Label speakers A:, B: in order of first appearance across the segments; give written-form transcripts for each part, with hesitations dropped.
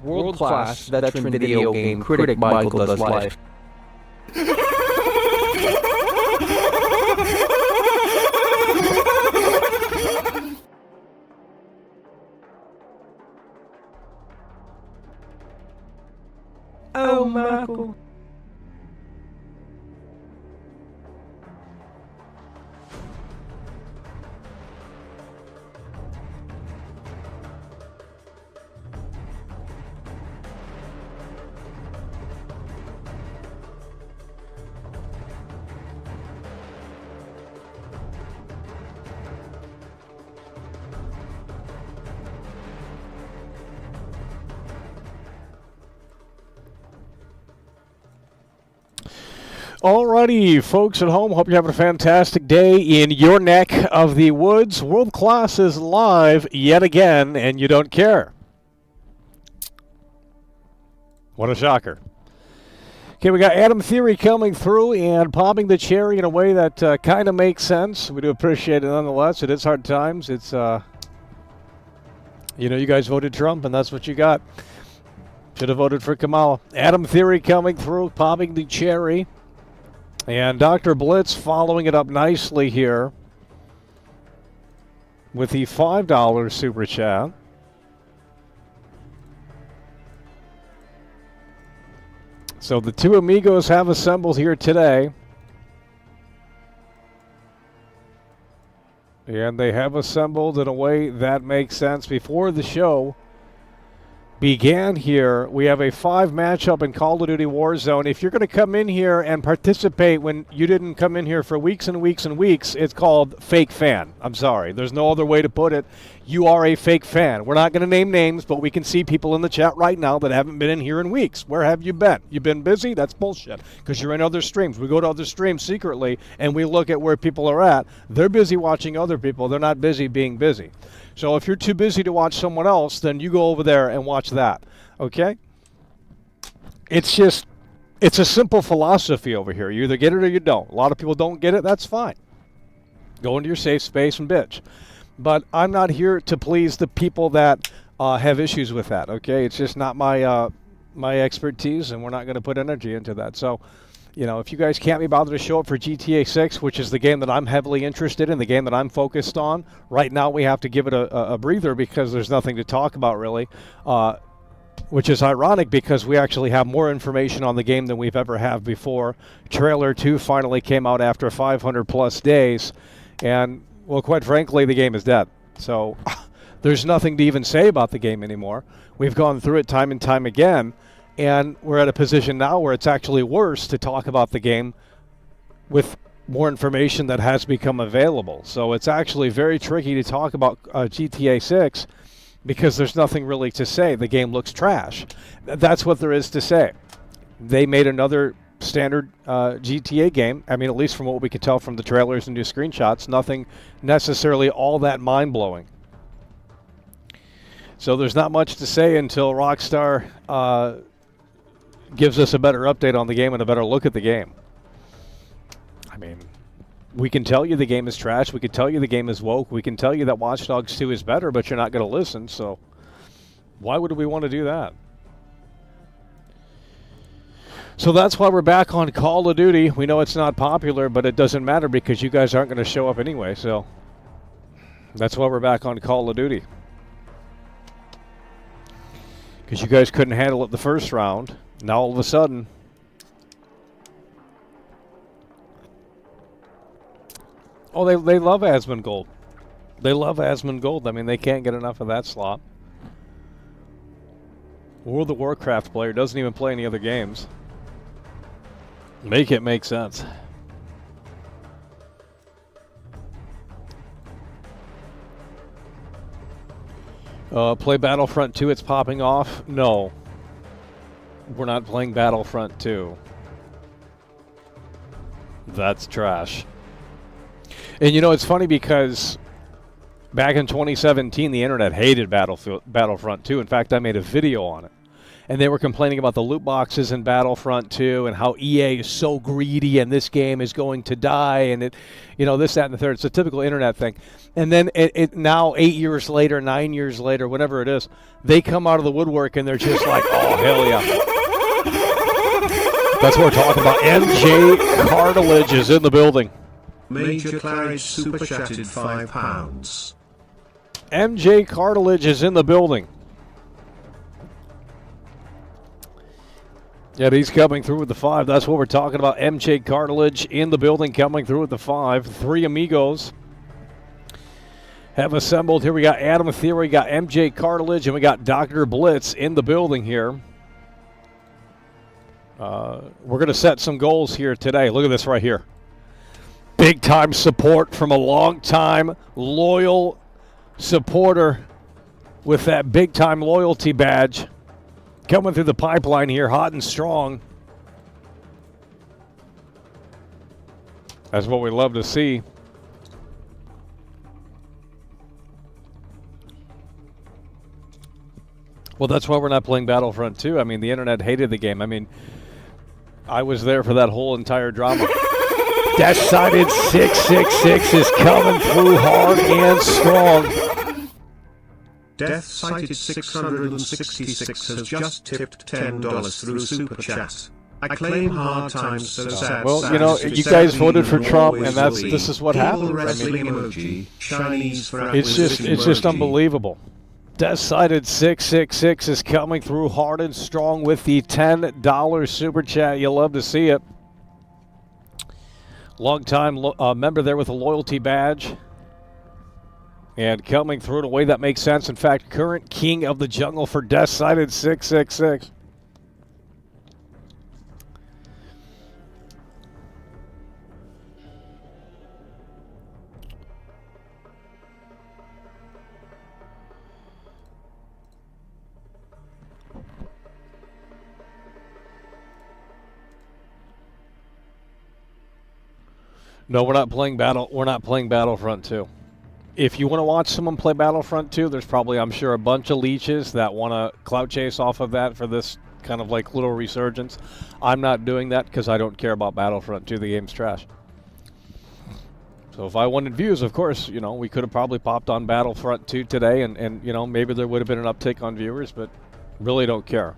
A: world-class veteran video game critic Michael does live. Oh, Michael.
B: Alrighty, folks at home, hope you're having a fantastic day in your neck of the woods. World Class is live yet again, and you don't care. What a shocker. Okay, we got Adam Theory coming through and popping the cherry in a way that kind of makes sense. We do appreciate it nonetheless. It is hard times. It's, you know, you guys voted Trump, and that's what you got. Should have voted for Kamala. Adam Theory coming through, popping the cherry. And Dr. Blitz following it up nicely here with the $5 super chat. So the two amigos have assembled here today. And they have assembled in a way that makes sense. Before the show began here, we have a 5 matchup in Call of Duty Warzone. If you're going to come in here and participate when you didn't come in here for weeks and weeks and weeks, it's called fake fan. I'm sorry. There's no other way to put it. You are a fake fan. We're not going to name names, but we can see people in the chat right now that haven't been in here in weeks. Where have you been? You've been busy? That's bullshit, because you're in other streams. We go to other streams secretly, and we look at where people are at. They're busy watching other people. They're not busy being busy. So if you're too busy to watch someone else, then you go over there and watch that, okay? It's a simple philosophy over here. You either get it or you don't. A lot of people don't get it. That's fine. Go into your safe space and bitch. But I'm not here to please the people that have issues with that, okay? It's just not my my expertise, and we're not going to put energy into that. So, you know, if you guys can't be bothered to show up for GTA 6, which is the game that I'm heavily interested in, the game that I'm focused on, right now we have to give it a breather because there's nothing to talk about really, which is ironic because we actually have more information on the game than we've ever had before. Trailer 2 finally came out after 500-plus days, and, well, quite frankly, the game is dead. So there's nothing to even say about the game anymore. We've gone through it time and time again. And we're at a position now where it's actually worse to talk about the game with more information that has become available. So it's actually very tricky to talk about GTA 6 because there's nothing really to say. The game looks trash. That's what there is to say. They made another standard GTA game. I mean, at least from what we could tell from the trailers and new screenshots, nothing necessarily all that mind-blowing. So there's not much to say until Rockstar gives us a better update on the game and a better look at the game. I mean, we can tell you the game is trash. We can tell you the game is woke. We can tell you that Watch Dogs 2 is better, but you're not going to listen. So why would we want to do that? So that's why we're back on Call of Duty. We know it's not popular, but it doesn't matter because you guys aren't going to show up anyway. So that's why we're back on Call of Duty. Because you guys couldn't handle it the first round. Now all of a sudden, oh, they love Asmongold. They love Asmongold. I mean, they can't get enough of that slot. World of Warcraft player doesn't even play any other games. Make it make sense. Play Battlefront 2, it's popping off? No. We're not playing Battlefront 2. That's trash. And you know, it's funny because back in 2017, the internet hated Battlefront 2. In fact, I made a video on it. and they were complaining about the loot boxes in Battlefront 2 and how EA is so greedy and this game is going to die and it, this, that, and the third. It's a typical internet thing. And then it now 8 years later, 9 years later, whatever it is, they come out of the woodwork and they're just like, oh, hell yeah. That's what we're talking about. MJ Cartilage is in the building.
C: Major Claridge super chatted £5.
B: MJ Cartilage is in the building. Yeah, he's coming through with the 5. That's what we're talking about. MJ Cartilage in the building, coming through with the 5. 3 amigos have assembled. Here we got Adam Theory, got MJ Cartilage, and we got Dr. Blitz in the building here. We're going to set some goals here today. Look at this right here. Big time support from a long time loyal supporter with that big time loyalty badge. Coming through the pipeline here, hot and strong. That's what we love to see. Well, that's why we're not playing Battlefront 2. I mean, the internet hated the game. I mean, I was there for that whole entire drama. Death-sided 666 is coming through hard and strong.
C: Death-Sighted 666 has just tipped $10 through Super Chat. I claim hard times so sad.
B: Well, you guys voted for Trump, and this is what happened. I mean, it's just unbelievable. Death-Sided 666 is coming through hard and strong with the $10 Super Chat. You'll love to see it. Long-time member there with a loyalty badge. And coming through in a way that makes sense. In fact, current king of the jungle for Death-Sided 666. No, we're not playing Battlefront 2. If you want to watch someone play Battlefront 2, there's probably, I'm sure, a bunch of leeches that want to clout chase off of that for this kind of like little resurgence. I'm not doing that because I don't care about Battlefront 2. The game's trash. So if I wanted views, of course, we could have probably popped on Battlefront 2 today and maybe there would have been an uptick on viewers, but really don't care.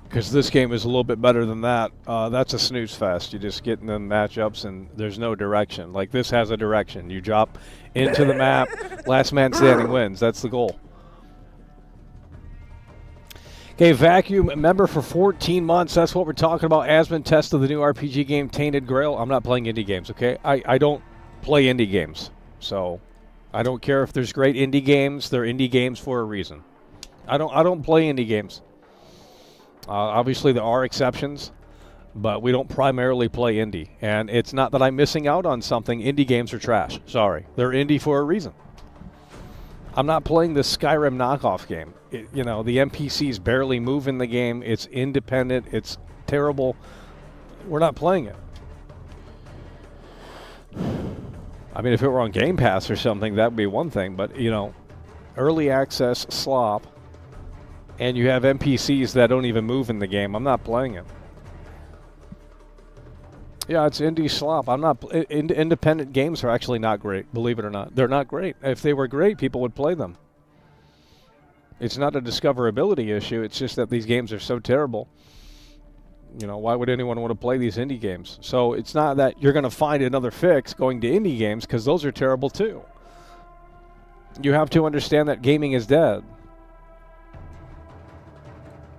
B: Because this game is a little bit better than that. That's a snooze fest. You just get in the matchups and there's no direction. Like this has a direction. You drop into the map, last man standing wins. That's the goal. Okay, Vacuum member for 14 months. That's what we're talking about. Asmon test of the new RPG game Tainted Grail. I'm not playing indie games, okay? I don't play indie games. So I don't care if there's great indie games. They're indie games for a reason. I don't play indie games. Obviously, there are exceptions, but we don't primarily play indie. And it's not that I'm missing out on something. Indie games are trash. Sorry. They're indie for a reason. I'm not playing this Skyrim knockoff game. The NPCs barely move in the game. It's independent. It's terrible. We're not playing it. I mean, if it were on Game Pass or something, that would be one thing. But, early access slop. And you have NPCs that don't even move in the game. I'm not playing it. Yeah, it's indie slop. I'm not. Independent games are actually not great, believe it or not. They're not great. If they were great, people would play them. It's not a discoverability issue. It's just that these games are so terrible. Why would anyone want to play these indie games? So it's not that you're going to find another fix going to indie games, because those are terrible too. You have to understand that gaming is dead.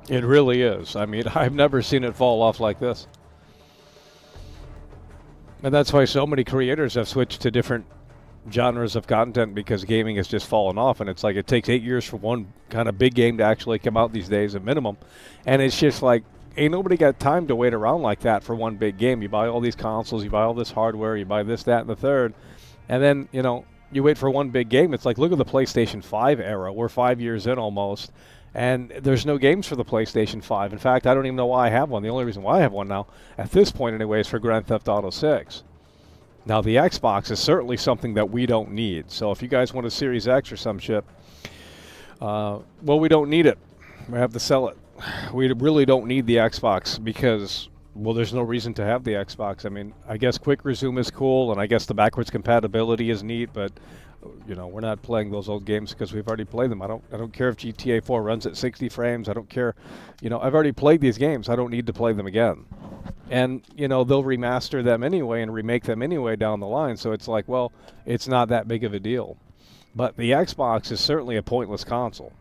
B: It really is. I mean, I've never seen it fall off like this. And that's why so many creators have switched to different genres of content, because gaming has just fallen off. And it's like it takes 8 years for one kind of big game to actually come out these days at minimum. And it's just like, ain't nobody got time to wait around like that for one big game. You buy all these consoles, you buy all this hardware, you buy this, that, and the third. And then, you wait for one big game. It's like, look at the PlayStation 5 era. We're 5 years in almost. And there's no games for the PlayStation 5. In fact, I don't even know why I have one. The only reason why I have one now, at this point anyway, is for Grand Theft Auto 6. Now, the Xbox is certainly something that we don't need. So if you guys want a Series X or some shit, well, we don't need it. We have to sell it. We really don't need the Xbox because, well, there's no reason to have the Xbox. I mean, I guess quick resume is cool, and I guess the backwards compatibility is neat, but you know, we're not playing those old games because we've already played them. I don't care if GTA 4 runs at 60 frames. I don't care. You know, I've already played these games. I don't need to play them again. And, you know, they'll remaster them anyway and remake them anyway down the line. So it's like, well, it's not that big of a deal. But the Xbox is certainly a pointless console.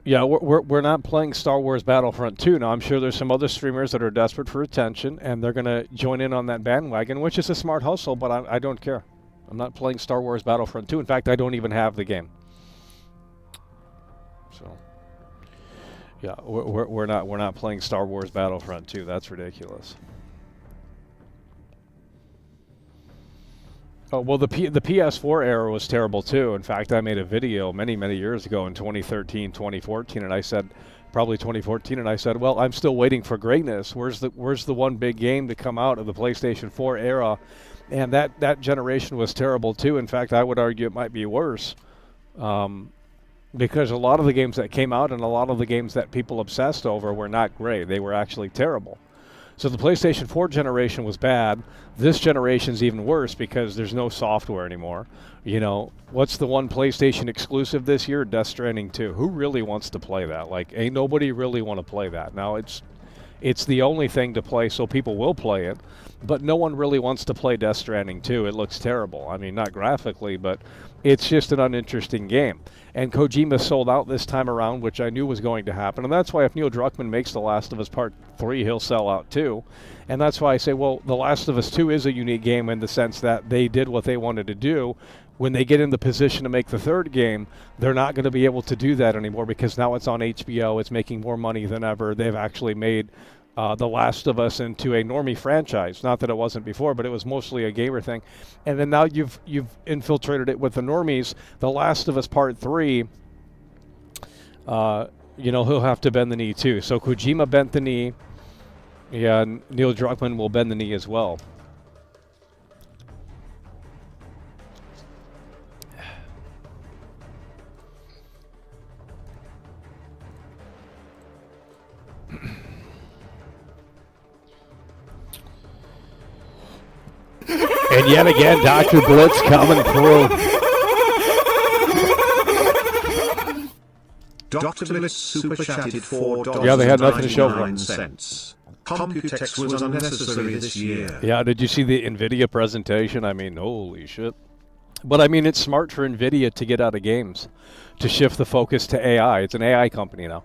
B: Yeah, we're not playing Star Wars Battlefront 2. Now, I'm sure there's some other streamers that are desperate for attention, and they're going to join in on that bandwagon, which is a smart hustle, but I don't care. I'm not playing Star Wars Battlefront 2. In fact, I don't even have the game. So, yeah, we're not playing Star Wars Battlefront 2. That's ridiculous. Oh, well, the PS4 era was terrible, too. In fact, I made a video many, many years ago in 2013, 2014, and I said, probably 2014, and I said, well, I'm still waiting for greatness. Where's the one big game to come out of the PlayStation 4 era? And that generation was terrible, too. In fact, I would argue it might be worse. Because a lot of the games that came out and a lot of the games that people obsessed over were not great. They were actually terrible. So the PlayStation 4 generation was bad. This generation's even worse because there's no software anymore. You know, what's the one PlayStation exclusive this year? Death Stranding 2. Who really wants to play that? Like, ain't nobody really want to play that. Now, it's the only thing to play, so people will play it. But no one really wants to play Death Stranding 2. It looks terrible. I mean, not graphically, but it's just an uninteresting game. And Kojima sold out this time around, which I knew was going to happen. And that's why if Neil Druckmann makes The Last of Us Part 3, he'll sell out too. And that's why I say, well, The Last of Us 2 is a unique game in the sense that they did what they wanted to do. When they get in the position to make the third game, they're not going to be able to do that anymore because now it's on HBO. It's making more money than ever. They've actually made The Last of Us into a normie franchise. Not that it wasn't before, but it was mostly a gamer thing. And then now you've infiltrated it with the normies. The Last of Us Part 3, you know, he'll have to bend the knee too. So Kojima bent the knee. Yeah, and Neil Druckmann will bend the knee as well. And yet again, Dr. Blitz coming through.
C: Dr. Blitz super chatted $4.
B: Yeah, they had nothing to show for it.
C: Computex was unnecessary this year.
B: Yeah, did you see the NVIDIA presentation? I mean, holy shit. But I mean, it's smart for NVIDIA to get out of games, to shift the focus to AI. It's an AI company now.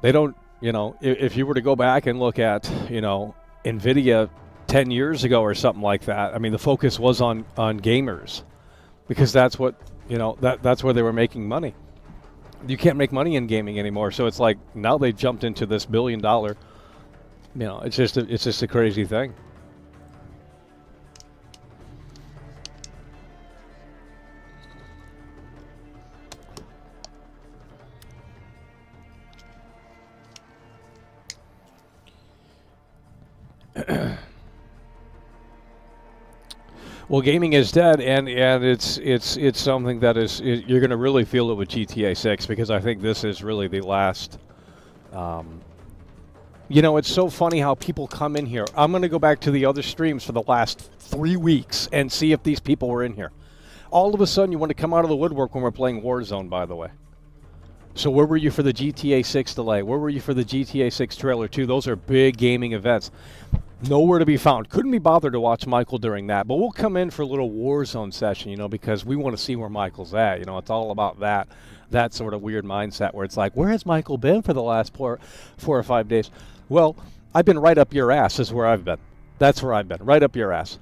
B: They don't, you know, if you were to go back and look at, you know, NVIDIA 10 years ago or something like that, I mean, the focus was on gamers because that's what, you know, that's where they were making money. You can't make money in gaming anymore. So it's like now they jumped into this $1 billion, you know, it's just a crazy thing. Well, gaming is dead, and it's something that you're going to really feel it with GTA 6 because I think this is really the last. You know, it's so funny how people come in here. I'm going to go back to the other streams for the last 3 weeks and see if these people were in here. All of a sudden, you want to come out of the woodwork when we're playing Warzone, by the way. So where were you for the GTA 6 delay? Where were you for the GTA 6 trailer 2? Those are big gaming events. Nowhere to be found. Couldn't be bothered to watch Michael during that. But we'll come in for a little Warzone session, you know, because we want to see where Michael's at. You know, it's all about that sort of weird mindset where it's like, where has Michael been for the last 4 or 5 days? Well, I've been right up your ass is where I've been. That's where I've been. Right up your ass.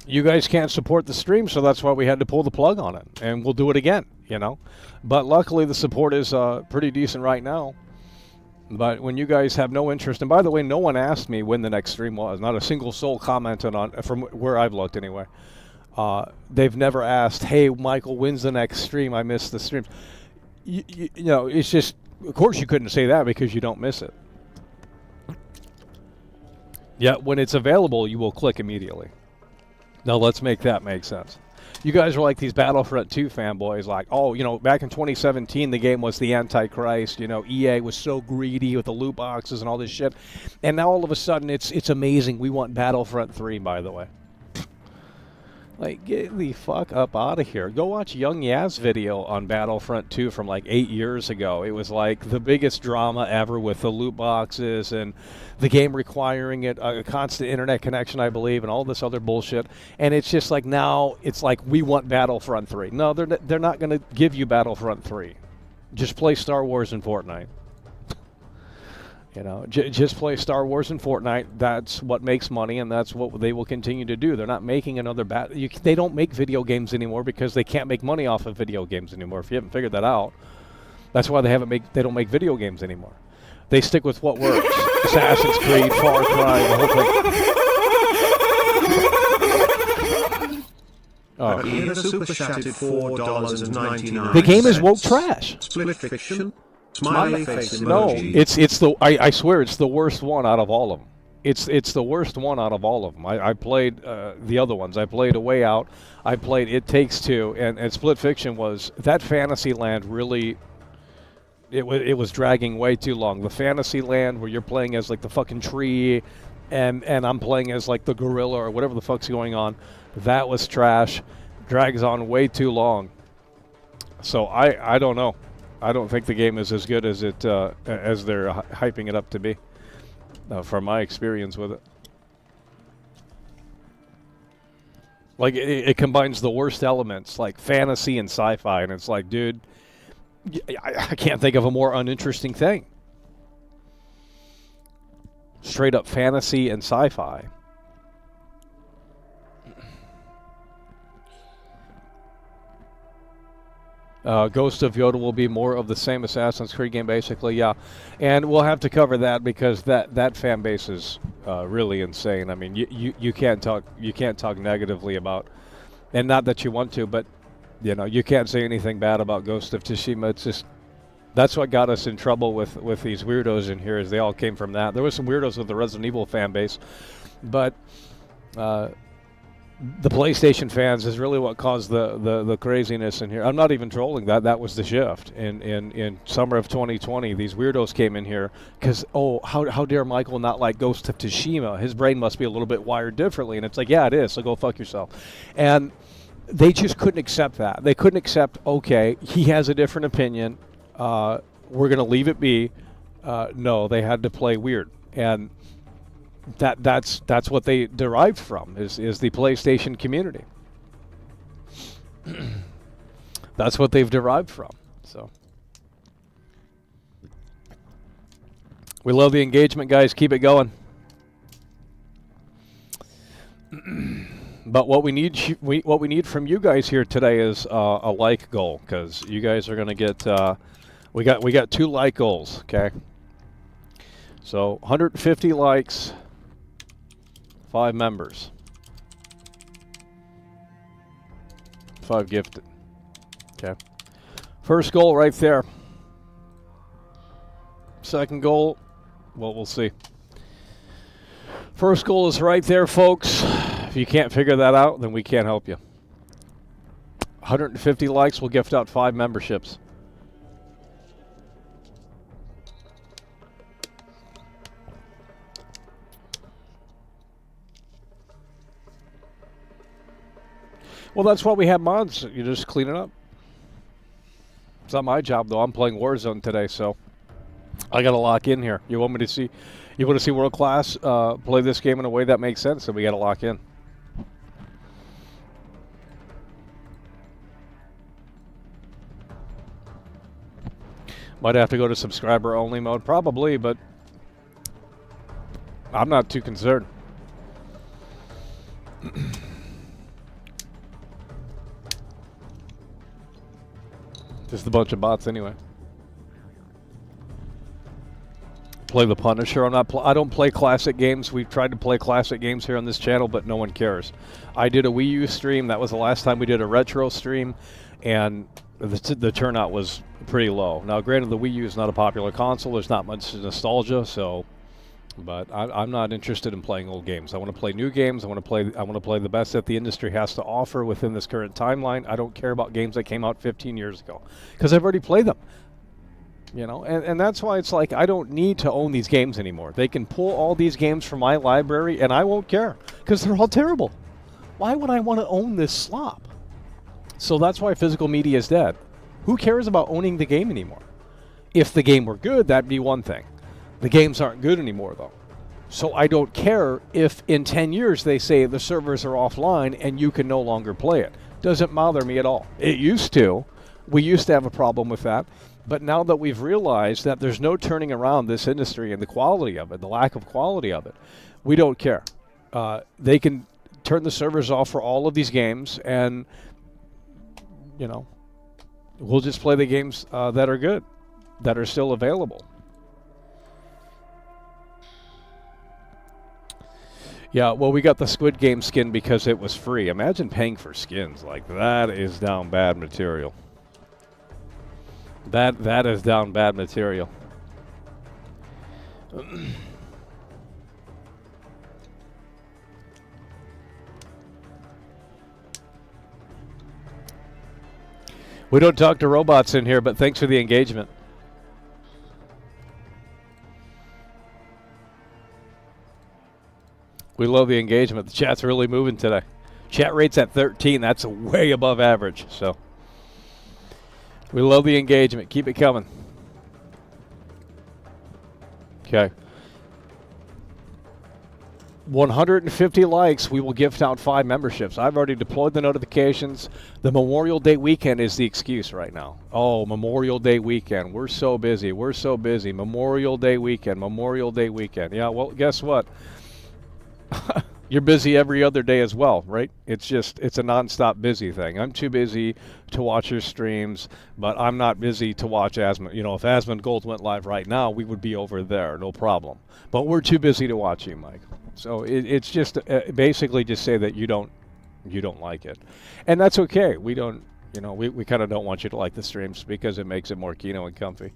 B: You guys can't support the stream, so that's why we had to pull the plug on it. And we'll do it again, you know. But luckily the support is pretty decent right now. But when you guys have no interest, and by the way, no one asked me when the next stream was. Not a single soul commented on, from where I've looked anyway. They've never asked, hey, Michael, when's the next stream? I missed the stream. You know, it's just, of course you couldn't say that because you don't miss it. Yet when it's available, you will click immediately. Now let's make that make sense. You guys are like these Battlefront 2 fanboys, like, oh, you know, back in 2017, the game was the Antichrist. You know, EA was so greedy with the loot boxes and all this shit. And now all of a sudden, it's amazing. We want Battlefront 3, by the way. Like, get the fuck up out of here. Go watch Young Yaz's video on Battlefront 2 from like 8 years ago. It was like the biggest drama ever with the loot boxes and the game requiring a constant internet connection, I believe, and all this other bullshit. And it's just like now it's like we want Battlefront 3. No, they're not going to give you Battlefront 3. Just play Star Wars and Fortnite. You know, just play Star Wars and Fortnite. That's what makes money, and that's what they will continue to do. They're not making another they don't make video games anymore because they can't make money off of video games anymore. If you haven't figured that out, that's why they don't make video games anymore. They stick with what works. Assassin's Creed, Far Cry, the whole thing. Oh.
C: Super chatted $4.99.
B: The game is woke trash.
C: Split fiction. Smiley face
B: No,
C: emoji.
B: it's the I swear it's the worst one out of all of them. It's the worst one out of all of them. I played the other ones. I played A Way Out. I played It Takes Two, and Split Fiction was that Fantasyland really. It was dragging way too long. The Fantasyland where you're playing as like the fucking tree, and I'm playing as like the gorilla or whatever the fuck's going on. That was trash. Drags on way too long. So I don't know. I don't think the game is as good as as they're hyping it up to be, from my experience with it. Like, it combines the worst elements, like fantasy and sci-fi, and it's like, dude, I can't think of a more uninteresting thing. Straight up fantasy and sci-fi. Ghost of Yoda will be more of the same Assassin's Creed game, basically, yeah. And we'll have to cover that because that fan base is really insane. I mean, you can't talk negatively about, and not that you want to, but you know, you can't say anything bad about Ghost of Tsushima. It's just that's what got us in trouble with these weirdos in here, is they all came from that. There was some weirdos with the Resident Evil fan base, but the PlayStation fans is really what caused the craziness in here. I'm not even trolling that. That was the shift. In summer of 2020, these weirdos came in here because, oh, how dare Michael not like Ghost of Tsushima? His brain must be a little bit wired differently. And it's like, yeah, it is, so go fuck yourself. And they just couldn't accept that. They couldn't accept, okay, he has a different opinion. We're going to leave it be. No, they had to play weird. And that's what they derived from is the PlayStation community. That's what they've derived from. So we love the engagement, guys. Keep it going. But what we need from you guys here today is a like goal, because you guys are going to get we got 2 like goals. Okay, so 150 likes. 5 members. 5 gifted. Okay. First goal right there. Second goal, well, we'll see. First goal is right there, folks. If you can't figure that out, then we can't help you. 150 likes, we'll gift out 5 memberships. Well, that's why we have mods. You just clean it up. It's not my job, though. I'm playing Warzone today, so I got to lock in here. You want me to see? You want to see world class play this game in a way that makes sense? So we got to lock in. Might have to go to subscriber only mode, probably, but I'm not too concerned. Just a bunch of bots anyway. Play the Punisher. I don't play classic games. We've tried to play classic games here on this channel, but no one cares. I did a Wii U stream. That was the last time we did a retro stream, and the turnout was pretty low. Now, granted, the Wii U is not a popular console. There's not much nostalgia, so But I'm not interested in playing old games. I want to play new games. I want to play the best that the industry has to offer within this current timeline. I don't care about games that came out 15 years ago because I've already played them. You know, and that's why it's like I don't need to own these games anymore. They can pull all these games from my library, and I won't care because they're all terrible. Why would I want to own this slop? So that's why physical media is dead. Who cares about owning the game anymore? If the game were good, that'd be one thing. The games aren't good anymore, though. So I don't care if in 10 years they say the servers are offline and you can no longer play it. Doesn't bother me at all. It used to. We used to have a problem with that. But now that we've realized that there's no turning around this industry and the quality of it, the lack of quality of it, we don't care. They can turn the servers off for all of these games, and, you know, we'll just play the games that are good, that are still available. Yeah, well, we got the Squid Game skin because it was free. Imagine paying for skins. Like, that is down bad material. That is down bad material. We don't talk to robots in here, but thanks for the engagement. We love the engagement. The chat's really moving today. Chat rate's at 13. That's way above average. So we love the engagement. Keep it coming. Okay. 150 likes, we will gift out 5 memberships. I've already deployed the notifications. The Memorial Day weekend is the excuse right now. Oh, Memorial Day weekend. We're so busy. We're so busy. Memorial Day weekend. Memorial Day weekend. Yeah, well, guess what? You're busy every other day as well, right? It's a nonstop busy thing. I'm too busy to watch your streams, but I'm not busy to watch Asmund. You know, if Asmund Gold went live right now, we would be over there, no problem. But we're too busy to watch you, Mike. So it's just basically just say that you don't like it, and that's okay. We don't, you know, we kind of don't want you to like the streams because it makes it more keno and comfy.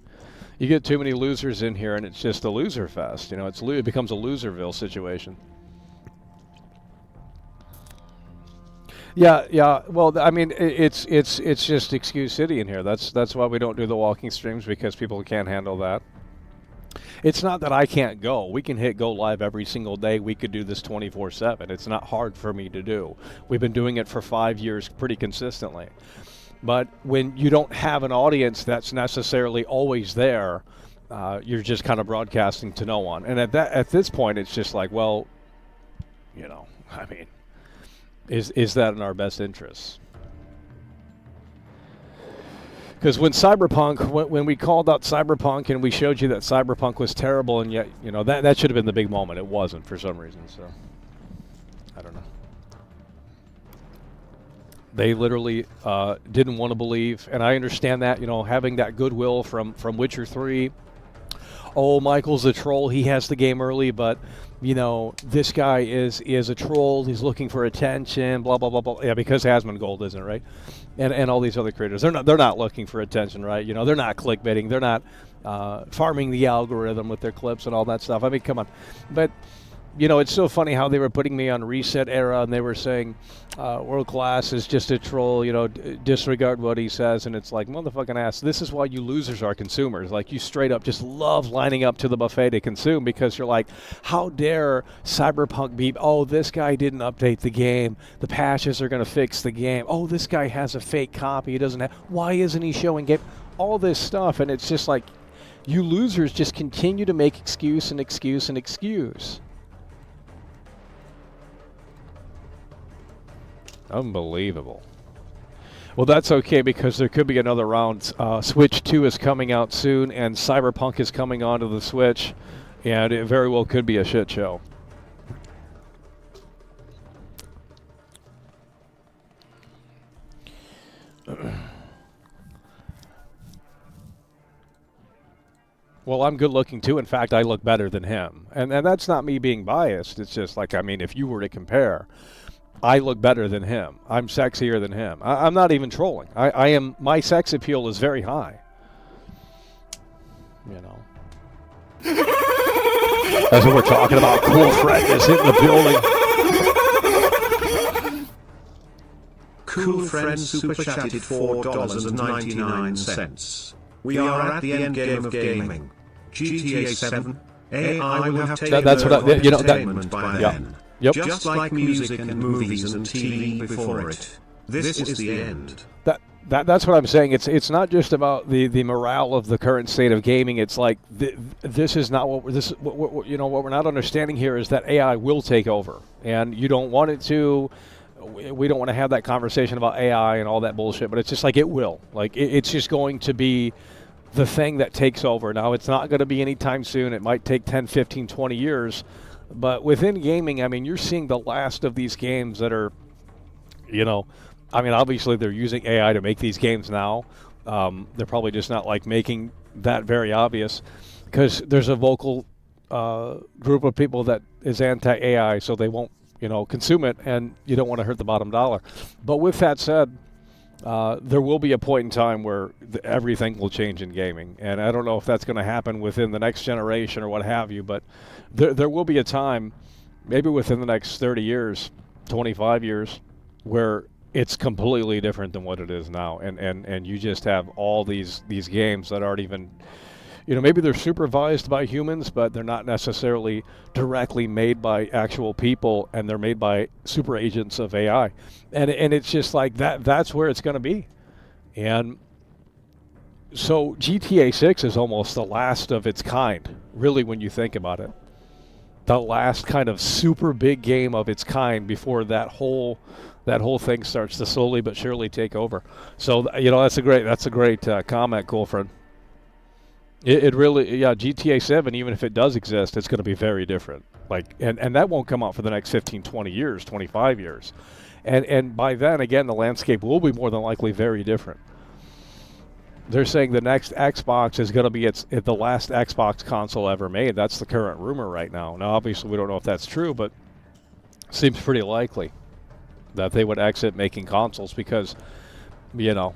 B: You get too many losers in here, and it's just a loser fest. You know, it becomes a Loserville situation. Yeah. Well, I mean, it's just Excuse City in here. That's why we don't do the walking streams, because people can't handle that. It's not that I can't go. We can hit go live every single day. We could do this 24/7. It's not hard for me to do. We've been doing it for 5 years pretty consistently. But when you don't have an audience that's necessarily always there, you're just kind of broadcasting to no one. And at this point, it's just like, well, you know, I mean, is that in our best interests? Because when we called out Cyberpunk and we showed you that Cyberpunk was terrible, and yet, you know, that should have been the big moment. It wasn't for some reason, so I don't know. They literally didn't want to believe, and I understand that, you know, having that goodwill from Witcher 3. Oh, Michael's a troll. He has the game early, but, you know, this guy is a troll. He's looking for attention, blah, blah, blah, blah. Yeah, because Asmund Gold isn't, right? And all these other creators. They're not looking for attention, right? You know, they're not clickbaiting. They're not farming the algorithm with their clips and all that stuff. I mean, come on. But, you know, it's so funny how they were putting me on Reset Era, and they were saying World Class is just a troll, you know, disregard what he says. And it's like, motherfucking ass, this is why you losers are consumers. Like, you straight up just love lining up to the buffet to consume, because you're like, how dare Cyberpunk be, oh, this guy didn't update the game. The patches are going to fix the game. Oh, this guy has a fake copy. He doesn't have, why isn't he showing game? All this stuff. And it's just like, you losers just continue to make excuse and excuse and excuse. Unbelievable. Well, that's okay, because there could be another round. Switch 2 is coming out soon, and Cyberpunk is coming onto the Switch, and it very well could be a shit show. Well, I'm good looking too. In fact, I look better than him. And that's not me being biased. It's just like, I mean, if you were to compare, I look better than him. I'm sexier than him. I'm not even trolling. I am. My sex appeal is very high. You know. That's what we're talking about. Cool Friend is in the building.
C: Cool Friend super chatted $4.99. We are at the end game of gaming. GTA 7. AI will have taken
B: That's what
C: over
B: you know, that-
C: entertainment by
B: yeah.
C: then.
B: Yep.
C: Just like music and movies and TV before it. This is the end.
B: That's what I'm saying. It's not just about the morale of the current state of gaming. It's like this is not what what we're not understanding here is that AI will take over, and you don't want it to. We don't want to have that conversation about AI and all that bullshit, but it's just like it will. Like it's just going to be the thing that takes over. Now, it's not going to be anytime soon. It might take 10, 15, 20 years. But within gaming, I mean, you're seeing the last of these games that are, I mean, obviously they're using AI to make these games now. They're probably just not like making that very obvious because there's a vocal group of people that is anti-AI, so they won't, consume it, and you don't want to hurt the bottom dollar. But with that said, there will be a point in time where everything will change in gaming, and I don't know if that's going to happen within the next generation or what have you, but there will be a time, maybe within the next 30 years, 25 years, where it's completely different than what it is now, and you just have all these games that aren't even, maybe they're supervised by humans, but they're not necessarily directly made by actual people, and they're made by super agents of AI. And it's just like that's where it's going to be. And so GTA 6 is almost the last of its kind, really, when you think about it. The last kind of super big game of its kind before that whole thing starts to slowly but surely take over. So, that's a great comment, cool friend. It really, GTA 7, even if it does exist, it's going to be very different. Like, and that won't come out for the next 15, 20 years, 25 years. And by then, again, the landscape will be more than likely very different. They're saying the next Xbox is going to be the last Xbox console ever made. That's the current rumor right now. Now, obviously, we don't know if that's true, but it seems pretty likely that they would exit making consoles because, I mean, the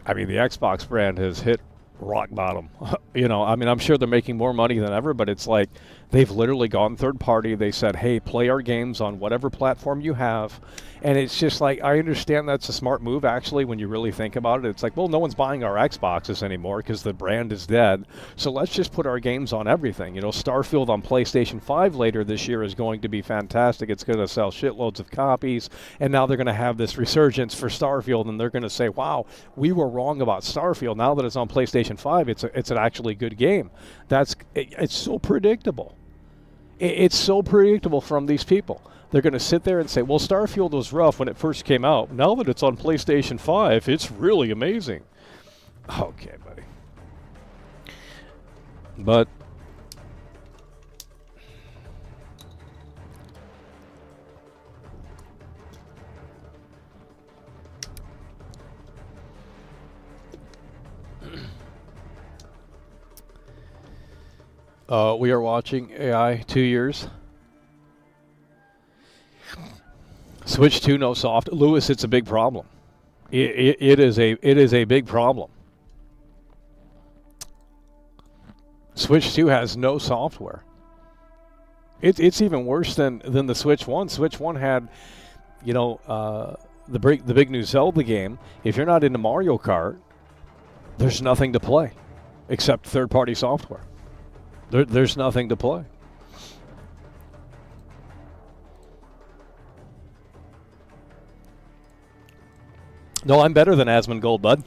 B: Xbox brand has hit rock bottom. I'm sure they're making more money than ever, but it's like they've literally gone third party. They said, hey, play our games on whatever platform you have. And it's just like, I understand that's a smart move, actually, when you really think about it. It's like, well, no one's buying our Xboxes anymore because the brand is dead. So let's just put our games on everything. Starfield on PlayStation 5 later this year is going to be fantastic. It's going to sell shitloads of copies. And now they're going to have this resurgence for Starfield, and they're going to say, wow, we were wrong about Starfield. Now that it's on PlayStation 5, it's an actually good game. It's so predictable. It's so predictable from these people. They're going to sit there and say, well, Starfield was rough when it first came out. Now that it's on PlayStation 5, it's really amazing. Okay, buddy. But we are watching AI 2 years. Switch 2 no soft. Lewis, it's a big problem. It is a big problem. Switch 2 has no software. It's even worse than the Switch 1. Switch 1 had, the big new Zelda game. If you're not into Mario Kart, there's nothing to play except third-party software. There's nothing to play. No, I'm better than Asmongold, bud.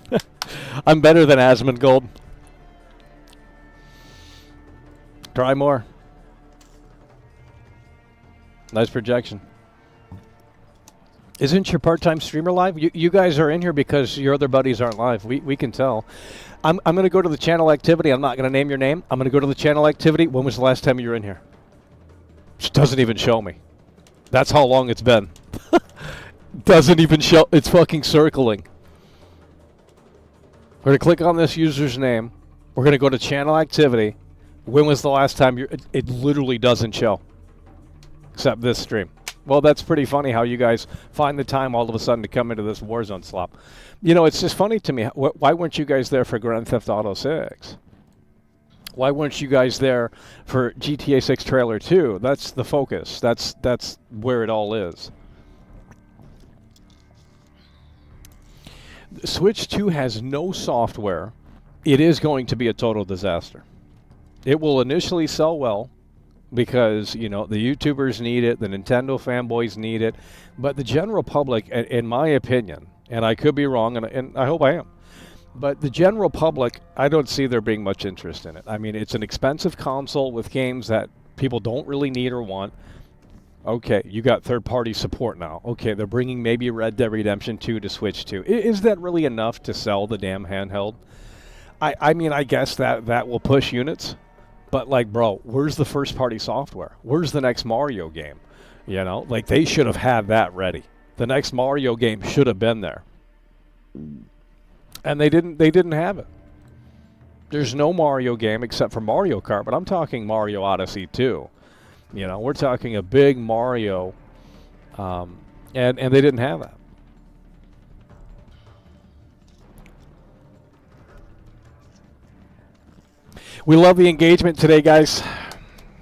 B: I'm better than Asmongold. Try more. Nice projection. Isn't your part-time streamer live? You guys are in here because your other buddies aren't live. We can tell. I'm going to go to the channel activity. I'm not going to name your name. I'm going to go to the channel activity. When was the last time you were in here? It doesn't even show me. That's how long it's been. Doesn't even show. It's fucking circling. We're going to click on this user's name. We're going to go to channel activity. When was the last time it literally doesn't show. Except this stream. Well, that's pretty funny how you guys find the time all of a sudden to come into this Warzone slop. It's just funny to me. Why weren't you guys there for Grand Theft Auto 6? Why weren't you guys there for GTA 6 trailer 2? That's the focus. That's where it all is. Switch 2 has no software. It is going to be a total disaster. It will initially sell well because, you know, the YouTubers need it, the Nintendo fanboys need it, but the general public, in my opinion, and I could be wrong, and I hope I am, but the general public, I don't see there being much interest in it. I mean, it's an expensive console with games that people don't really need or want. Okay, you got third-party support now. Okay, they're bringing maybe Red Dead Redemption 2 to Switch 2. Is that really enough to sell the damn handheld? I mean, I guess that will push units. But, like, bro, where's the first-party software? Where's the next Mario game? You know, like, they should have had that ready. The next Mario game should have been there. And they didn't have it. There's no Mario game except for Mario Kart, but I'm talking Mario Odyssey 2. You know, we're talking a big Mario, and they didn't have that. We love the engagement today, guys.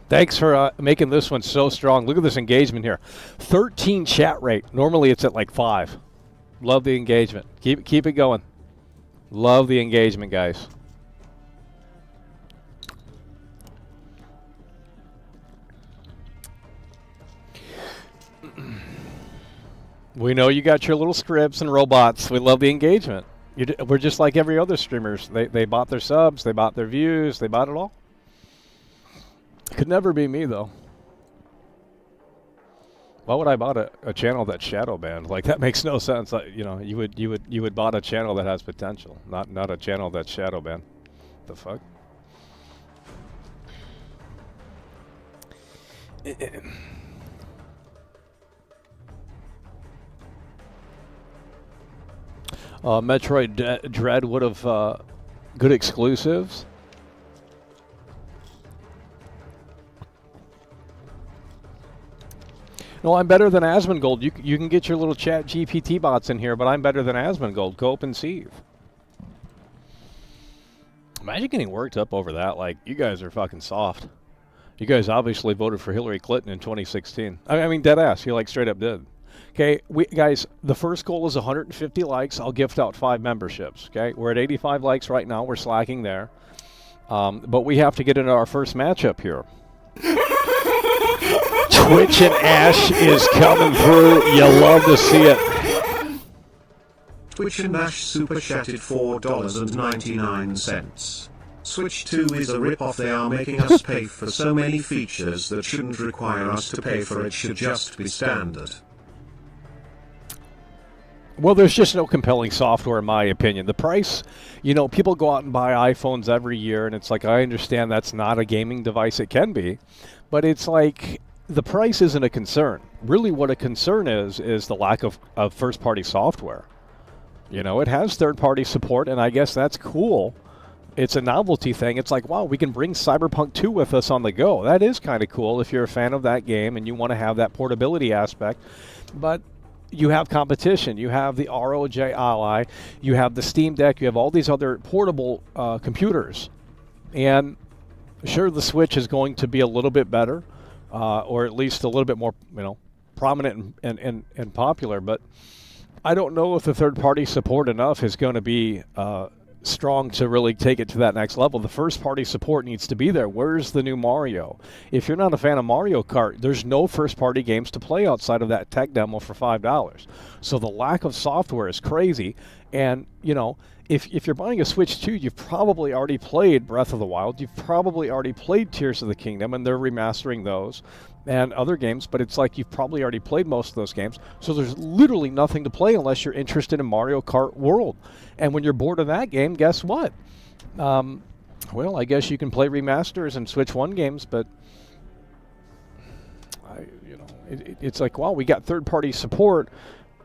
B: Thanks for making this one so strong. Look at this engagement here. 13 chat rate. Normally it's at like 5. Love the engagement. Keep it going. Love the engagement, guys. We know you got your little scripts and robots. We love the engagement. We're just like every other streamers. They bought their subs, they bought their views, they bought it all. Could never be me, though. Why would I buy a channel that's shadow banned? Like, that makes no sense. You know, you would buy a channel that has potential, not a channel that's shadow banned. The fuck? Metroid Dread would have good exclusives. No, I'm better than Asmongold. You can get your little chat GPT bots in here, but I'm better than Asmongold. Go open Sieve. Imagine getting worked up over that. Like, you guys are fucking soft. You guys obviously voted for Hillary Clinton in 2016. I mean, dead ass. You like straight up did. Okay, guys, the first goal is 150 likes. I'll gift out 5 memberships. Okay, we're at 85 likes right now. We're slacking there. But we have to get into our first matchup here. Twitch and Ash is coming through. You love to see it.
C: Twitch and Ash super chatted $4.99. Switch 2 is a rip-off. They are making us pay for so many features that shouldn't require us to pay for. It should just be standard.
B: Well, there's just no compelling software, in my opinion. The price, you know, people go out and buy iPhones every year, and it's like, I understand that's not a gaming device. It can be. But it's like, the price isn't a concern. Really what a concern is the lack of first-party software. You know, it has third-party support, and I guess that's cool. It's a novelty thing. It's like, wow, we can bring Cyberpunk 2 with us on the go. That is kind of cool if you're a fan of that game and you want to have that portability aspect. But you have competition. You have the ROG Ally. You have the Steam Deck. You have all these other portable computers. And sure, the Switch is going to be a little bit better, or at least a little bit more, you know, prominent and popular. But I don't know if the third-party support enough is going to be strong to really take it to that next level. The first-party support needs to be there. Where's the new Mario? If you're not a fan of Mario Kart, there's no first-party games to play outside of that tech demo for $5. So the lack of software is crazy. And, you know, if you're buying a Switch 2, you've probably already played Breath of the Wild. You've probably already played Tears of the Kingdom, and they're remastering those and other games, but it's like you've probably already played most of those games. So there's literally nothing to play unless you're interested in Mario Kart World. And when you're bored of that game, guess what? Well, I guess you can play remasters and Switch 1 games, but it's like, wow, we got third-party support.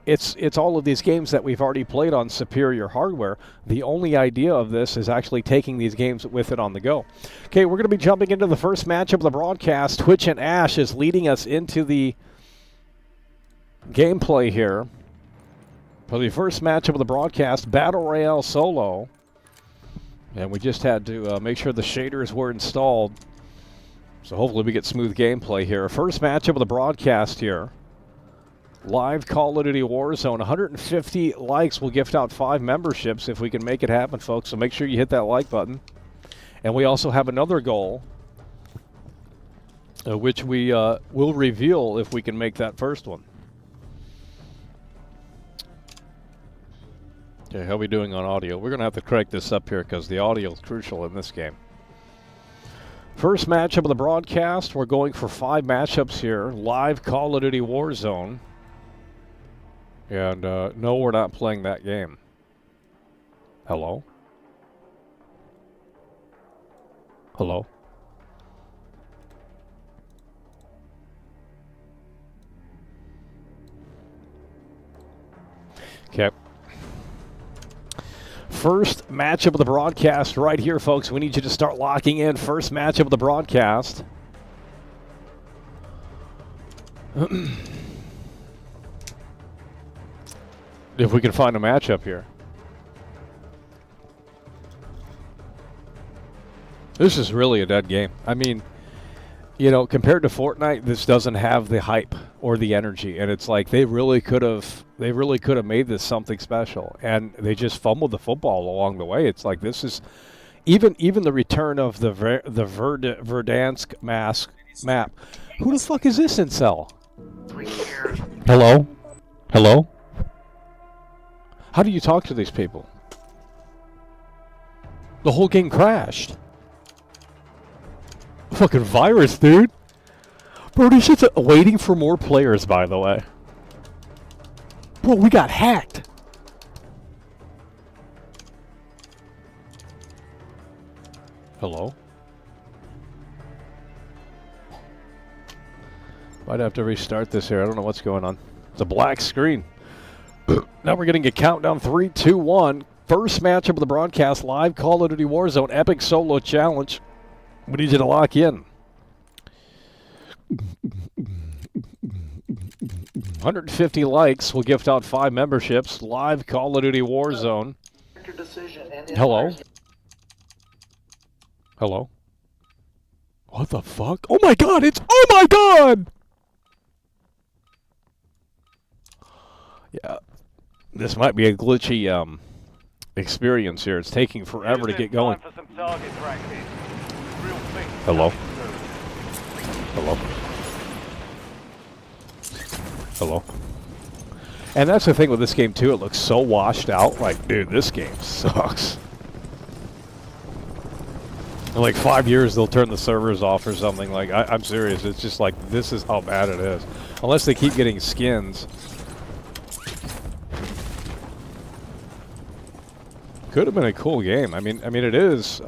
B: It's all of these games that we've already played on superior hardware. The only idea of this is actually taking these games with it on the go. Okay, we're going to be jumping into the first match of the broadcast. Twitch and Ash is leading us into the gameplay here for the first match of the broadcast, Battle Royale Solo. And we just had to make sure the shaders were installed. So hopefully we get smooth gameplay here. First matchup of the broadcast here. Live Call of Duty Warzone. 150 likes. We'll gift out 5 memberships if we can make it happen, folks. So make sure you hit that like button. And we also have another goal, which we will reveal if we can make that first one. Okay, how are we doing on audio? We're going to have to crank this up here because the audio is crucial in this game. First matchup of the broadcast. We're going for 5 matchups here. Live Call of Duty Warzone. And no, we're not playing that game. Hello? Hello? Okay. First matchup of the broadcast right here, folks. We need you to start locking in. First matchup of the broadcast. If we can find a matchup here. This is really a dead game. I mean, you know, compared to Fortnite, this doesn't have the hype or the energy, and it's like they really could have made this something special, and they just fumbled the football along the way. It's like this is even the return of the Verdansk map. Who the fuck is this incel? Hello? Hello? How do you talk to these people? The whole game crashed. Fucking virus, dude. Bro, this shit's waiting for more players, by the way. Bro, we got hacked. Hello? Might have to restart this here. I don't know what's going on. It's a black screen. Now we're getting a countdown. 3, 2, 1. First matchup of the broadcast. Live Call of Duty Warzone. Epic Solo Challenge. We need you to lock in. 150 likes. We'll gift out 5 memberships. Live Call of Duty Warzone. Hello? Hello? What the fuck? Oh my god, it's... Oh my god! Yeah. This might be a glitchy experience here. It's taking forever to get going. Hello? Hello? Hello? And that's the thing with this game, too. It looks so washed out. Like, dude, this game sucks. In like 5 years, they'll turn the servers off or something. Like, I'm serious. It's just like, this is how bad it is. Unless they keep getting skins. Could have been a cool game. I mean, it is,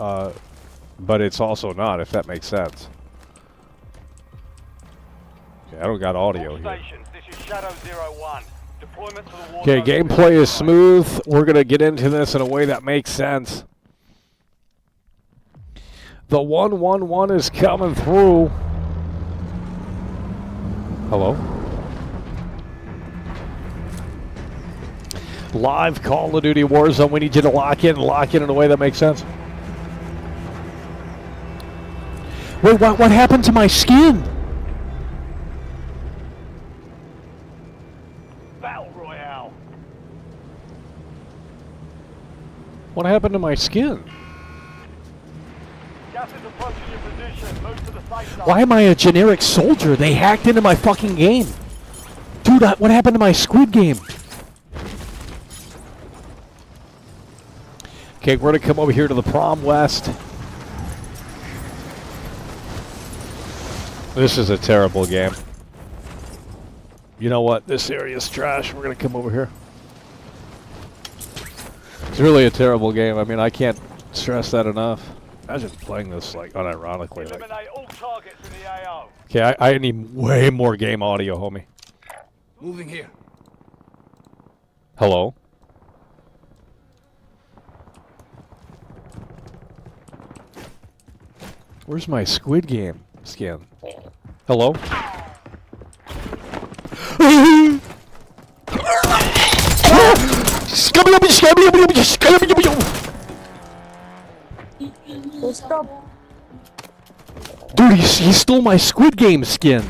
B: but it's also not, if that makes sense. Okay, I don't got audio here. Okay, gameplay is smooth. We're going to get into this in a way that makes sense. The 1-1-1 is coming through. Hello? Live Call of Duty Warzone. We need you to lock in in a way that makes sense. Wait, what happened to my skin? Battle Royale. What happened to my skin? Why am I a generic soldier? They hacked into my fucking game. Dude, what happened to my Squid Game? Okay, we're going to come over here to the Prom West. This is a terrible game. You know what? This area is trash. We're going to come over here. It's really a terrible game. I mean, I can't stress that enough. Imagine playing this, like, unironically. Like. All targets in the AO. Okay, I need way more game audio, homie.
D: Moving here.
B: Hello? Where's my Squid Game skin? Hello?
E: Stop.
B: Dude, he stole my Squid Game skin.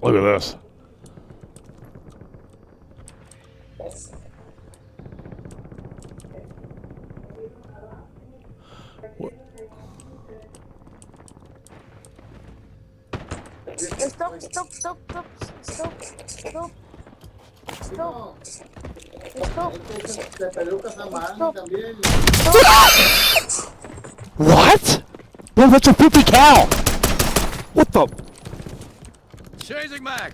B: Look at this. What?
E: Stop, stop, stop, stop, stop, stop. Stop. Stop.
B: What? Bro, that's a 50 cal. What the?
D: Changing mag.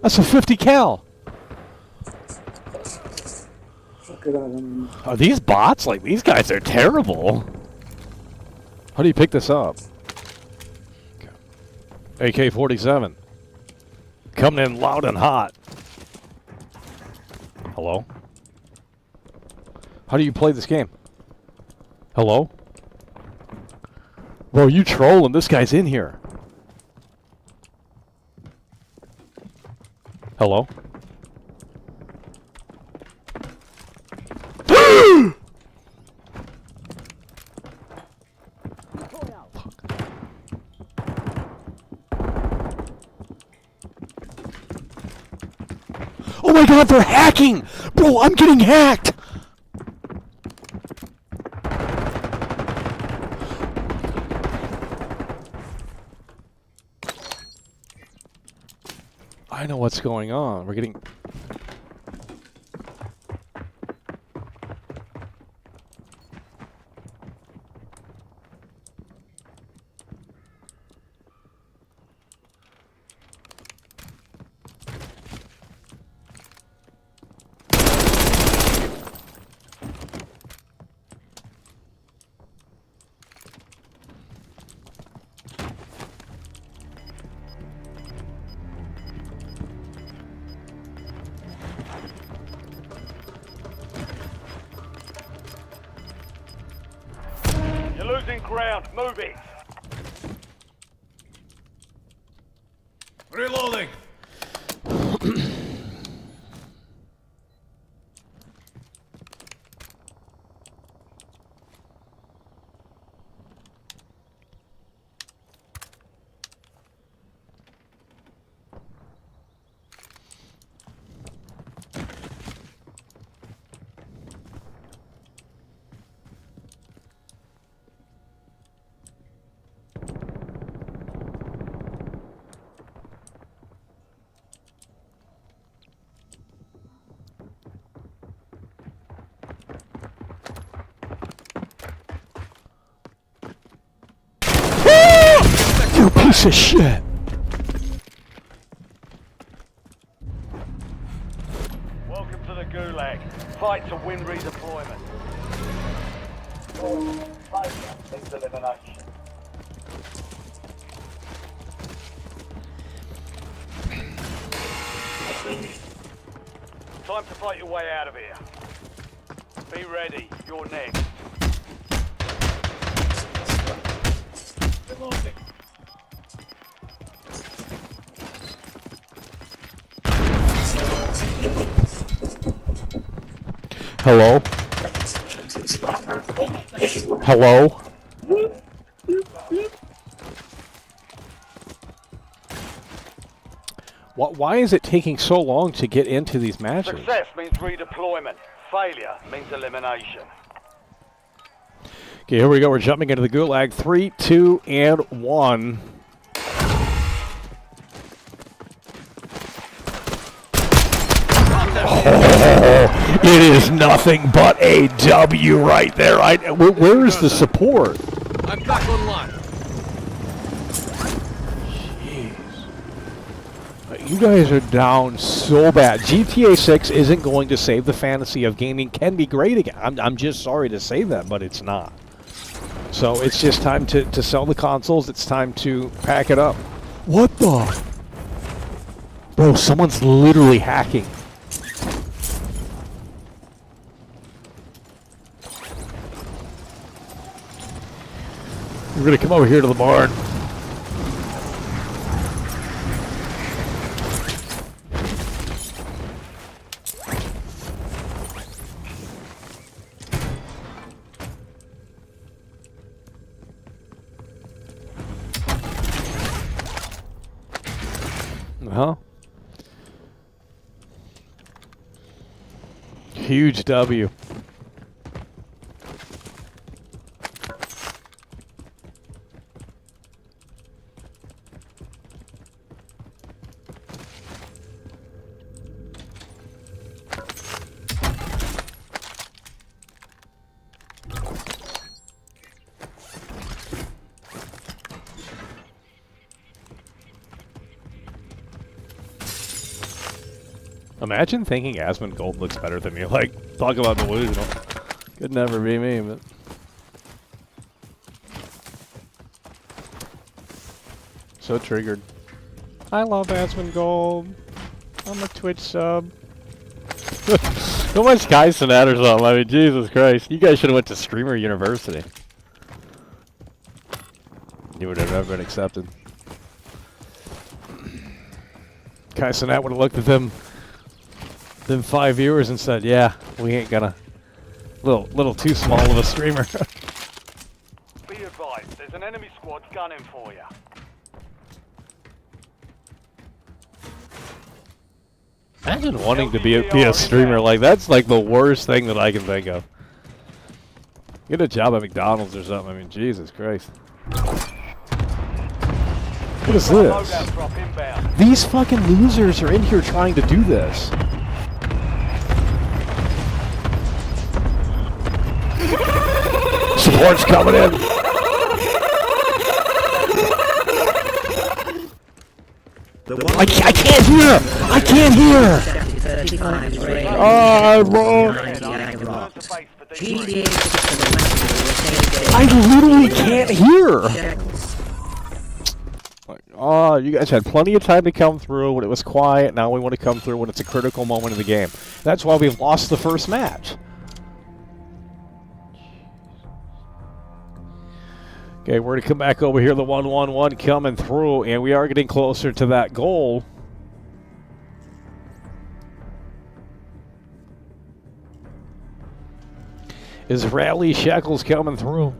B: That's a 50 cal. Are these bots? Like, these guys are terrible. How do you pick this up? AK-47. Coming in loud and hot. Hello? How do you play this game? Hello? Bro, you trolling. This guy's in here. Hello? Oh my god, they're hacking! Bro, I'm getting hacked! I know what's going on. We're getting...
F: You're losing ground. Move it.
D: Reloading.
B: You piece of shit!
F: Welcome to the Gulag. Fight to win redeployment. Elimination. Time to fight your way out of here. Be ready. You're next.
B: Hello? Hello? Why is it taking so long to get into these matches?
F: Success means redeployment. Failure means elimination.
B: Okay, here we go. We're jumping into the Gulag. 3, 2, and 1. Oh, it is nothing but a W right there. Where is the support?
D: I'm back online.
B: You guys are down so bad. GTA 6 isn't going to save the fantasy of gaming. Can be great again. I'm just sorry to say that, but it's not. So it's just time to sell the consoles. It's time to pack it up. What the? Bro, someone's literally hacking. We're gonna come over here to the barn. Huh? Huge W. Imagine thinking Asmund Gold looks better than me. Like, talk about delusional. Could never be me, but... So triggered. I love Asmund Gold. I'm a Twitch sub. So much Kyson at or something. I mean, Jesus Christ. You guys should have went to Streamer University. You would have never been accepted. Kyson would have looked at them 5 viewers and said, yeah, we ain't gonna. Little too small of a streamer.
F: Be advised, there's an enemy squad gunning for you.
B: Imagine wanting to be a streamer. Like, that's like the worst thing that I can think of. Get a job at McDonald's or something. I mean, Jesus Christ. What is this? These fucking losers are in here trying to do this. Support's coming in. I can't hear! I can't hear! I literally can't hear! Oh, you guys had plenty of time to come through when it was quiet. Now we want to come through when it's a critical moment of the game. That's why we've lost the first match. Okay, we're going to come back over here. The 1-1-1 coming through, and we are getting closer to that goal. Is Rally Shekels coming through?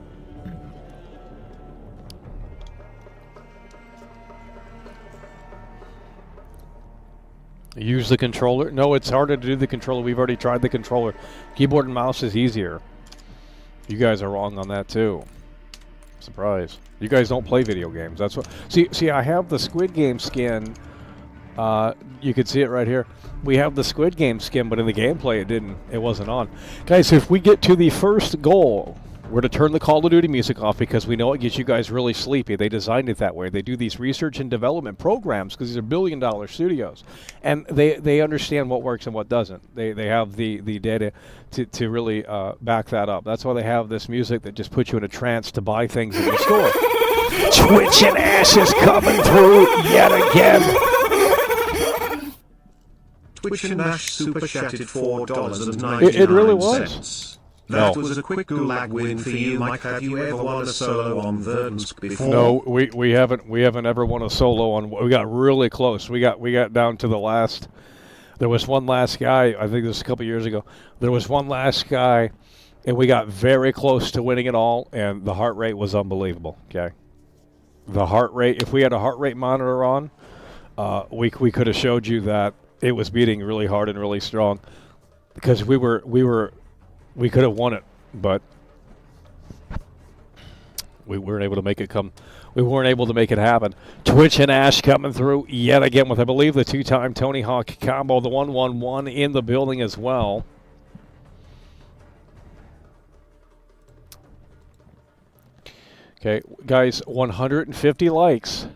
B: Use the controller? No, it's harder to do the controller. We've already tried the controller. Keyboard and mouse is easier. You guys are wrong on that too. Surprise. You guys don't play video games. That's what. See, I have the Squid Game skin. You can see it right here. We have the Squid Game skin, but in the gameplay it wasn't on. Guys, if we get to the first goal, we're to turn the Call of Duty music off because we know it gets you guys really sleepy. They designed it that way. They do these research and development programs because these are billion-dollar studios, and they understand what works and what doesn't. They have the data to really back that up. That's why they have this music that just puts you in a trance to buy things in the store. Twitch and Ash is coming through yet again.
C: Twitch and Ash super chatted $4.99.
B: It really was.
C: That was a quick gulag win for you, Mike. Have you ever won a solo on Verdansk before?
B: No, we haven't ever won a solo on. We got really close. We got down to the last. There was one last guy. I think this was a couple years ago. There was one last guy, and we got very close to winning it all. And the heart rate was unbelievable. Okay, the heart rate. If we had a heart rate monitor on, we could have showed you that it was beating really hard and really strong, because we could have won it, but we weren't able to make it come. We weren't able to make it happen. Twitch and Ash coming through yet again with, I believe, the two-time Tony Hawk combo. The 1-1-1 in the building as well. Okay, guys, 150 likes.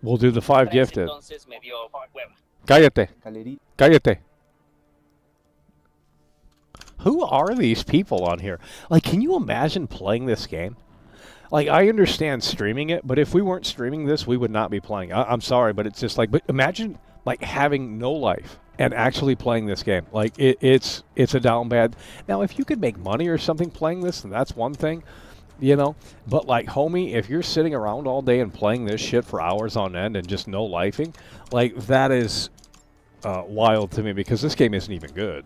B: We'll do the 5 gifted. Cállate. Cállate. Who are these people on here? Like, can you imagine playing this game? Like, I understand streaming it, but if we weren't streaming this, we would not be playing. I'm sorry, but it's just like, but imagine like having no life and actually playing this game. Like, it's a down bad. Now, if you could make money or something playing this, then that's one thing. You know, but like, homie, if you're sitting around all day and playing this shit for hours on end and just no lifing, like, that is wild to me because this game isn't even good.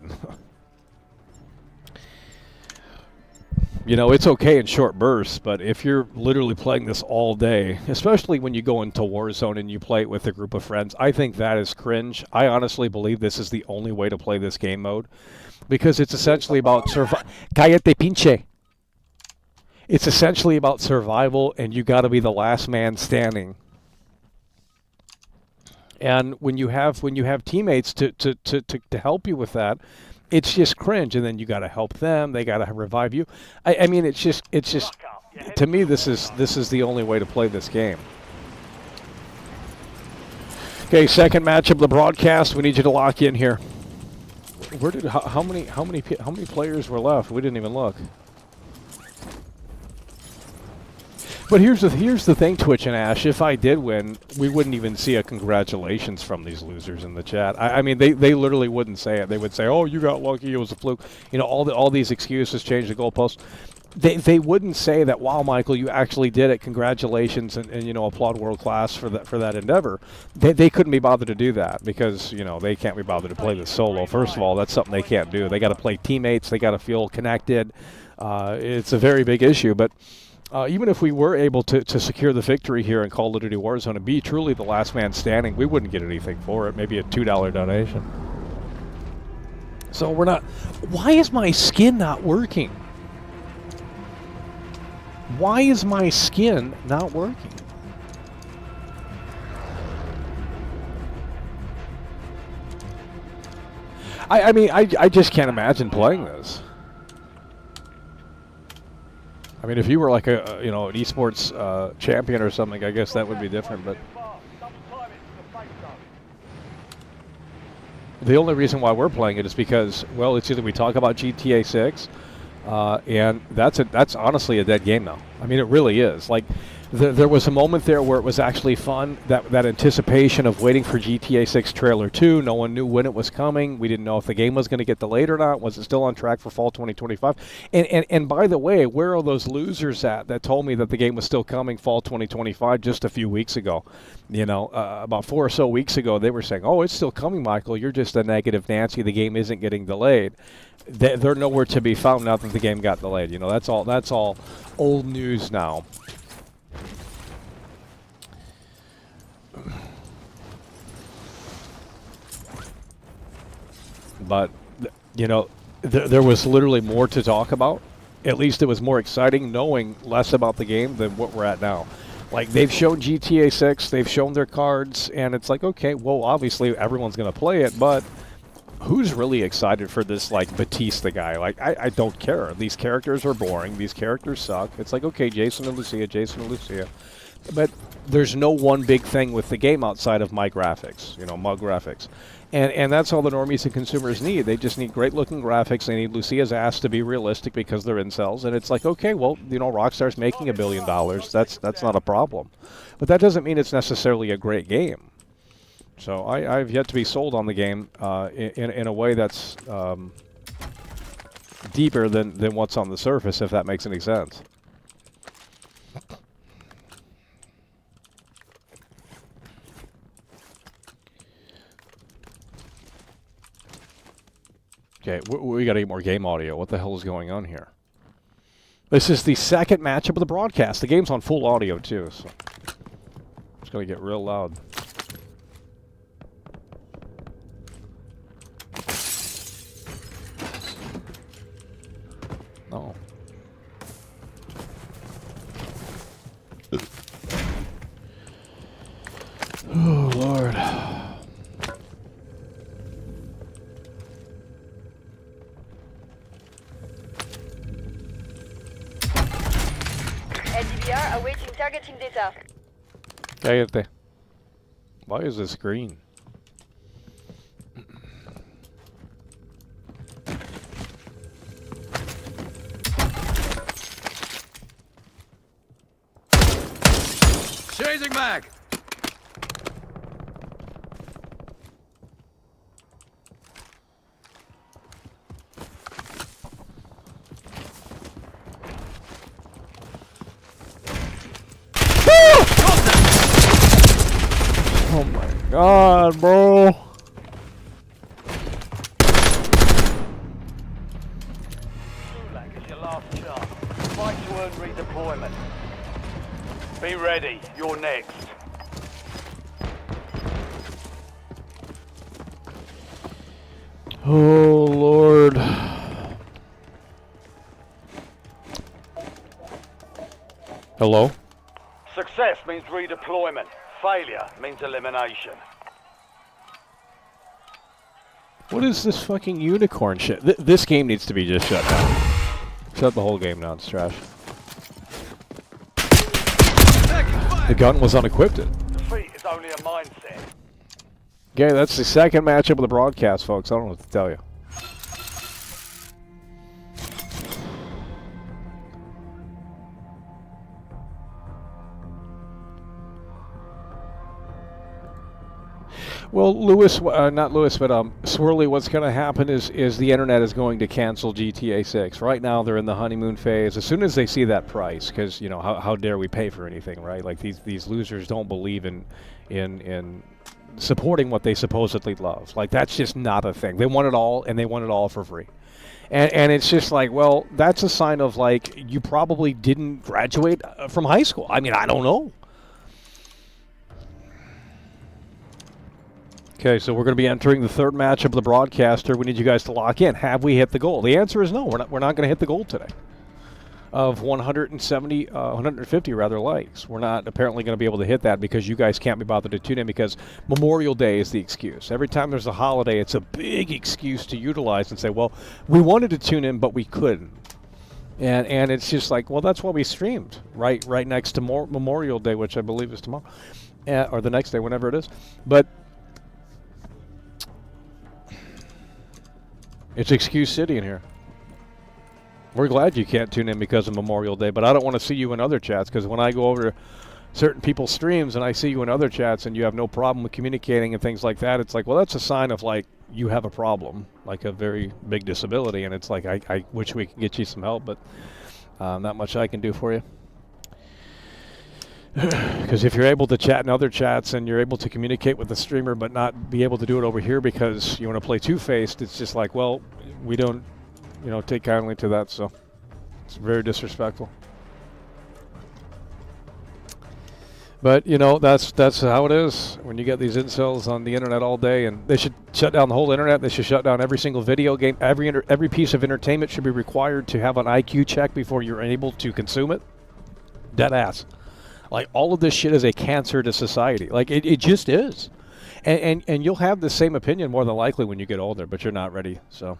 B: You know, it's okay in short bursts, but if you're literally playing this all day, especially when you go into Warzone and you play it with a group of friends, I think that is cringe. I honestly believe this is the only way to play this game mode because it's essentially about Cállate, pinche. It's essentially about survival, and you got to be the last man standing. And when you have teammates to help you with that, it's just cringe. And then you got to help them; they got to revive you. I mean, it's just to me, this is the only way to play this game. Okay, second matchup of the broadcast. We need you to lock in here. Where did how many players were left? We didn't even look. But here's the thing, Twitch and Ash. If I did win, we wouldn't even see a congratulations from these losers in the chat. I mean, they literally wouldn't say it. They would say, "Oh, you got lucky. It was a fluke." You know, all these excuses, change the goalpost. They wouldn't say that. Wow, Michael, you actually did it. Congratulations, and you know, applaud world class for that endeavor. They couldn't be bothered to do that because you know they can't be bothered to play this solo. First of all, that's something they can't do. They got to play teammates. They got to feel connected. It's a very big issue, but. Even if we were able to secure the victory here in Call of Duty Warzone and be truly the last man standing, we wouldn't get anything for it, maybe a $2 donation. So we're not... Why is my skin not working? Why is my skin not working? I mean, I just can't imagine playing this. I mean, if you were like a you know, an esports champion or something, I guess that would be different. But the only reason why we're playing it is because, well, it's either we talk about GTA 6, and that's honestly a dead game now. I mean, it really is. Like, there was a moment there where it was actually fun. That anticipation of waiting for GTA 6 trailer 2. No one knew when it was coming. We didn't know if the game was going to get delayed or not. Was it still on track for fall 2025? And by the way, where are those losers at that told me that the game was still coming fall 2025 just a few weeks ago? You know, about 4 or so weeks ago, they were saying, "Oh, it's still coming, Michael. You're just a negative Nancy. The game isn't getting delayed." They're nowhere to be found now that the game got delayed. You know, that's all old news now. But, you know, there was literally more to talk about. At least it was more exciting knowing less about the game than what we're at now. Like, they've shown GTA 6, they've shown their cards, and it's like, okay, well, obviously everyone's going to play it, but who's really excited for this, like, Batista guy? Like, I don't care. These characters are boring. These characters suck. It's like, okay, Jason and Lucia. But there's no one big thing with the game outside of my graphics, you know, mug graphics. And that's all the normies and consumers need. They just need great-looking graphics. They need Lucia's ass to be realistic because they're incels. And it's like, okay, well, you know, Rockstar's making $1 billion. That's not a problem. But that doesn't mean it's necessarily a great game. So I've yet to be sold on the game in a way that's deeper than what's on the surface, if that makes any sense. Okay, we got to get more game audio. What the hell is going on here? This is the second matchup of the broadcast. The game's on full audio, too, so it's going to get real loud. Oh. Oh, Lord.
G: LDBR awaiting targeting data.
B: Cállate. Why is this green?
D: Chasing mag.
B: God, bro.
F: Gulag is your last chance. Fight to earn redeployment. Be ready. You're next.
B: Oh, Lord. Hello?
F: Success means redeployment. Failure means elimination.
B: What is this fucking unicorn shit? This game needs to be just shut down. Shut the whole game down, it's trash. The gun was unequipped.
F: Defeat is only a mindset.
B: Okay, that's the second matchup of the broadcast, folks. I don't know what to tell you. Well, Lewis, not Lewis, but Swirly, what's going to happen is the internet is going to cancel GTA 6. Right now, they're in the honeymoon phase. As soon as they see that price, because, you know, how dare we pay for anything, right? Like, these losers don't believe in supporting what they supposedly love. Like, that's just not a thing. They want it all, and they want it all for free. And it's just like, well, that's a sign of, like, you probably didn't graduate from high school. I mean, I don't know. Okay, so we're going to be entering the third match of the broadcaster. We need you guys to lock in. Have we hit the goal? The answer is no. We're not going to hit the goal today. Of 150 rather likes. We're not apparently going to be able to hit that because you guys can't be bothered to tune in because Memorial Day is the excuse. Every time there's a holiday, it's a big excuse to utilize and say, well, we wanted to tune in, but we couldn't. And it's just like, well, that's why we streamed right next to Memorial Day, which I believe is tomorrow, or the next day, whenever it is. But it's excuse city in here. We're glad you can't tune in because of Memorial Day, but I don't want to see you in other chats because when I go over to certain people's streams and I see you in other chats and you have no problem with communicating and things like that, it's like, well, that's a sign of, like, you have a problem, like a very big disability, and it's like, I wish we could get you some help, but not much I can do for you. Because if you're able to chat in other chats and you're able to communicate with the streamer but not be able to do it over here because you want to play two-faced, it's just like, well, we don't, you know, take kindly to that, so it's very disrespectful. But, you know, that's how it is when you get these incels on the internet all day, and they should shut down the whole internet. They should shut down every single video game. Every piece of entertainment should be required to have an IQ check before you're able to consume it. Dead ass. Like, all of this shit is a cancer to society. Like, it just is. And you'll have the same opinion more than likely when you get older, but you're not ready. So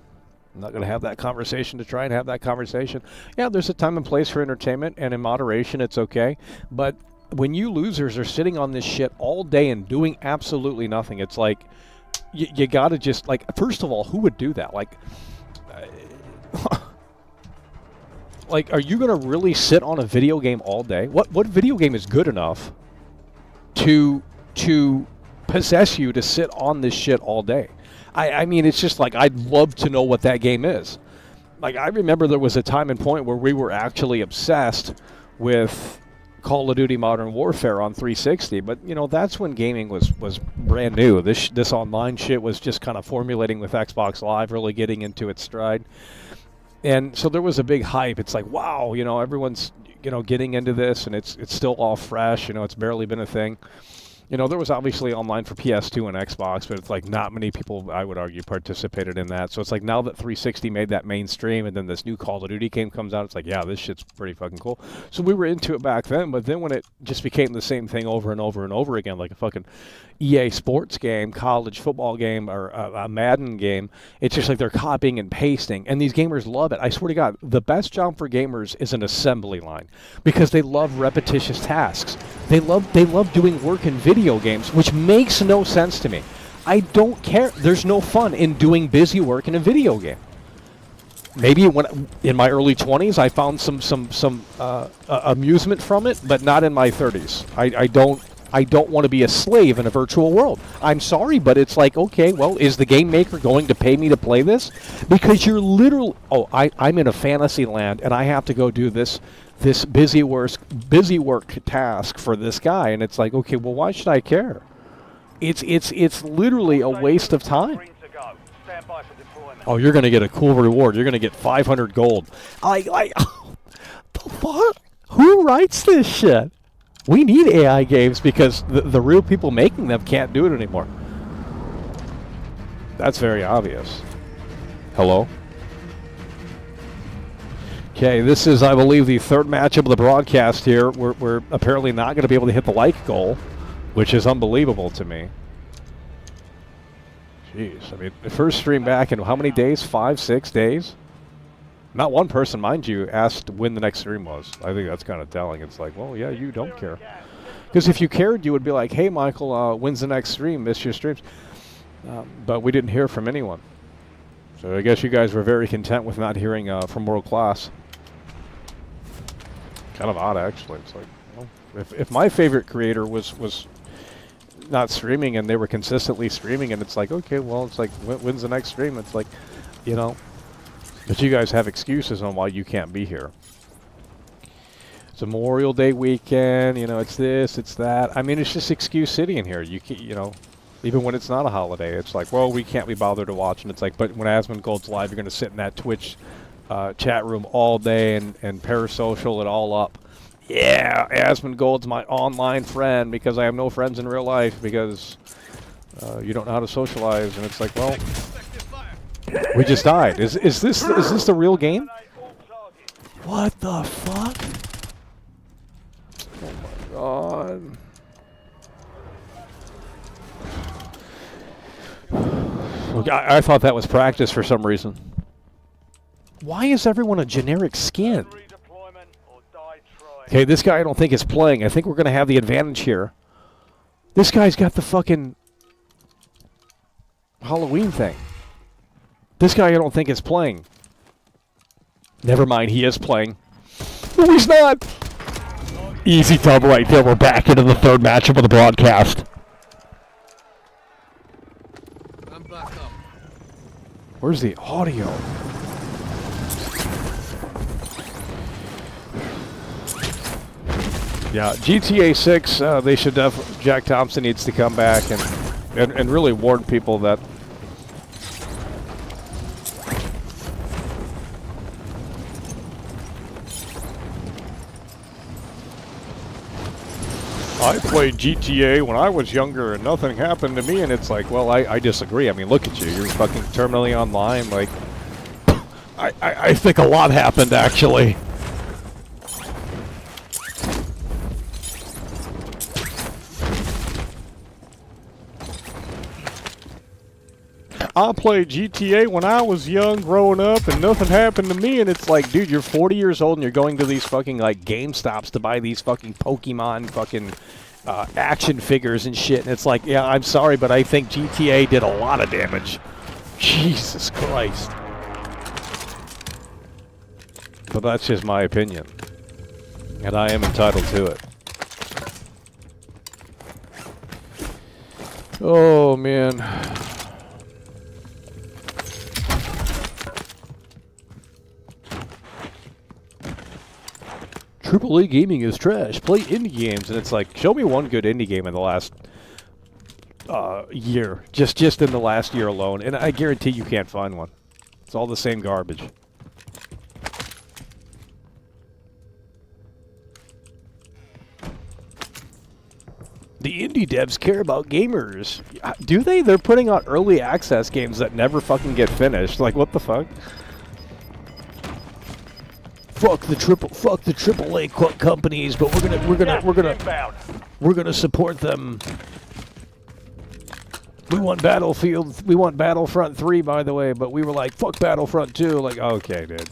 B: I'm not going to have that conversation to try and have that conversation. Yeah, there's a time and place for entertainment, and in moderation, it's okay. But when you losers are sitting on this shit all day and doing absolutely nothing, it's like, you got to just, like, first of all, who would do that? Like, like, are you going to really sit on a video game all day? What video game is good enough to possess you to sit on this shit all day? I mean, it's just like, I'd love to know what that game is. Like, I remember there was a time and point where we were actually obsessed with Call of Duty Modern Warfare on 360, but, you know, that's when gaming was brand new. This online shit was just kind of formulating with Xbox Live, really getting into its stride. And so there was a big hype. It's like, wow, you know, everyone's, you know, getting into this, and it's still all fresh. You know, it's barely been a thing. You know, there was obviously online for PS2 and Xbox, but it's like not many people, I would argue, participated in that. So it's like now that 360 made that mainstream and then this new Call of Duty game comes out, it's like, yeah, this shit's pretty fucking cool. So we were into it back then, but then when it just became the same thing over and over and over again, like a fucking EA sports game, college football game, or a Madden game, it's just like they're copying and pasting, and these gamers love it. I swear to God, the best job for gamers is an assembly line because they love repetitious tasks. They love doing work in video games, which makes no sense to me. I don't care. There's no fun in doing busy work in a video game. Maybe when in my early 20s, I found some amusement from it, but not in my 30s. I don't want to be a slave in a virtual world. I'm sorry, but it's like, okay, well, is the game maker going to pay me to play this? Because you're literally, I'm in a fantasy land, and I have to go do this busy work task for this guy, and it's like, okay, well, why should I care? It's literally a waste of time.
F: Green to go. Stand by for deployment.
B: Oh, you're gonna get a cool reward. You're gonna get 500 gold. The fuck? Who writes this shit? We need AI games because the real people making them can't do it anymore. That's very obvious. Hello? Okay, this is, I believe, the third matchup of the broadcast here. We're apparently not going to be able to hit the like goal, which is unbelievable to me. Jeez, I mean, the first stream back in how many days? 5, 6 days? Not one person, mind you, asked when the next stream was. I think that's kind of telling. It's like, well, yeah, you don't care. Because if you cared, you would be like, hey, Michael, when's the next stream? Miss your streams. But we didn't hear from anyone. So I guess you guys were very content with not hearing from World Class. Kind of odd, actually. It's like, well, if my favorite creator was not streaming and they were consistently streaming, and it's like, okay, well, it's like, when's the next stream? It's like, you know, but you guys have excuses on why you can't be here. It's a Memorial Day weekend, you know, it's this, it's that. I mean, it's just excuse city in here. You know, even when it's not a holiday, it's like, well, we can't be bothered to watch. And it's like, but when Asmongold's live, you're going to sit in that Twitch chat room all day and parasocial it all up. Yeah, Asmongold's my online friend because I have no friends in real life because you don't know how to socialize. And it's like, well, we just died. Is this the real game? What the fuck? Oh my god. Look, I thought that was practice for some reason. Why is everyone a generic skin? Okay, this guy I don't think is playing. I think we're going to have the advantage here. This guy's got the fucking Halloween thing. This guy I don't think is playing. Never mind, he is playing. No, he's not! Easy dub right there. We're back into the third matchup of the broadcast.
D: I'm back up.
B: Where's the audio? Yeah, GTA 6, they should Jack Thompson needs to come back and really warn people that I played GTA when I was younger and nothing happened to me, and it's like, well, I disagree. I mean, look at you. You're fucking terminally online. Like, I think a lot happened, actually. I played GTA when I was young, growing up, and nothing happened to me. And it's like, dude, you're 40 years old and you're going to these fucking, like, GameStops to buy these fucking Pokemon fucking action figures and shit. And it's like, yeah, I'm sorry, but I think GTA did a lot of damage. Jesus Christ. But that's just my opinion. And I am entitled to it. Oh, man. AAA gaming is trash. Play indie games. And it's like, show me one good indie game in the last year. Just in the last year alone. And I guarantee you can't find one. It's all the same garbage. The indie devs care about gamers. Do they? They're putting out early access games that never fucking get finished. Like, what the fuck? Fuck the AAA companies, but we're gonna support them. We want Battlefront 3, by the way, but we were like, fuck Battlefront 2. Like, okay, dude.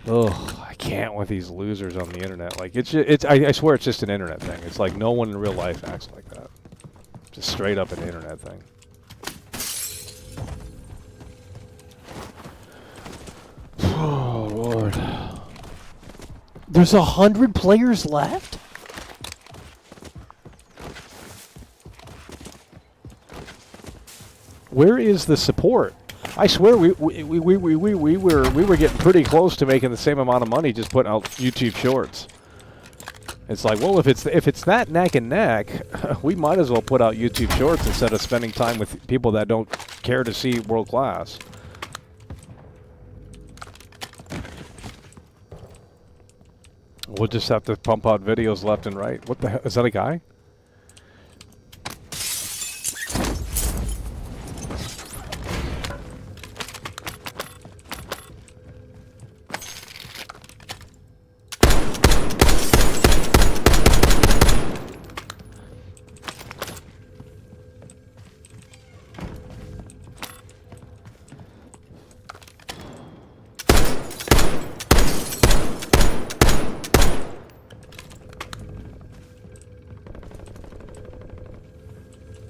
B: Ugh, I can't with these losers on the internet. Like, I swear it's just an internet thing. It's like no one in real life acts like that. Just straight up an internet thing. Oh, Lord. There's 100 players left? Where is the support? I swear we were getting pretty close to making the same amount of money just putting out YouTube shorts. It's like, well, if it's that neck and neck, we might as well put out YouTube Shorts instead of spending time with people that don't care to see world class. We'll just have to pump out videos left and right. What the hell? Is that a guy?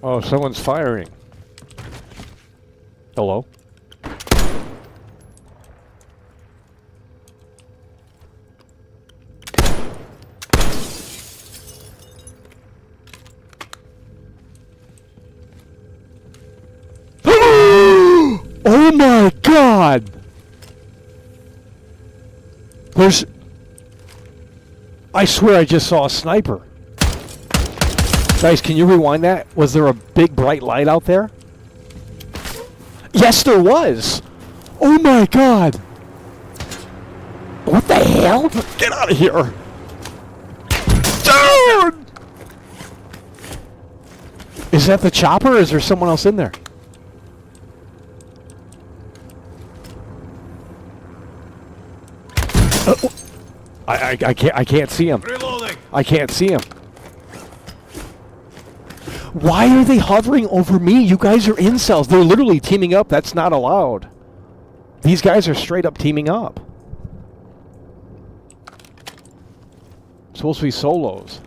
B: Oh, someone's firing. Hello? Oh my God! I swear I just saw a sniper. Guys, can you rewind that? Was there a big bright light out there? Yes, there was! Oh my God! What the hell? Get out of here! Dude! Is that the chopper or is there someone else in there? I can't see him.
D: Reloading.
B: I can't see him. Why are they hovering over me? You guys are incels. They're literally teaming up. That's not allowed. These guys are straight up teaming up. It's supposed to be solos.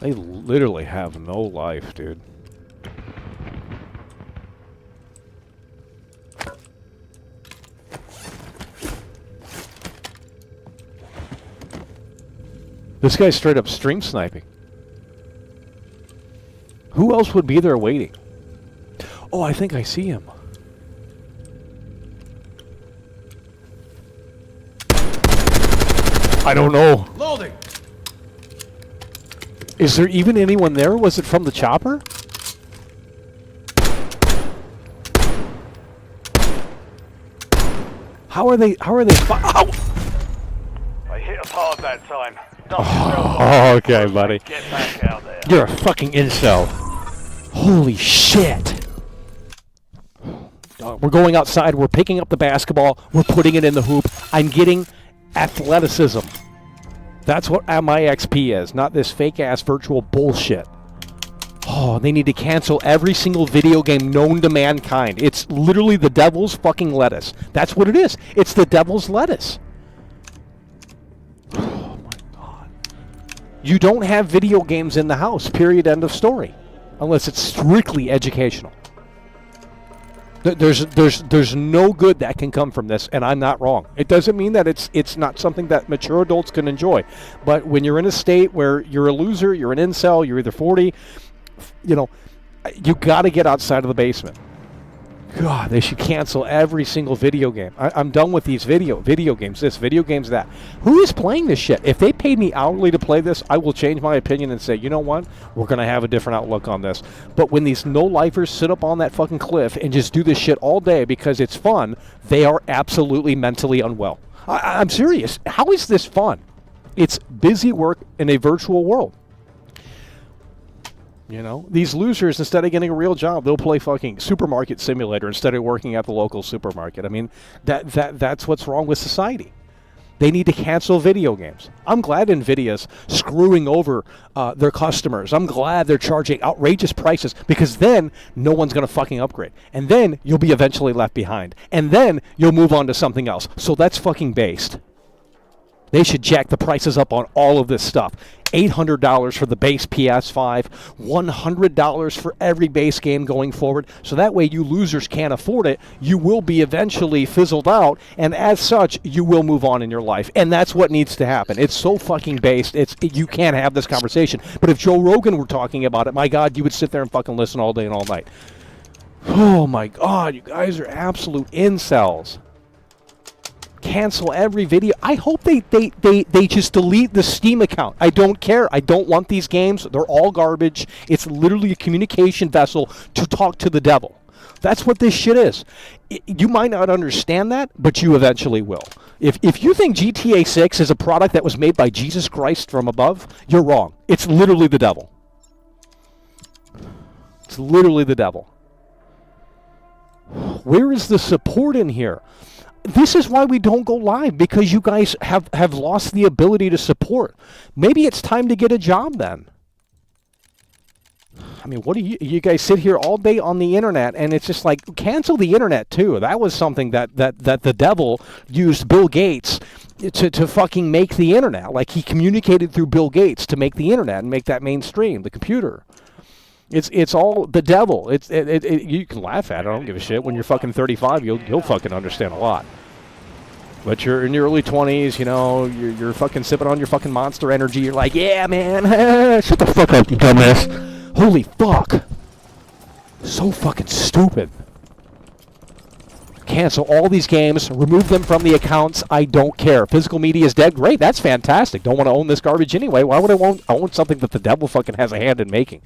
B: They literally have no life, dude. This guy's straight up stream sniping. Who else would be there waiting? Oh, I think I see him. I don't know.
D: Loading.
B: Is there even anyone there? Was it from the chopper? How are they? Ow!
F: I hit us hard that time.
B: Oh, okay, buddy.
F: Get back out there.
B: You're a fucking incel. Holy shit. We're going outside. We're picking up the basketball. We're putting it in the hoop. I'm getting athleticism. That's what my XP is, not this fake-ass virtual bullshit. Oh, they need to cancel every single video game known to mankind. It's literally the devil's fucking lettuce. That's what it is. It's the devil's lettuce. You don't have video games in the house, period, end of story. Unless it's strictly educational. There's no good that can come from this, and I'm not wrong. It doesn't mean that it's not something that mature adults can enjoy. But when you're in a state where you're a loser, you're an incel, you're either 40, you know, you got to get outside of the basement. God, they should cancel every single video game. I'm done with these video games, this, video games, that. Who is playing this shit? If they paid me hourly to play this, I will change my opinion and say, you know what? We're going to have a different outlook on this. But when these no-lifers sit up on that fucking cliff and just do this shit all day because it's fun, they are absolutely mentally unwell. I'm serious. How is this fun? It's busy work in a virtual world. You know, these losers, instead of getting a real job, they'll play fucking supermarket simulator instead of working at the local supermarket. I mean, that's what's wrong with society. They need to cancel video games. I'm glad NVIDIA's screwing over their customers. I'm glad they're charging outrageous prices because then no one's going to fucking upgrade. And then you'll be eventually left behind. And then you'll move on to something else. So that's fucking based. They should jack the prices up on all of this stuff. $800 for the base PS5, $100 for every base game going forward. So that way you losers can't afford it. You will be eventually fizzled out, and as such, you will move on in your life. And that's what needs to happen. It's so fucking based. You can't have this conversation. But if Joe Rogan were talking about it, my God, you would sit there and fucking listen all day and all night. Oh my God, you guys are absolute incels. cancel every video. I hope they just delete the Steam account. I don't care. I don't want these games. They're all garbage. It's literally a communication vessel to talk to the devil. That's what this shit is. You might not understand that, but you eventually will. If you think GTA 6 is a product that was made by Jesus Christ from above, you're wrong. It's literally the devil. It's literally the devil. Where is the support in here? This is why we don't go live, because you guys have lost the ability to support. Maybe it's time to get a job then. I mean, what do you guys sit here all day on the internet, and it's just like, cancel the internet too. That was something that the devil used Bill Gates to fucking make the internet. Like, he communicated through Bill Gates to make the internet and make that mainstream, the computer. It's all the devil. You can laugh at it. I don't give a shit. When you're fucking 35, you'll fucking understand a lot. But you're in your early 20s, you know, you're fucking sipping on your fucking Monster Energy. You're like, yeah, man. Shut the fuck up, you dumbass. Holy fuck. So fucking stupid. Cancel all these games. Remove them from the accounts. I don't care. Physical media is dead. Great. That's fantastic. Don't want to own this garbage anyway. Why would I own something that the devil fucking has a hand in making?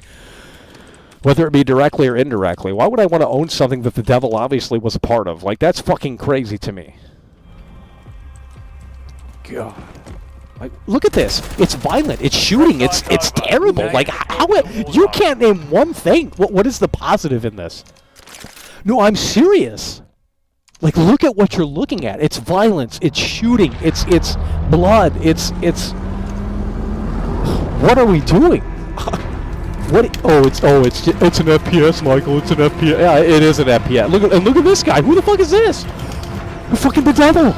B: Whether it be directly or indirectly. Why would I want to own something that the devil obviously was a part of? Like, that's fucking crazy to me. God. Like, look at this. It's violent. It's shooting. It's terrible. Like, how you can't name one thing. What is the positive in this? No, I'm serious. Like, look at what you're looking at. It's violence. It's shooting. It's blood. It's what are we doing? It's an FPS, Michael. It's an FPS. Yeah, it is an FPS. Look at this guy. Who the fuck is this? We're fucking the devil.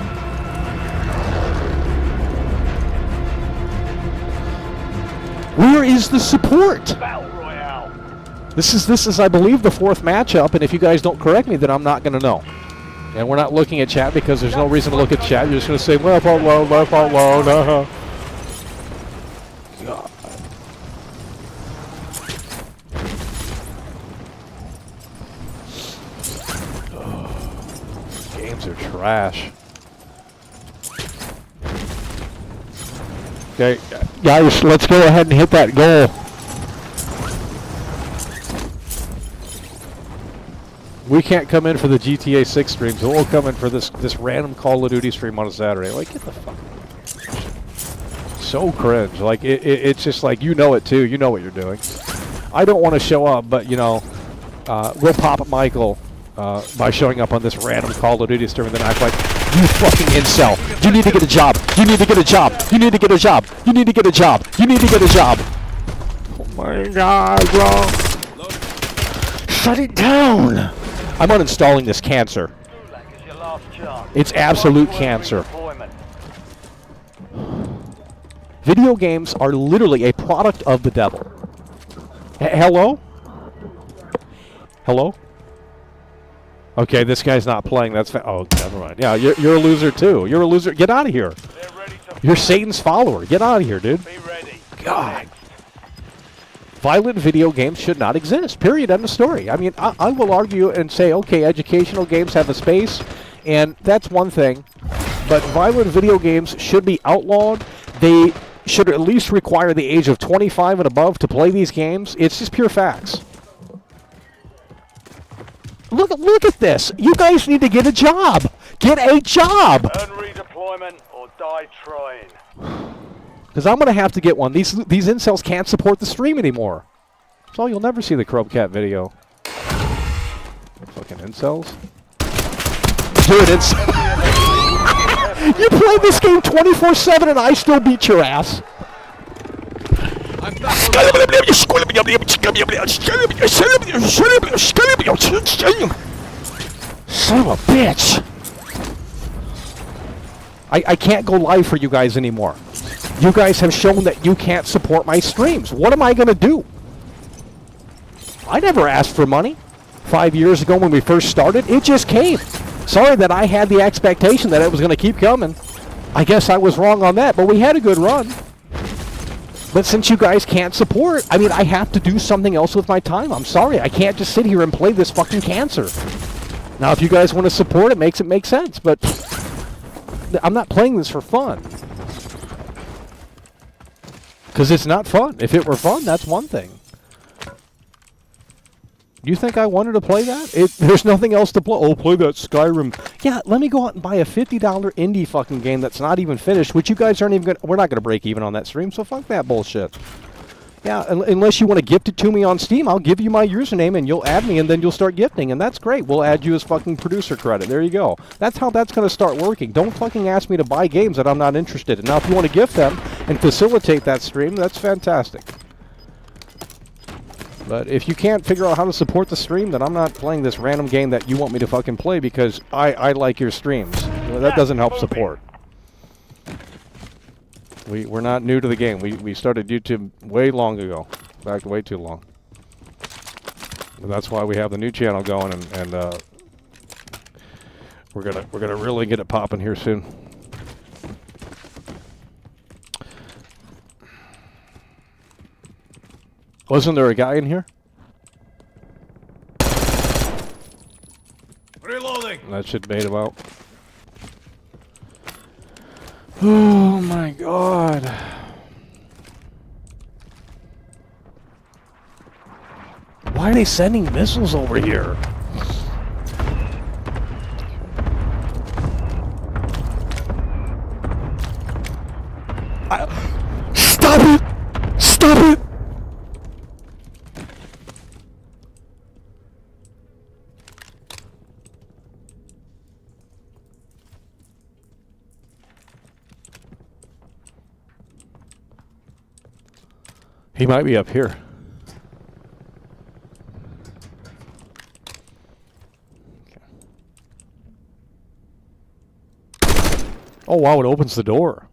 B: Where is the support?
F: Battle Royale.
B: This is I believe the fourth matchup, and if you guys don't correct me, then I'm not gonna know. And we're not looking at chat because there's no reason to look at chat. You're just gonna say left out low, left out low. God. Games are trash. Okay, guys, let's go ahead and hit that goal. We can't come in for the GTA 6 stream, so we'll come in for this random Call of Duty stream on a Saturday. Like, get the fuck. So cringe. Like, it's just like, you know it too. You know what you're doing. I don't want to show up, but, you know, we'll pop at Michael by showing up on this random Call of Duty stream and then act like, you fucking incel. You need to get a job. You need to get a job. You need to get a job. You need to get a job. You need to get a job. Oh my God, bro. Shut it down. I'm uninstalling this cancer. It's absolute cancer. Video games are literally a product of the devil. Hello? Hello? Okay, this guy's not playing. That's oh, never mind. Yeah, you're a loser too. You're a loser. Get out of here. You're Satan's follower. Get out of here, dude.
F: Be ready.
B: God. Violent video games should not exist. Period. End of story. I mean, I will argue and say, okay, educational games have a space, and that's one thing. But violent video games should be outlawed. They should at least require the age of 25 and above to play these games. It's just pure facts. Look at this. You guys need to get a job. Get a job.
F: Earn redeployment or die trying.
B: Because I'm going to have to get one. These incels can't support the stream anymore. So you'll never see the Chrome Cat video. Fucking incels. Dude, it's... You play this game 24/7 and I still beat your ass.
D: I'm back.
B: Son of a bitch. I can't go live for you guys anymore. You guys have shown that you can't support my streams. What am I going to do? I never asked for money 5 years ago when we first started. It just came. Sorry that I had the expectation that it was going to keep coming. I guess I was wrong on that, but we had a good run. But since you guys can't support, I mean, I have to do something else with my time. I'm sorry. I can't just sit here and play this fucking cancer. Now, if you guys want to support it, makes it make sense. But I'm not playing this for fun. Because it's not fun. If it were fun, that's one thing. You think I wanted to play that? There's nothing else to play. Oh, play that Skyrim. Yeah, let me go out and buy a $50 indie fucking game that's not even finished, which you guys aren't even going to... We're not going to break even on that stream, so fuck that bullshit. Yeah, unless you want to gift it to me on Steam, I'll give you my username and you'll add me and then you'll start gifting, and that's great. We'll add you as fucking producer credit. There you go. That's how that's going to start working. Don't fucking ask me to buy games that I'm not interested in. Now, if you want to gift them and facilitate that stream, that's fantastic. But if you can't figure out how to support the stream, then I'm not playing this random game that you want me to fucking play because I like your streams. That doesn't help support. We're not new to the game. We started YouTube way long ago. Back way too long. And that's why we have the new channel going, and we're gonna really get it popping here soon. Wasn't there a guy in here?
D: Reloading.
B: That should bait him out. Oh my god. Why are they sending missiles over here? Stop it! Stop it! He might be up here. Oh wow, it opens the door.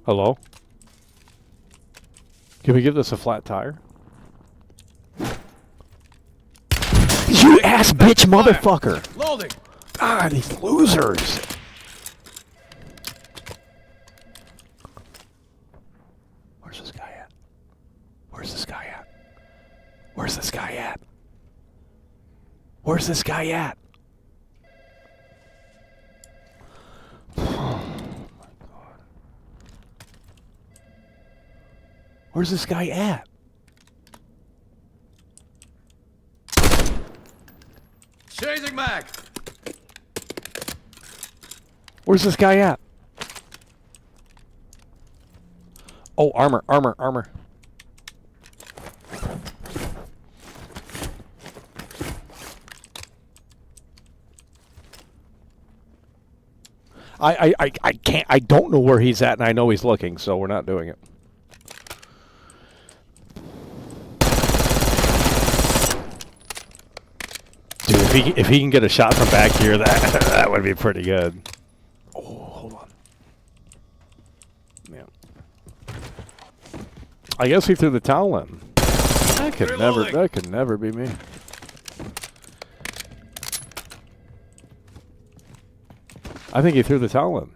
B: Hello? Can we give this a flat tire? You ass bitch motherfucker!
D: Loading.
B: God, these losers! Where's this guy at? Where's this guy at? Where's this guy at? Where's this guy at? Oh my god. Where's this guy at?
D: Chasing mag.
B: Where's this guy at? Oh, armor, armor, armor. I can't, I don't know where he's at, and I know he's looking, so we're not doing it. Dude, if he can get a shot from back here, that would be pretty good. Oh, hold on. Yeah. I guess he threw the towel in. That could never be me. I think he threw the towel in.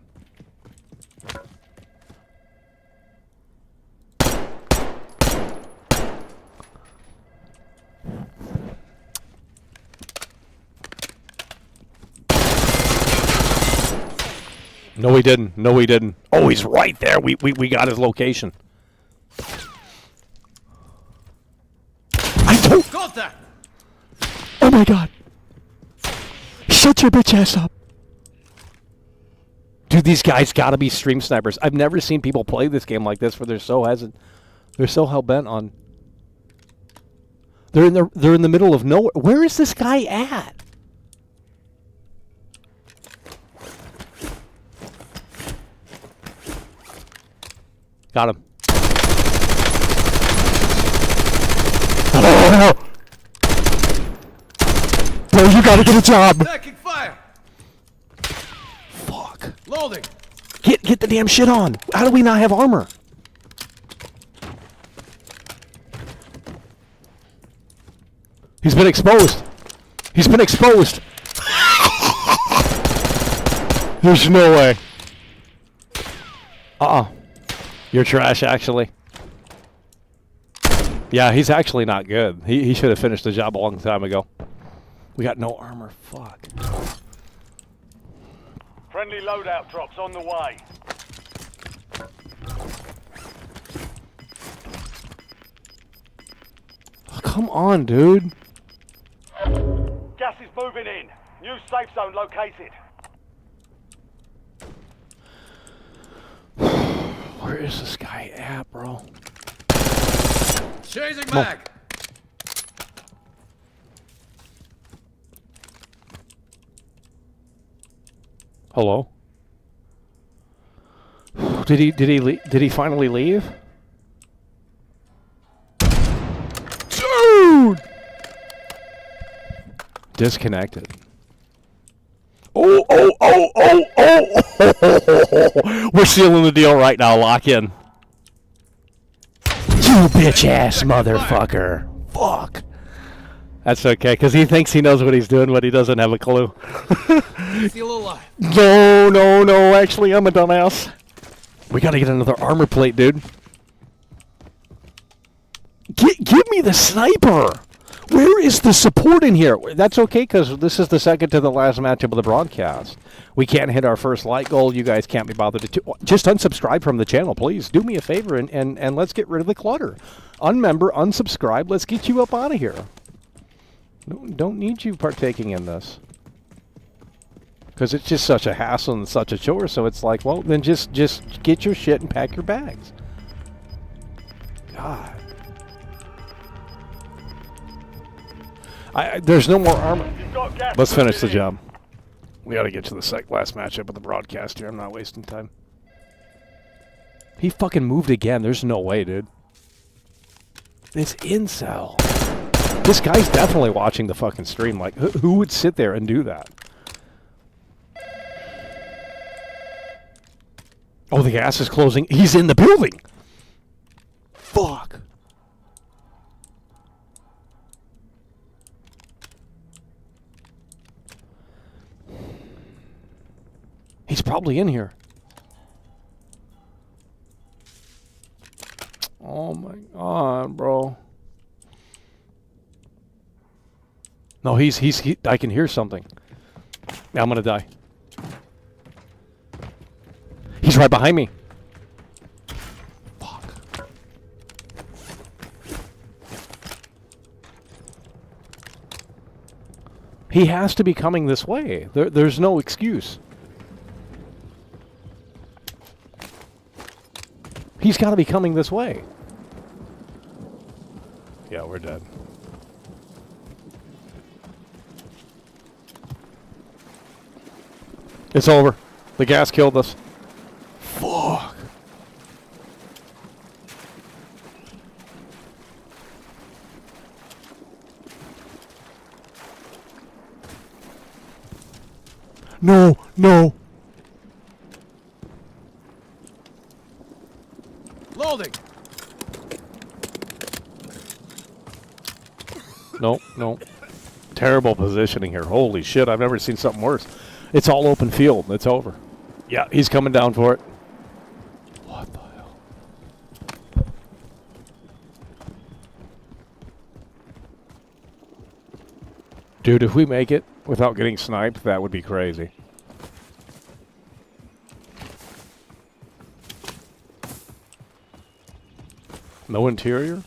B: No, he didn't. No, he didn't. Oh, he's right there. We got his location. I don't.
D: Got that.
B: Oh my god. Shut your bitch ass up. Dude, these guys gotta be stream snipers. I've never seen people play this game like this where they're so hell bent on. They're in the middle of nowhere. Where is this guy at? Got him. Oh! Bro, you gotta get a job.
D: Taking fire.
B: Fuck.
D: Loading.
B: Get the damn shit on. How do we not have armor? He's been exposed. He's been exposed. There's no way. You're trash, actually. Yeah, he's actually not good. He should have finished the job a long time ago. We got no armor. Fuck.
F: Friendly loadout drops on the way.
B: Oh, come on, dude.
F: Gas is moving in. New safe zone located.
B: Where is this guy at, bro?
D: Chasing mag.
B: Hello? Did he finally leave? Dude! Disconnected. Oh! We're sealing the deal right now. Lock in. You bitch ass motherfucker. Fuck. That's okay, because he thinks he knows what he's doing, but he doesn't have a clue.
D: Still alive.
B: No. Actually, I'm a dumbass. We gotta get another armor plate, dude. Give me the sniper. Where is the support in here? That's okay, because this is the second to the last matchup of the broadcast. We can't hit our first like goal. You guys can't be bothered to... Just unsubscribe from the channel, please. Do me a favor, and let's get rid of the clutter. Unmember, unsubscribe. Let's get you up out of here. Don't need you partaking in this. Because it's just such a hassle and such a chore, so it's like, well, then just get your shit and pack your bags. God. There's no more armor. Let's finish the job. We gotta get to the last matchup of the broadcast here. I'm not wasting time. He fucking moved again. There's no way, dude. It's incel. This guy's definitely watching the fucking stream. Like, who would sit there and do that? Oh, the gas is closing. He's in the building. Fuck. He's probably in here. Oh my god, bro. No, I can hear something. Yeah, I'm gonna die. He's right behind me. Fuck. He has to be coming this way. There's no excuse. He's got to be coming this way. Yeah, we're dead. It's over. The gas killed us. Fuck. No.
D: Loading.
B: No. Terrible positioning here. Holy shit, I've never seen something worse. It's all open field. It's over. Yeah, he's coming down for it. What the hell? Dude, if we make it without getting sniped, that would be crazy. No interior?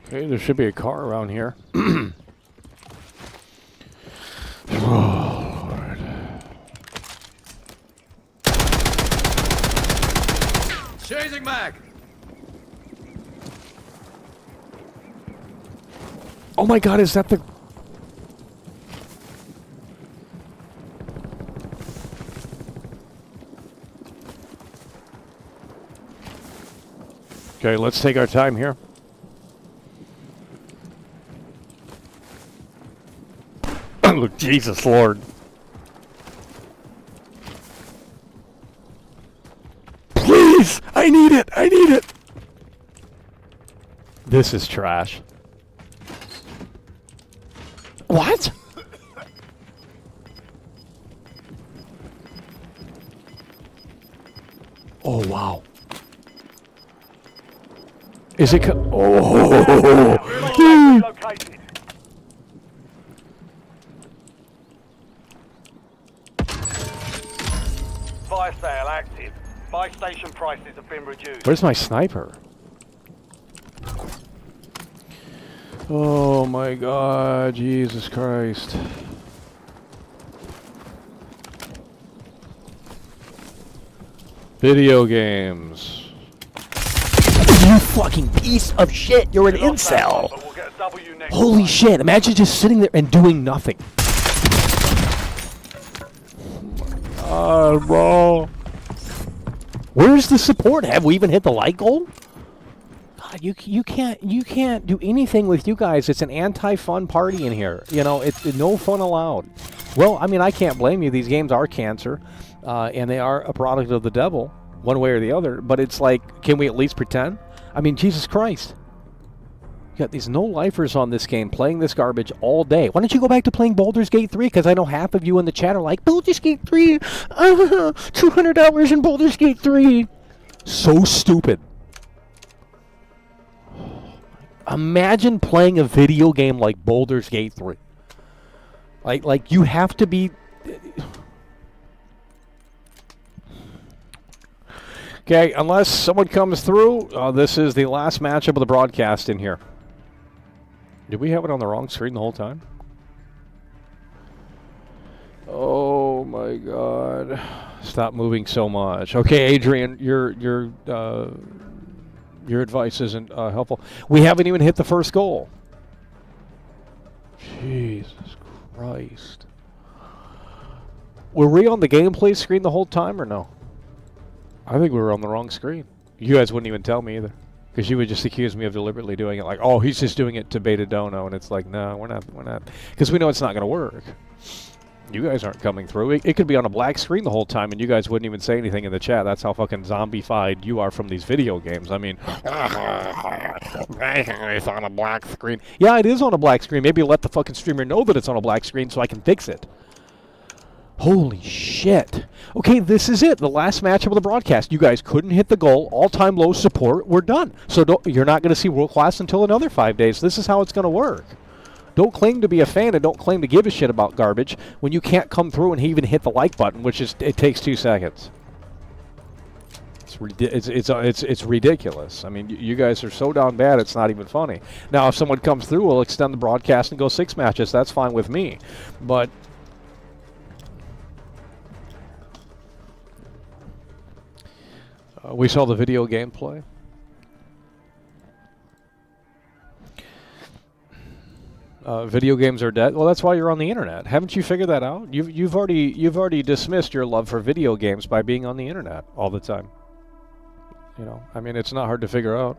B: Okay, there should be a car around here. Oh, Lord.
D: Chasing mag.
B: Oh my god, is that the... Okay, let's take our time here. Look, Jesus Lord. Please! I need it! This is trash. What? Oh, wow. Is it oh!
F: Relocated. Fire sale active. Buy station prices have been reduced.
B: Where's my sniper? Oh my God, Jesus Christ. Video games.
H: You fucking piece of shit! You're an incel!
F: But we'll get a W next
B: Holy
F: time.
B: shit, imagine just sitting there and doing nothing. Bro. Where's the support? Have we even hit the like goal? God, you can't do anything with you guys. It's an anti-fun party in here. You know, it's no fun allowed. Well, I mean, I can't blame you. These games are cancer, and they are a product of the devil, one way or the other. But it's like, can we at least pretend? I mean, Jesus Christ. You got these no-lifers on this game playing this garbage all day. Why don't you go back to playing Baldur's Gate 3? Because I know half of you in the chat are like, Baldur's Gate 3, 200 hours in Baldur's Gate 3. So stupid. Imagine playing a video game like Baldur's Gate 3. Like you have to be... Okay, unless someone comes through, this is the last matchup of the broadcast in here. Did we have it on the wrong screen the whole time? Oh my God. Stop moving so much. Okay, Adrian, your advice isn't helpful. We haven't even hit the first goal. Jesus Christ. Were we on the gameplay screen the whole time or no? I think we were on the wrong screen. You guys wouldn't even tell me either. Because you would just accuse me of deliberately doing it. Like, oh, he's just doing it to beta dono. And it's like, no, we're not. Because we know it's not going to work. You guys aren't coming through. It could be on a black screen the whole time, and you guys wouldn't even say anything in the chat. That's how fucking zombified you are from these video games. I mean, it's on a black screen. Yeah, it is on a black screen. Maybe let the fucking streamer know that it's on a black screen so I can fix it. Holy shit. Okay, this is it. The last matchup of the broadcast. You guys couldn't hit the goal. All-time low support. We're done. So you're not going to see World Class until another 5 days. This is how it's going to work. Don't claim to be a fan and don't claim to give a shit about garbage when you can't come through and even hit the like button, which is it takes 2 seconds. It's ridiculous. I mean, you guys are so down bad, it's not even funny. Now, if someone comes through, we'll extend the broadcast and go 6 matches. That's fine with me. But we saw the video gameplay. Video games are dead. Well, that's why you're on the internet. Haven't you figured that out? You've already dismissed your love for video games by being on the internet all the time. You know, I mean, it's not hard to figure out.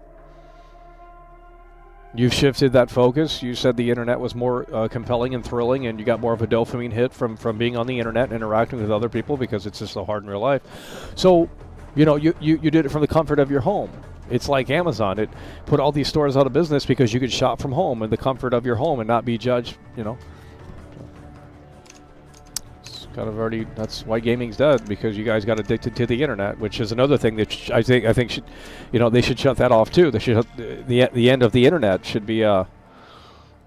B: You've shifted that focus. You said the internet was more compelling and thrilling, and you got more of a dopamine hit from being on the internet and interacting with other people because it's just so hard in real life. So, you know, you did it from the comfort of your home. It's like Amazon. It put all these stores out of business because you could shop from home in the comfort of your home and not be judged, you know. It's kind of already, that's why gaming's dead, because you guys got addicted to the internet, which is another thing that I think should, you know, they should shut that off too. They should, the end of the internet should be, you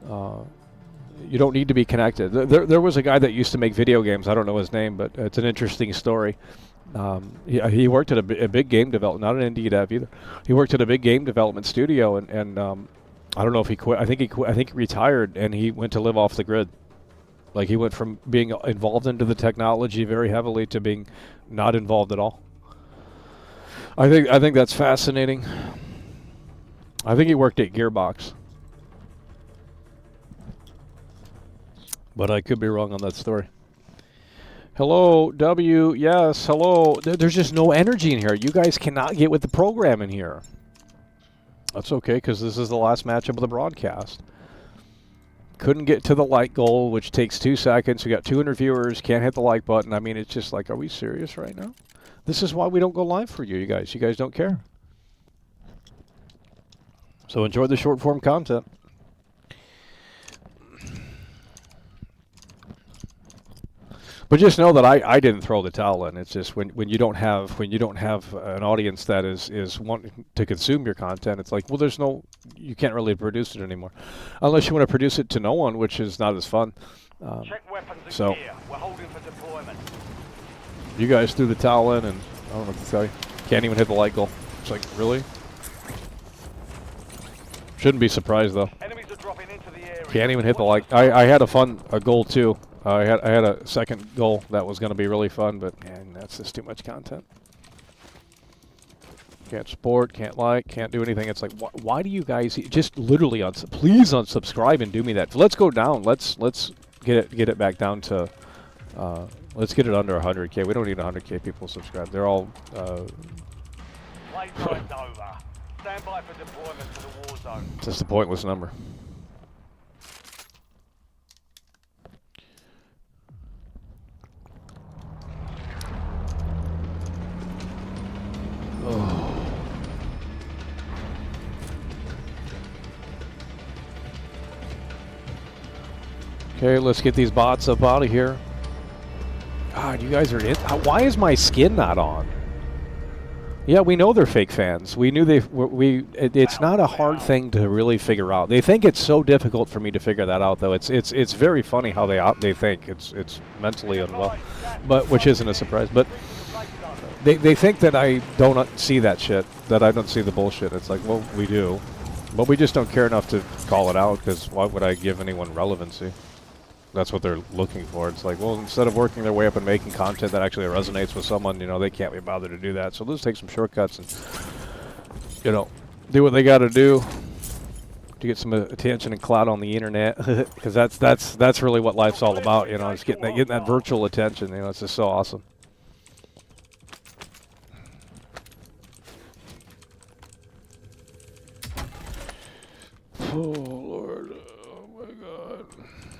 B: don't need to be connected. There was a guy that used to make video games. I don't know his name, but it's an interesting story. He worked at a big game development, not an indie dev either. He worked at a big game development studio, and I don't know if he quit. I think he retired, and he went to live off the grid. Like, he went from being involved into the technology very heavily to being not involved at all. I think that's fascinating. I think he worked at Gearbox, but I could be wrong on that story. Hello, W. Yes, hello. There's just no energy in here. You guys cannot get with the program in here. That's okay, because this is the last matchup of the broadcast. Couldn't get to the like goal, which takes 2 seconds. We got 200 viewers. Can't hit the like button. I mean, it's just like, are we serious right now? This is why we don't go live for you guys. You guys don't care. So enjoy the short form content. But just know that I didn't throw the towel in. It's just when you don't have an audience that is wanting to consume your content, it's like, well, you can't really produce it anymore, unless you want to produce it to no one, which is not as fun.
F: Check weapons and
B: So
F: gear. We're holding for deployment.
B: you guys threw the towel in, and I don't know what to tell you. Can't even hit the light goal. It's like, really? Shouldn't be surprised though.
F: Enemies are dropping into the area.
B: Can't even hit the light. I had a goal too. I had a second goal that was going to be really fun, but man, that's just too much content. Can't sport, can't like, can't do anything. It's like, why do you guys just literally please unsubscribe and do me that? Let's go down. Let's get it back down to. Let's get it under 100K. We don't need 100K people subscribed. They're all.
F: Playtime's over. Stand by for deployment to the war zone.
B: Just a pointless number. Oh. Okay, let's get these bots up out of here. God, you guys are in. Why is my skin not on? Yeah, we know they're fake fans. We knew it's not a hard thing to really figure out. They think it's so difficult for me to figure that out, though. It's very funny how they think it's mentally unwell, but which isn't a surprise. But they think that I don't see that shit, that I don't see the bullshit. It's like, well, we do, but we just don't care enough to call it out, because why would I give anyone relevancy? That's what they're looking for. It's like, well, instead of working their way up and making content that actually resonates with someone, they can't be bothered to do that. So let's take some shortcuts and, do what they got to do to get some attention and clout on the internet, because that's really what life's all about. It's getting that virtual attention. It's just so awesome. Oh Lord.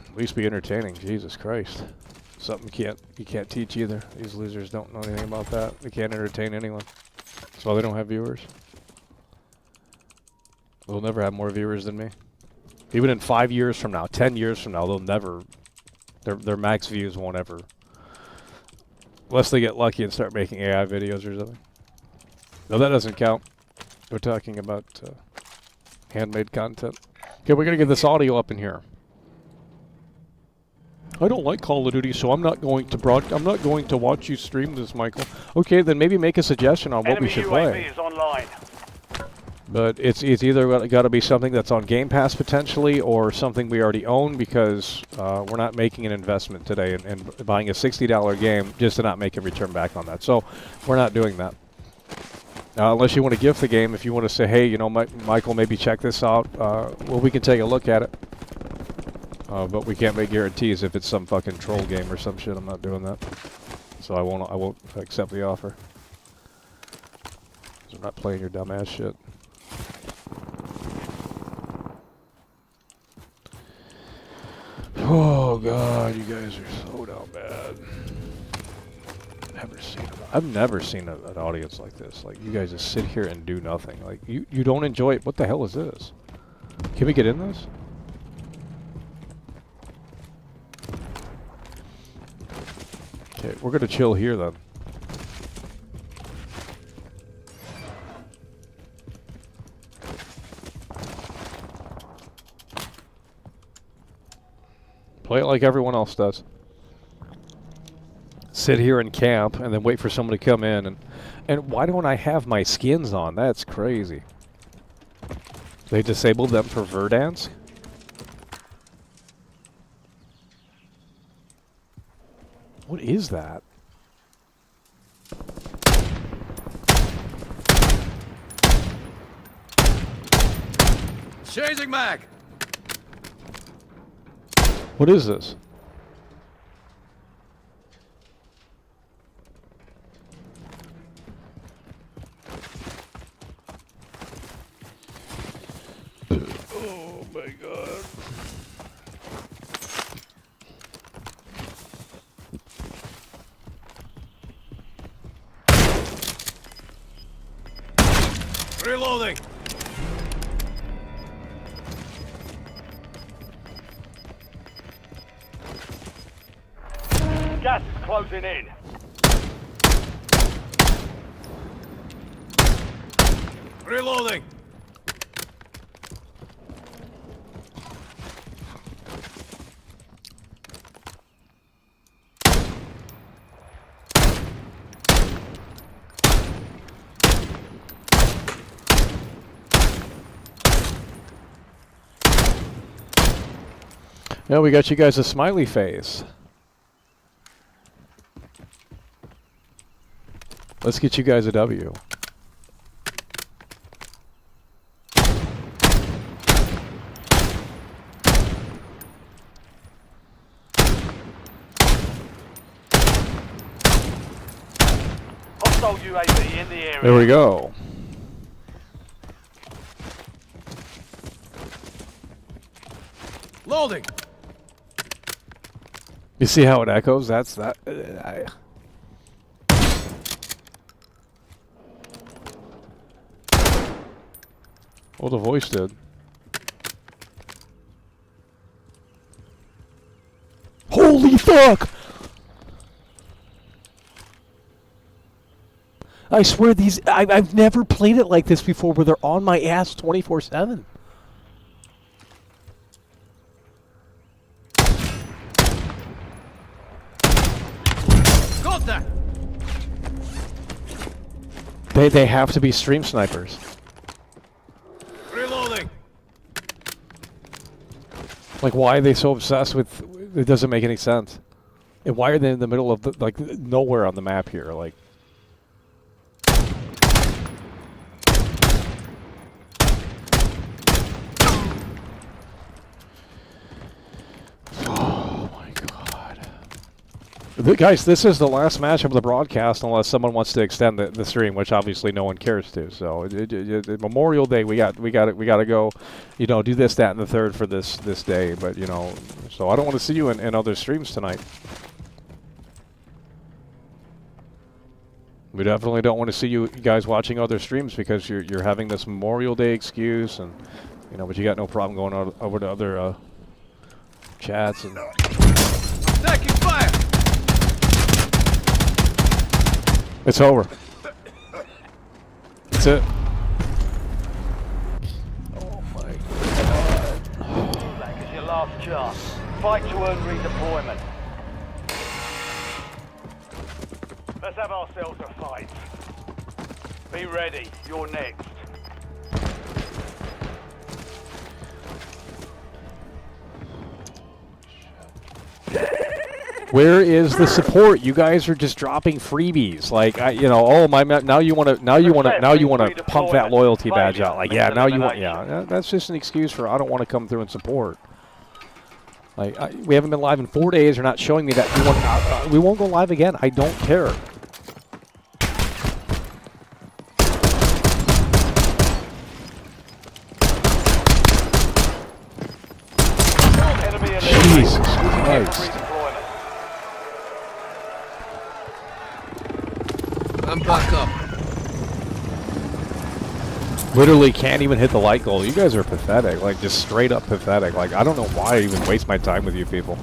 B: At least be entertaining. Jesus Christ. Something you can't teach either. These losers don't know anything about that. They can't entertain anyone. That's why they don't have viewers. They'll never have more viewers than me. Even in 5 years from now, 10 years from now, they'll never, their max views won't ever, unless they get lucky and start making AI videos or something. No, that doesn't count. We're talking about handmade content. Okay, we're gonna get this audio up in here. I don't like Call of Duty, so I'm not going to watch you stream this, Michael. Okay, then maybe make a suggestion on what we should play.
F: Enemy UAV is online.
B: But it's either got to be something that's on Game Pass potentially, or something we already own, because we're not making an investment today in buying a $60 game just to not make a return back on that. So we're not doing that. Unless you want to gift the game, if you want to say, hey, Michael, maybe check this out. Well, we can take a look at it. But we can't make guarantees. If it's some fucking troll game or some shit, I'm not doing that. So I won't accept the offer. I'm not playing your dumbass shit. Oh God, you guys are so down bad. I've never seen an audience like this. Like, you guys just sit here and do nothing. Like, you don't enjoy it. What the hell is this? Can we get in this? Okay, we're gonna chill here then. Play it like everyone else does. Sit here and camp and then wait for someone to come in. And why don't I have my skins on? That's crazy. They disabled them for Verdansk? What is that?
D: Changing mag.
B: What is this? Oh my God.
D: Reloading.
F: closing in.
D: Reloading.
B: Yeah, we got you guys a smiley face. Let's get you guys a W.
F: Hostile UAV in the area.
B: There we go.
D: Loading.
B: You see how it echoes? That's that. Well, the voice did. Holy fuck! I swear these... I've never played it like this before where they're on my ass 24/7.
D: Got that.
B: They have to be stream snipers.
D: Reloading.
B: Like, why are they so obsessed with... It doesn't make any sense. And why are they in the middle of, the, like, nowhere on the map here? Like... Oh, my God. Guys, this is the last match of the broadcast unless someone wants to extend the stream, which obviously no one cares to. So, Memorial Day, we got to go, you know, do this, that, and the third for this day. But, you know, so I don't want to see you in other streams tonight. We definitely don't want to see you guys watching other streams because you're having this Memorial Day excuse, and you know, but you got no problem going over to other chats and.
D: Attacking fire.
B: It's over. That's it.
F: Oh my God. That is your last chance. Fight to earn redeployment. Let's have ourselves a fight. Be ready. You're next.
B: Where is the support? You guys are just dropping freebies. Like, you know, oh my, now you want to pump that loyalty badge out. Like, yeah, now you want, yeah, that's just an excuse for I don't want to come through and support. Like, we haven't been live in 4 days. You're not showing me that. We won't go live again. I don't care. Jesus Christ.
D: I'm back up.
B: Literally can't even hit the light goal. You guys are pathetic. Like, just straight up pathetic. Like, I don't know why I even waste my time with you people.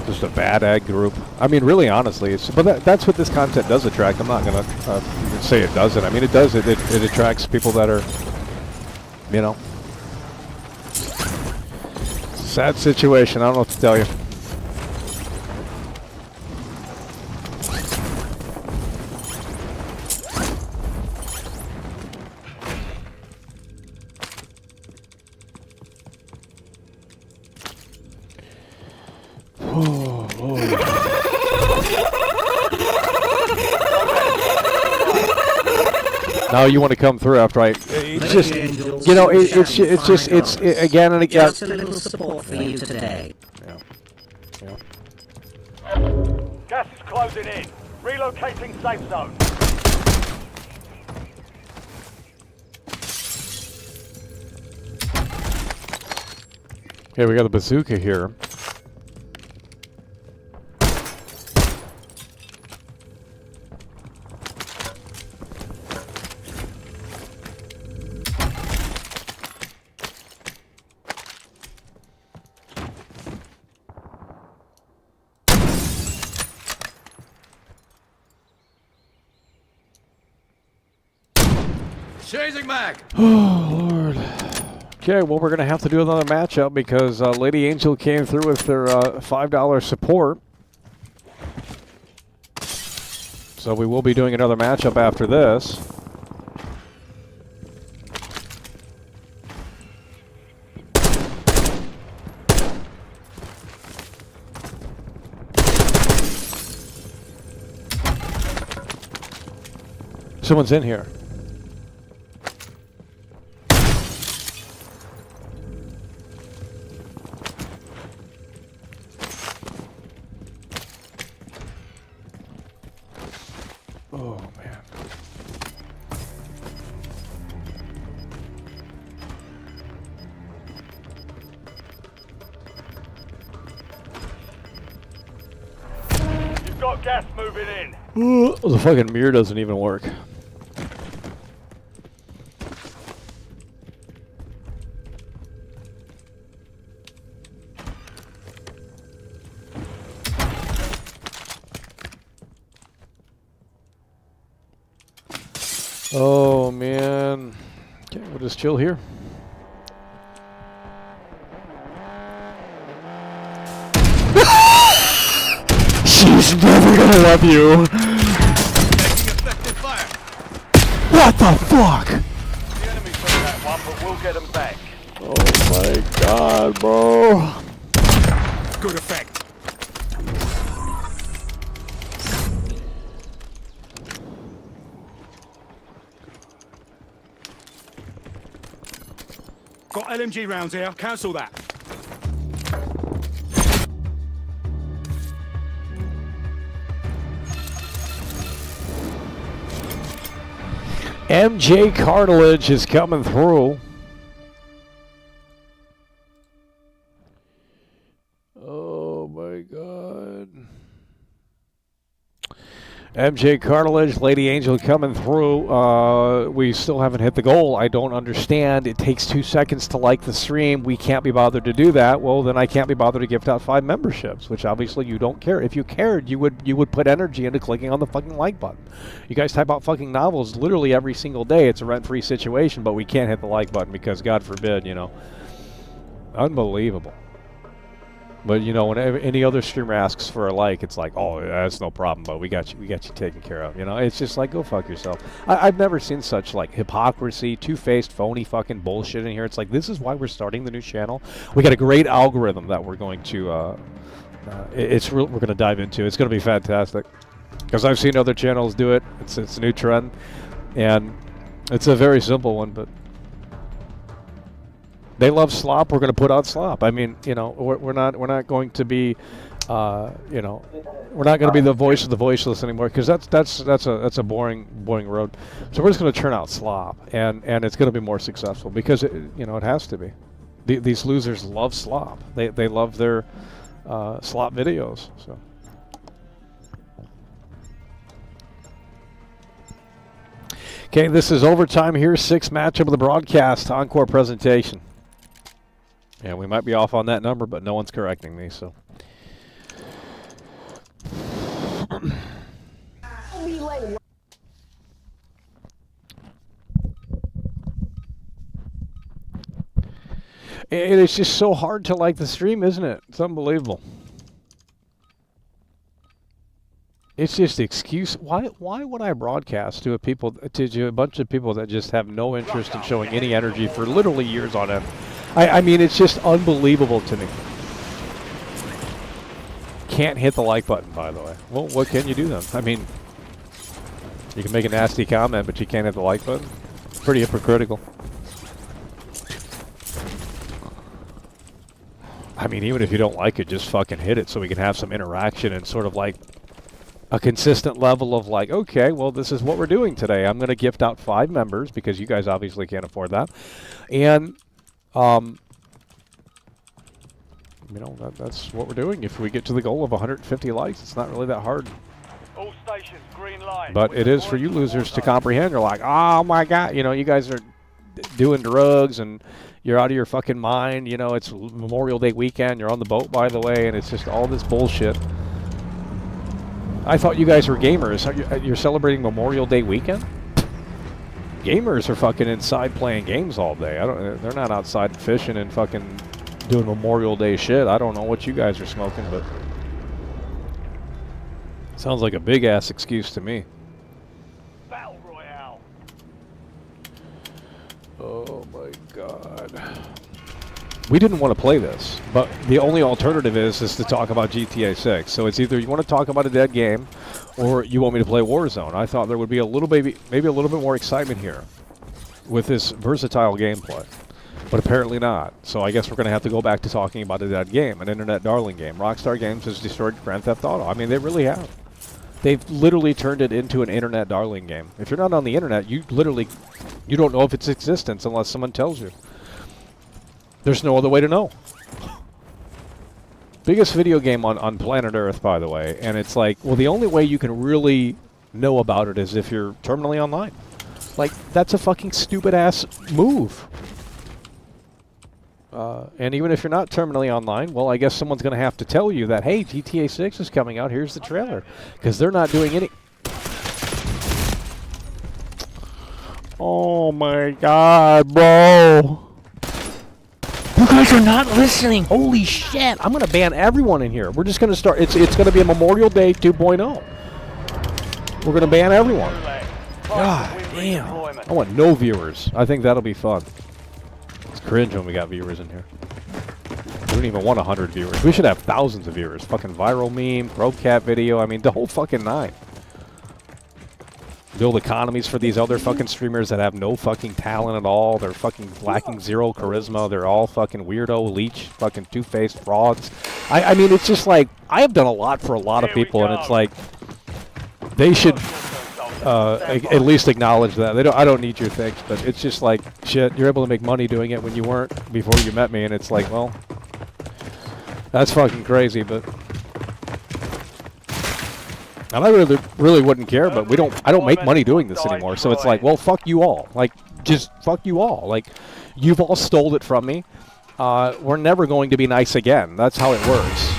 B: Just a bad egg group. I mean, really, honestly, but that's what this content does attract. I'm not gonna say it doesn't. I mean, it does. It attracts people that are, you know, sad situation. I don't know what to tell you. Now you want to come through after it's just, you know, it's again and again.
I: Just a little support for you today.
B: Yeah.
F: Gas is closing in. Relocating safe zone.
B: Okay, we got a bazooka here.
D: Chasing mag.
B: Oh, Lord. Okay, well, we're going to have to do another matchup because Lady Angel came through with their $5 support. So we will be doing another matchup after this. Someone's in here. Oh, man.
F: You've got gas moving in.
B: The fucking mirror doesn't even work. Oh, man. Okay, we'll just chill here. She's never gonna love you.
D: Taking effective fire.
B: What the fuck?
F: The enemy took that one, but we'll get them back.
B: Oh my god, bro.
D: Good effect. Got LMG rounds here. Cancel that.
B: MJ Cartilage is coming through. Oh my god. MJ Cartilage, Lady Angel coming through. We still haven't hit the goal. I don't understand. It takes 2 seconds to like the stream. We can't be bothered to do that. Well, then I can't be bothered to gift out 5 memberships, which obviously you don't care. If you cared, you would put energy into clicking on the fucking like button. You guys type out fucking novels literally every single day. It's a rent-free situation, but we can't hit the like button because God forbid, you know. Unbelievable. But you know, when any other streamer asks for a like, it's like, oh, that's no problem, but we got you taken care of. You know, it's just like, go fuck yourself. I've never seen such like hypocrisy, two-faced, phony fucking bullshit in here. It's like, this is why we're starting the new channel. We got a great algorithm that we're going to, we're going to dive into. It's going to be fantastic because I've seen other channels do it. It's a new trend, and it's a very simple one, but. They love slop. We're going to put out slop. I mean, you know, we're not going to be, you know, we're not going to be the voice of the voiceless anymore because that's a boring road. So we're just going to churn out slop, and it's going to be more successful because you know, it has to be. These losers love slop. They love their slop videos. So. Okay, this is overtime here. 6th matchup of the broadcast encore presentation. Yeah, we might be off on that number, but no one's correcting me, so. It's just so hard to like the stream, isn't it? It's unbelievable. It's just the excuse. Why would I broadcast to a bunch of people that just have no interest in showing any energy for literally years on end? I mean, it's just unbelievable to me. Can't hit the like button, by the way. Well, what can you do then? I mean, you can make a nasty comment, but you can't hit the like button. Pretty hypocritical. I mean, even if you don't like it, just fucking hit it so we can have some interaction and sort of like a consistent level of like, okay, well, this is what we're doing today. I'm going to gift out 5 members because you guys obviously can't afford that. And, you know, that's what we're doing. If we get to the goal of 150 likes, it's not really that hard.
F: All stations, green light.
B: But it is for you losers to comprehend. You're like, oh my God, you know, you guys are doing drugs and you're out of your fucking mind. You know, it's Memorial Day weekend. You're on the boat, by the way, and it's just all this bullshit. I thought you guys were gamers. You're celebrating Memorial Day weekend? Gamers are fucking inside playing games all day. They're not outside fishing and fucking doing Memorial Day shit. I don't know what you guys are smoking, but sounds like a big ass excuse to me.
F: Battle Royale.
B: Oh my god. We didn't want to play this, but the only alternative is to talk about GTA 6. So it's either you want to talk about a dead game, or you want me to play Warzone. I thought there would be a little maybe a little bit more excitement here with this versatile gameplay, but apparently not. So I guess we're going to have to go back to talking about a dead game, an internet darling game. Rockstar Games has destroyed Grand Theft Auto. I mean, they really have. They've literally turned it into an internet darling game. If you're not on the internet, you don't know of its existence unless someone tells you. There's no other way to know. Biggest video game on planet Earth, by the way. And it's like, well, the only way you can really know about it is if you're terminally online. Like, that's a fucking stupid-ass move. And even if you're not terminally online, well, I guess someone's going to have to tell you that, hey, GTA 6 is coming out, here's the trailer. Because they're not doing any... Oh, my God, bro.
H: You guys are not listening. Holy shit.
B: I'm going to ban everyone in here. We're just going to start. It's going to be a Memorial Day 2.0. We're going to ban everyone. God damn. I want no viewers. I think that'll be fun. It's cringe when we got viewers in here. We don't even want 100 viewers. We should have thousands of viewers. Fucking viral meme, probe cat video. I mean, the whole fucking nine. Build economies for these other fucking streamers that have no fucking talent at all. They're fucking lacking zero charisma. They're all fucking weirdo, leech, fucking two-faced frauds. I mean, it's just like, I have done a lot for a lot of people, and it's like, they should at least acknowledge that. I don't need your thanks, but it's just like, shit, you're able to make money doing it when you weren't before you met me, and it's like, well, that's fucking crazy, but... And I really wouldn't care, but I don't make money doing this anymore. So it's like, well, fuck you all. Like, just fuck you all. Like, you've all stole it from me. We're never going to be nice again. That's how it works.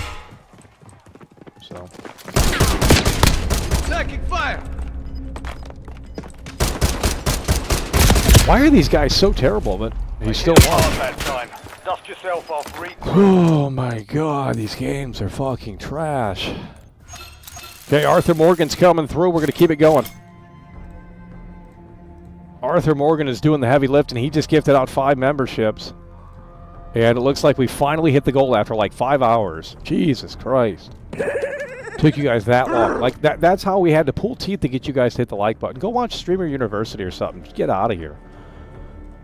B: So.
D: Taking fire.
B: Why are these guys so terrible? But he's still won.
F: Dust yourself off.
B: Oh my God, these games are fucking trash. Okay, Arthur Morgan's coming through. We're going to keep it going. Arthur Morgan is doing the heavy lift, and he just gifted out 5 memberships. And it looks like we finally hit the goal after like 5 hours. Jesus Christ. Took you guys that long. Like, that's how we had to pull teeth to get you guys to hit the like button. Go watch Streamer University or something. Just get out of here.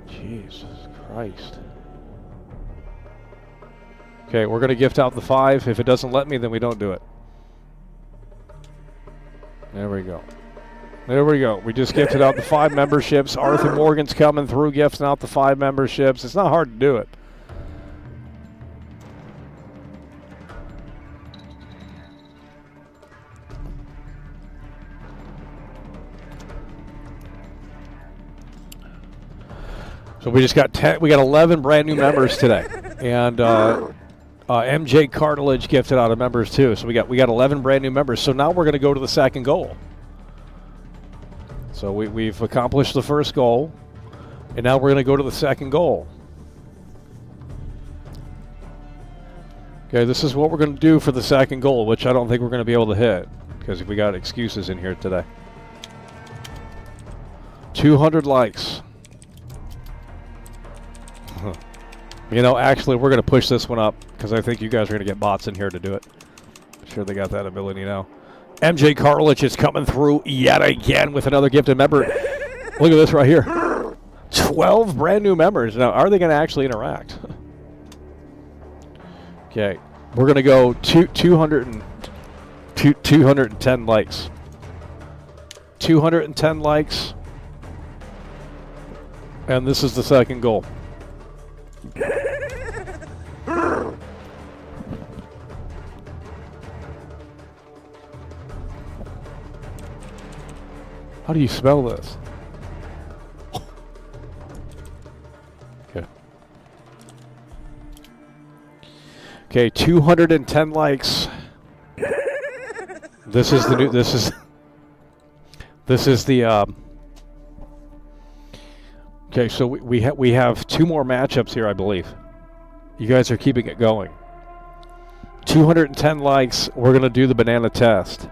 B: Jesus Christ. Okay, we're going to gift out the 5. If it doesn't let me, then we don't do it. There we go. There we go. We just gifted out the 5 memberships. Arthur Morgan's coming through, gifting out the 5 memberships. It's not hard to do it. So we just got 11 brand new members today, and MJ Cartilage gifted out of members too. So we got 11 brand new members. So now we're going to go to the second goal. So we've accomplished the first goal, and now we're going to go to the second goal. Okay, this is what we're going to do for the second goal, which I don't think we're going to be able to hit because we got excuses in here today. 200 likes. You know, actually, we're going to push this one up because I think you guys are going to get bots in here to do it. I'm sure they got that ability now. MJ Cartilage is coming through yet again with another gifted member. Look at this right here. 12 brand new members. Now, are they going to actually interact? Okay. We're going to go 210 likes. 210 likes. And this is the second goal. How do you spell this? Okay. Okay, 210 likes. This is the new. This is the. Okay, so we have 2 more matchups here, I believe. You guys are keeping it going. 210 likes. We're gonna do the banana test.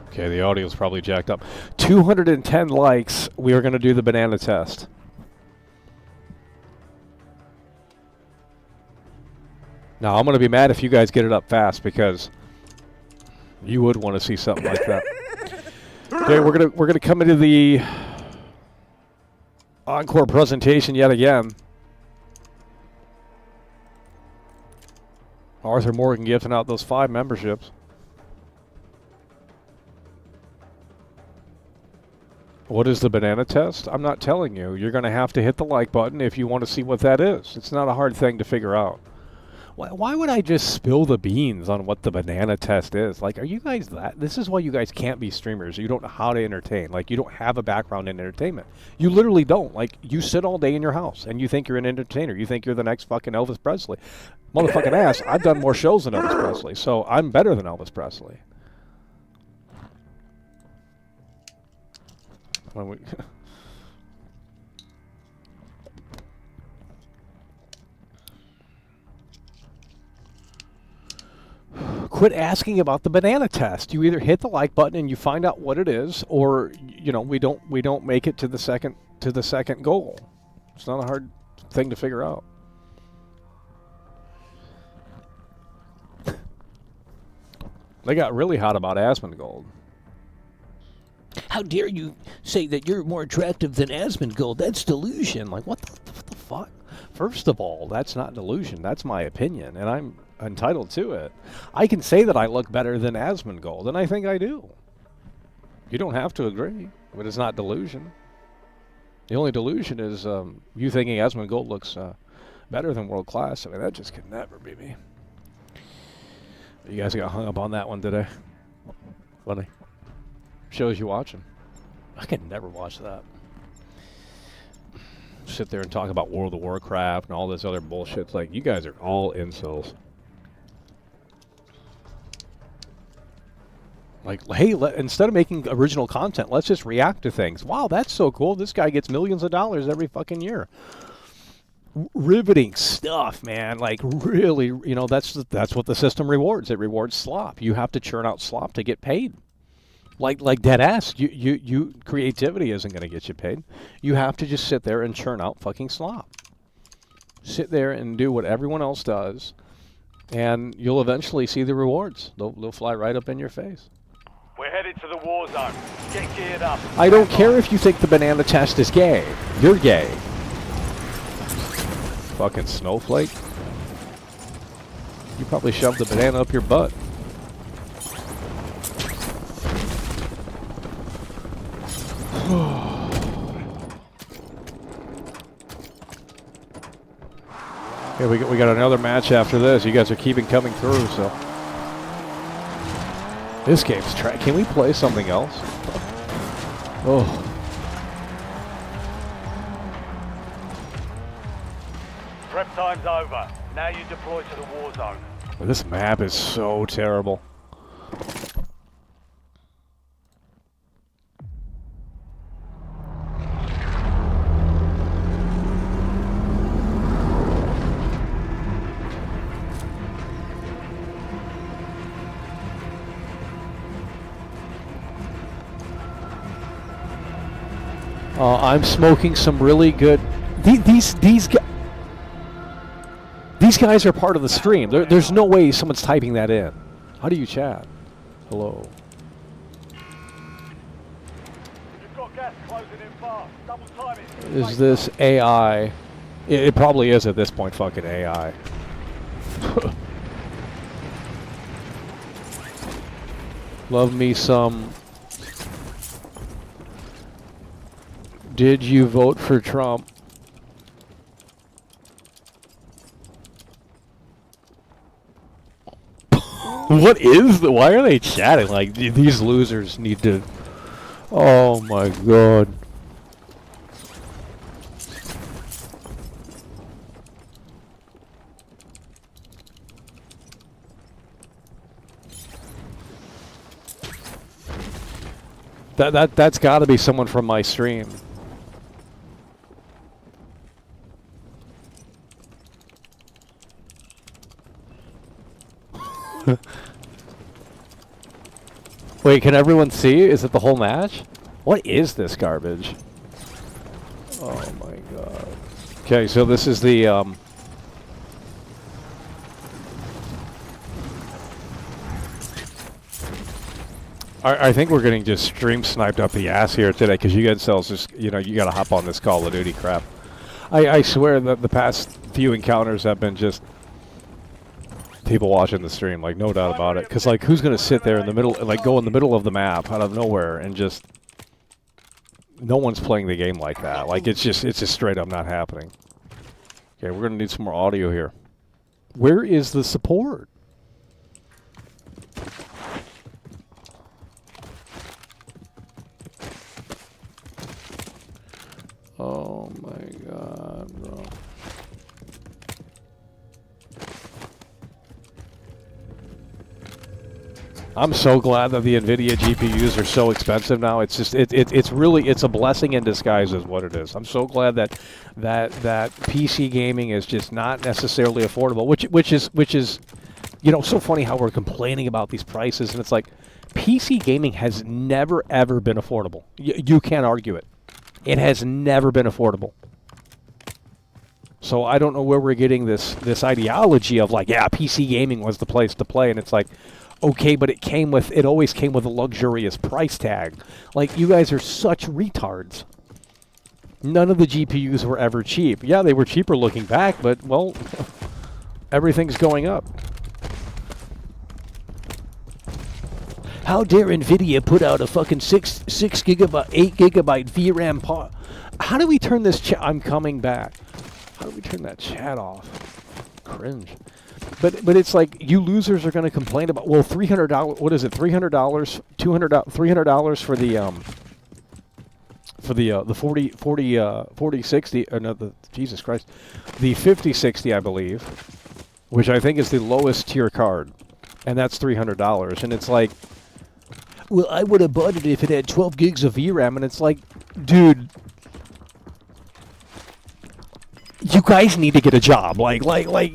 B: Okay, the audio's probably jacked up. 210 likes. We are gonna do the banana test. Now, I'm going to be mad if you guys get it up fast because you would want to see something like that. Okay, we're gonna come into the encore presentation yet again. Arthur Morgan gifting out those 5 memberships. What is the banana test? I'm not telling you. You're going to have to hit the like button if you want to see what that is. It's not a hard thing to figure out. Why would I just spill the beans on what the banana test is? Like, are you guys that? This is why you guys can't be streamers. You don't know how to entertain. Like, you don't have a background in entertainment. You literally don't. Like, you sit all day in your house and you think you're an entertainer. You think you're the next fucking Elvis Presley. Motherfucking ass, I've done more shows than Elvis Presley, so I'm better than Elvis Presley. When we quit asking about the banana test. You either hit the like button and you find out what it is, or you know, we don't make it to the second goal. It's not a hard thing to figure out. They got really hot about Asmongold.
H: How dare you say that you're more attractive than Asmongold? That's delusion.
B: Like, what the fuck? First of all, that's not delusion. That's my opinion, and I'm entitled to it. I can say that I look better than Asmongold, and I think I do. You don't have to agree, but it's not delusion. The only delusion is you thinking Asmongold looks better than world class. I mean, that just could never be me. You guys got hung up on that one today. Funny. Shows you watching. I could never watch that. Sit there and talk about World of Warcraft and all this other bullshit. It's like, you guys are all incels. Like, hey, instead of making original content, let's just react to things. Wow, that's so cool. This guy gets millions of dollars every fucking year. Riveting stuff, man. Like, really, you know, that's what the system rewards. It rewards slop. You have to churn out slop to get paid. Like dead ass. You creativity isn't going to get you paid. You have to just sit there and churn out fucking slop. Sit there and do what everyone else does, and you'll eventually see the rewards. They'll fly right up in your face.
F: We're headed to the war zone. Get geared up.
B: I don't care if you think the banana test is gay. You're gay. Fucking snowflake. You probably shoved the banana up your butt. Okay, we got another match after this. You guys are keeping coming through, so this game's can we play something else? Oh.
F: Prep time's over. Now you deploy to the war zone.
B: This map is so terrible. I'm smoking some really good. These guys are part of the stream. There's no way someone's typing that in. How do you chat? Hello.
F: You've got gas closing in fast. Double time it.
B: Is this AI? It probably is at this point. Fucking AI. Love me some. Did you vote for Trump? What is the? Why are they chatting? Like, these losers need to. Oh my god. That's got to be someone from my stream. Wait, can everyone see? Is it the whole match? What is this garbage? Oh my god. Okay, so this is the I think we're getting just stream sniped up the ass here today because you guys just, you know, you gotta hop on this Call of Duty crap. I swear that the past few encounters have been just people watching the stream, like, no doubt about it. Because, like, who's gonna sit there in the middle, like, go in the middle of the map out of nowhere and just, no one's playing the game like that. Like, it's just straight up not happening. Okay, we're gonna need some more audio here. Where is the support? Oh my god, bro. I'm so glad that the NVIDIA GPUs are so expensive now. It's just it's really a blessing in disguise is what it is. I'm so glad that PC gaming is just not necessarily affordable, which is you know, so funny how we're complaining about these prices, and it's like PC gaming has never ever been affordable. You can't argue it. It has never been affordable. So I don't know where we're getting this ideology of, like, yeah, PC gaming was the place to play, and it's like, okay, but it always came with a luxurious price tag. Like, you guys are such retards. None of the GPUs were ever cheap. Yeah, they were cheaper looking back, but, well, everything's going up.
H: How dare NVIDIA put out a fucking 8 gigabyte VRAM
B: How do we turn this chat? I'm coming back. How do we turn that chat off? Cringe. But it's like, you losers are going to complain about, well, $300, what is it, $300, $300 for the 4060, no, the, Jesus Christ, the 5060, I believe, which I think is the lowest tier card, and that's $300, and it's like,
H: well, I would have bought it if it had 12 gigs of VRAM, and it's like,
B: dude, you guys need to get a job. Like,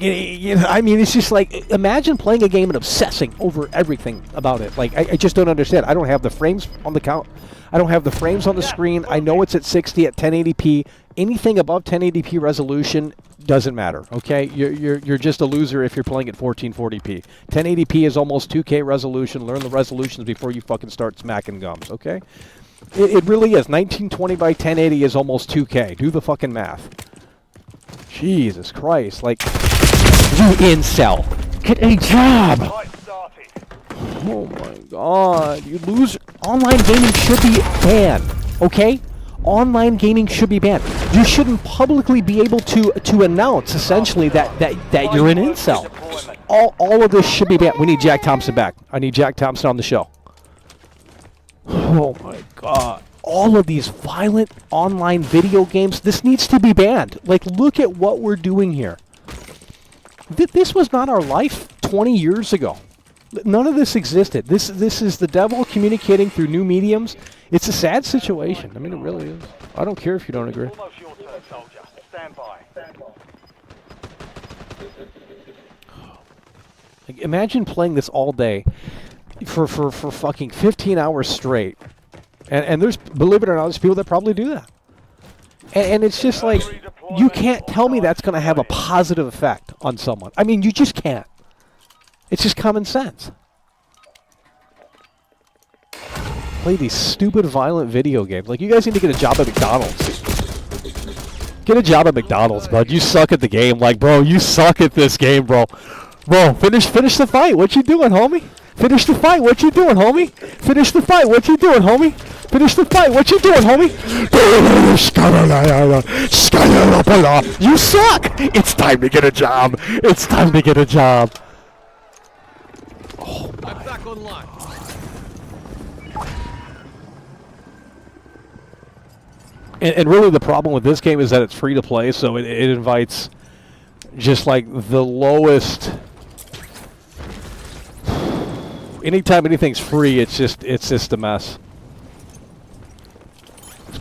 B: you know, I mean, it's just like, imagine playing a game and obsessing over everything about it. Like, I just don't understand. I don't have the frames on the count. I don't have the frames on the screen. I know it's at 60 at 1080p. Anything above 1080p resolution doesn't matter. Okay, you're just a loser if you're playing at 1440p. 1080p is almost 2K resolution. Learn the resolutions before you fucking start smacking gums. Okay, it really is. 1920 by 1080 is almost 2K. Do the fucking math. Jesus Christ, like, you incel, get a job. Oh my god, you loser. Online gaming should be banned, okay? Online gaming should be banned. You shouldn't publicly be able to announce, essentially, that you're an incel. All of this should be banned. We need Jack Thompson back. I need Jack Thompson on the show. Oh my god. All of these violent online video games, this needs to be banned. Like, look at what we're doing here. This was not our life 20 years ago. None of this existed. This is the devil communicating through new mediums. It's a sad situation. I mean, it really is. I don't care if you don't agree.
F: Almost your turn, soldier. Stand by.
B: Like, imagine playing this all day for fucking 15 hours straight. And there's, believe it or not, there's people that probably do that. And it's just like, you can't tell me that's going to have a positive effect on someone. I mean, you just can't. It's just common sense. Play these stupid, violent video games. Like, you guys need to get a job at McDonald's. Get a job at McDonald's, bud. You suck at the game. Like, bro, you suck at this game, bro. Bro, finish the fight. What you doing, homie? Finish the fight. What you doing, homie? Finish the fight. What you doing, homie? Finish the fight. What you doing, homie? You suck. It's time to get a job. It's time to get a job. Oh,
D: I'm back online.
B: And really the problem with this game is that it's free to play, so it invites just like the lowest. Anytime anything's free, it's just a mess.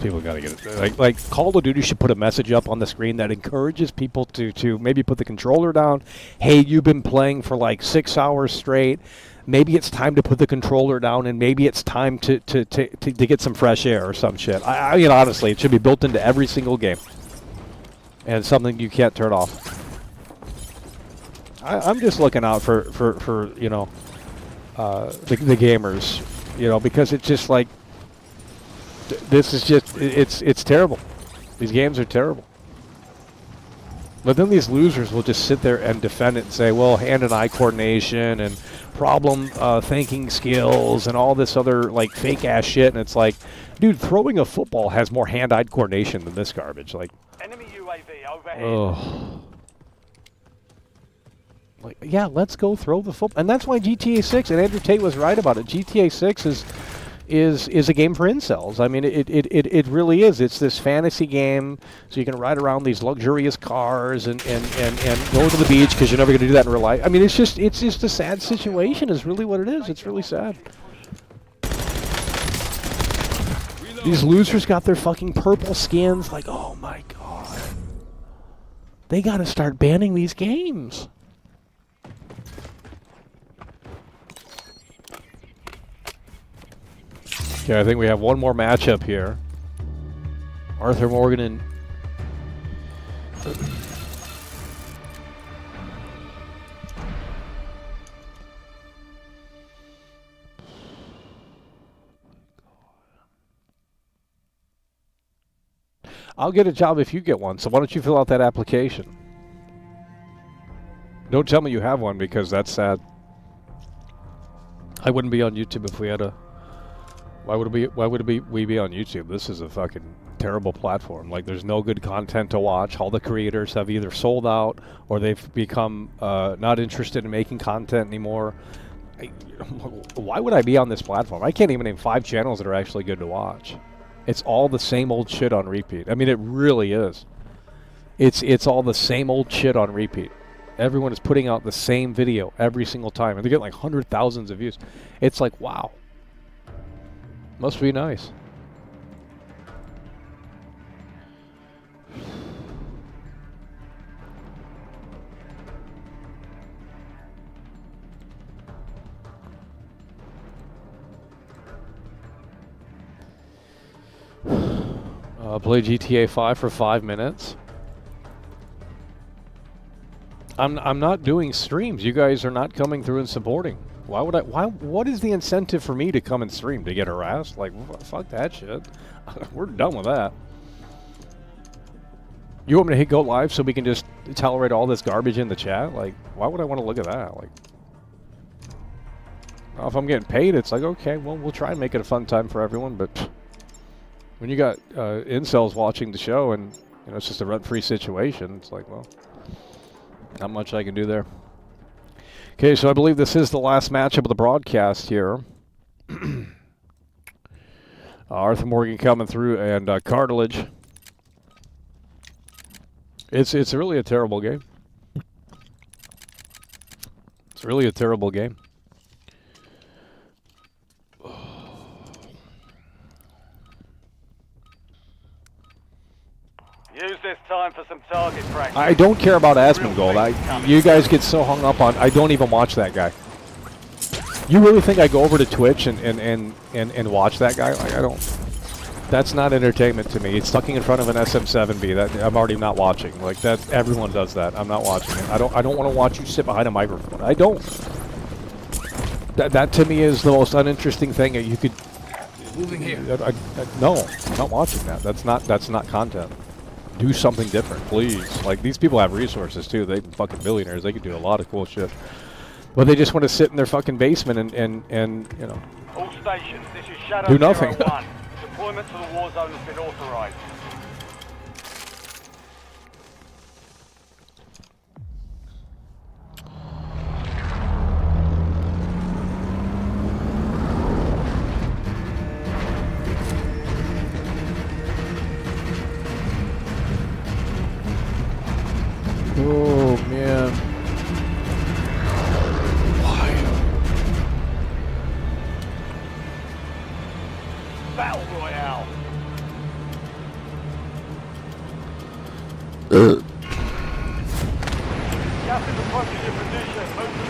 B: people got to get it. Like Call of Duty should put a message up on the screen that encourages people to maybe put the controller down. Hey, you've been playing for like 6 hours straight. Maybe it's time to put the controller down, and maybe it's time to get some fresh air or some shit. I mean, honestly, it should be built into every single game, and it's something you can't turn off. I'm just looking out for you know, the gamers, you know, because it's just like this is just it's terrible. These games are terrible. But then these losers will just sit there and defend it and say, well, hand and eye coordination and problem thinking skills and all this other like fake ass shit. And it's like, dude, throwing a football has more hand-eye coordination than this garbage. Like,
F: Enemy UAV overhead.
B: oh. Like, yeah, let's go throw the football. And that's why GTA 6, and Andrew Tate was right about it, GTA 6 is a game for incels. I mean, it really is. It's this fantasy game, so you can ride around these luxurious cars and go to the beach because you're never going to do that in real life. I mean, it's just a sad situation is really what it is. It's really sad. These losers got their fucking purple skins. Like, oh my god. They got to start banning these games. Okay, I think we have one more matchup here. Arthur Morgan and... I'll get a job if you get one, so why don't you fill out that application? Don't tell me you have one, because that's sad. I wouldn't be on YouTube if we had a... Why would we be on YouTube? This is a fucking terrible platform. Like, there's no good content to watch. All the creators have either sold out or they've become not interested in making content anymore. Why would I be on this platform? I can't even name 5 channels that are actually good to watch. It's all the same old shit on repeat. I mean, it really is. It's all the same old shit on repeat. Everyone is putting out the same video every single time, and they're getting like hundreds of thousands of views. It's like, wow. Must be nice. Play GTA 5 for 5 minutes. I'm not doing streams. You guys are not coming through and supporting. Why would I? What is the incentive for me to come and stream? To get harassed? Like, fuck that shit. We're done with that. You want me to hit go live so we can just tolerate all this garbage in the chat? Like, why would I want to look at that? Like, well, if I'm getting paid, it's like, okay, well, we'll try and make it a fun time for everyone. But when you got incels watching the show and you know it's just a rent-free situation, it's like, well, not much I can do there. Okay, so I believe this is the last matchup of the broadcast here. Arthur Morgan coming through and Cartilage. It's really a terrible game. It's really a terrible game.
F: Use this time for some target practice.
B: I don't care about Asmongold. You guys get so hung up on. I don't even watch that guy. You really think I go over to Twitch and watch that guy? Like, I don't. That's not entertainment to me. It's stuck in front of an SM7B. That I'm already not watching. Like that, everyone does that. I'm not watching it. I don't want to watch you sit behind a microphone. I don't. That to me is the most uninteresting thing that you could.
D: Moving here.
B: No, I'm not watching that. That's not content. Do something different, please. Like, these people have resources too. They're fucking billionaires. They can do a lot of cool shit. But they just want to sit in their fucking basement and you know.
F: All stations, this is Shadow
B: Do nothing.
F: 01. Deployment to the war zone has been authorized.
B: Oh man. Why?
F: Battle Royale.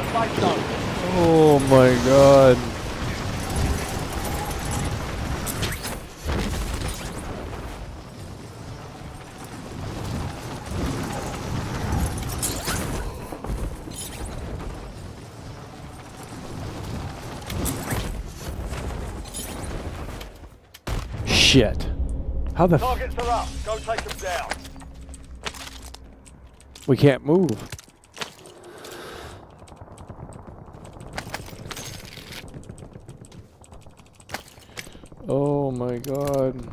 F: safe zone.
B: Oh my god. Shit. How the
F: Targets are up. Go take them down.
B: we can't move. Oh my god.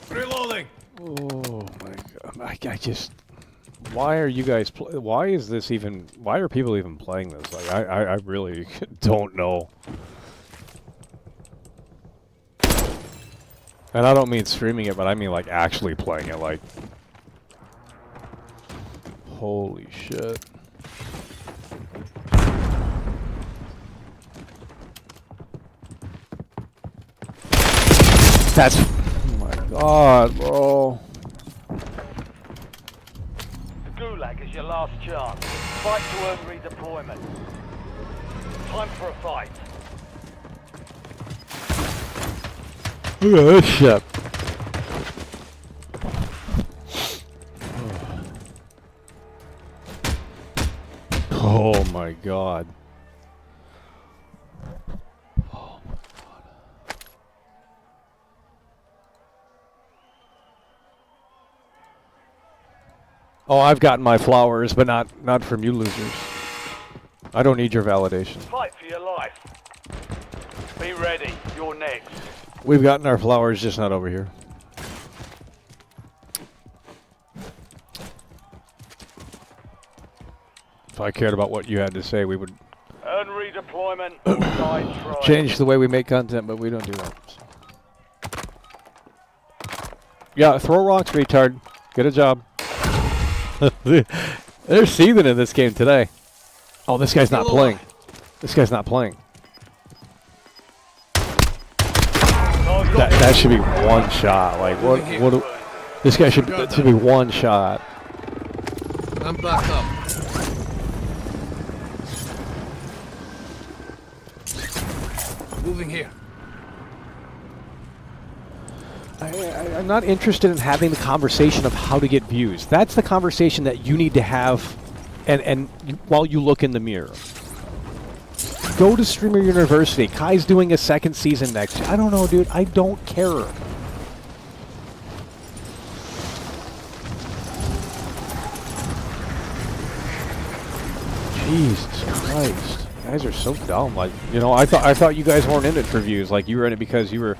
D: Reloading.
B: Oh my god. I just why are you guys why is this even why are people even playing this? Like I really don't know. And I don't mean streaming it, but I mean like actually playing it, like holy shit. That's oh my god, bro.
F: Gulag is your last chance. Fight to earn redeployment. Time for a fight.
B: Look at this shit. Oh my god. Oh my god. Oh, I've gotten my flowers, but not from you losers. I don't need your validation.
F: Fight for your life. Be ready. You're next.
B: We've gotten our flowers, just not over here. If I cared about what you had to say, we would
F: Earn redeployment or die trying.
B: change the way we make content, but we don't do that. So. Yeah, throw rocks, retard. Get a job. They're seething in this game today. Oh, this guy's not playing. This guy's not playing. That should be one shot. Like what? This guy should be one shot.
A: I'm back up. Moving here.
B: I'm not interested in having the conversation of how to get views. That's the conversation that you need to have, and while you look in the mirror. Go to Streamer University. Kai's doing a second season next year. I don't know, dude. I don't care. Jesus Christ. You guys are so dumb. Like, you know, I thought you guys weren't in it for views. Like, you were in it because you were,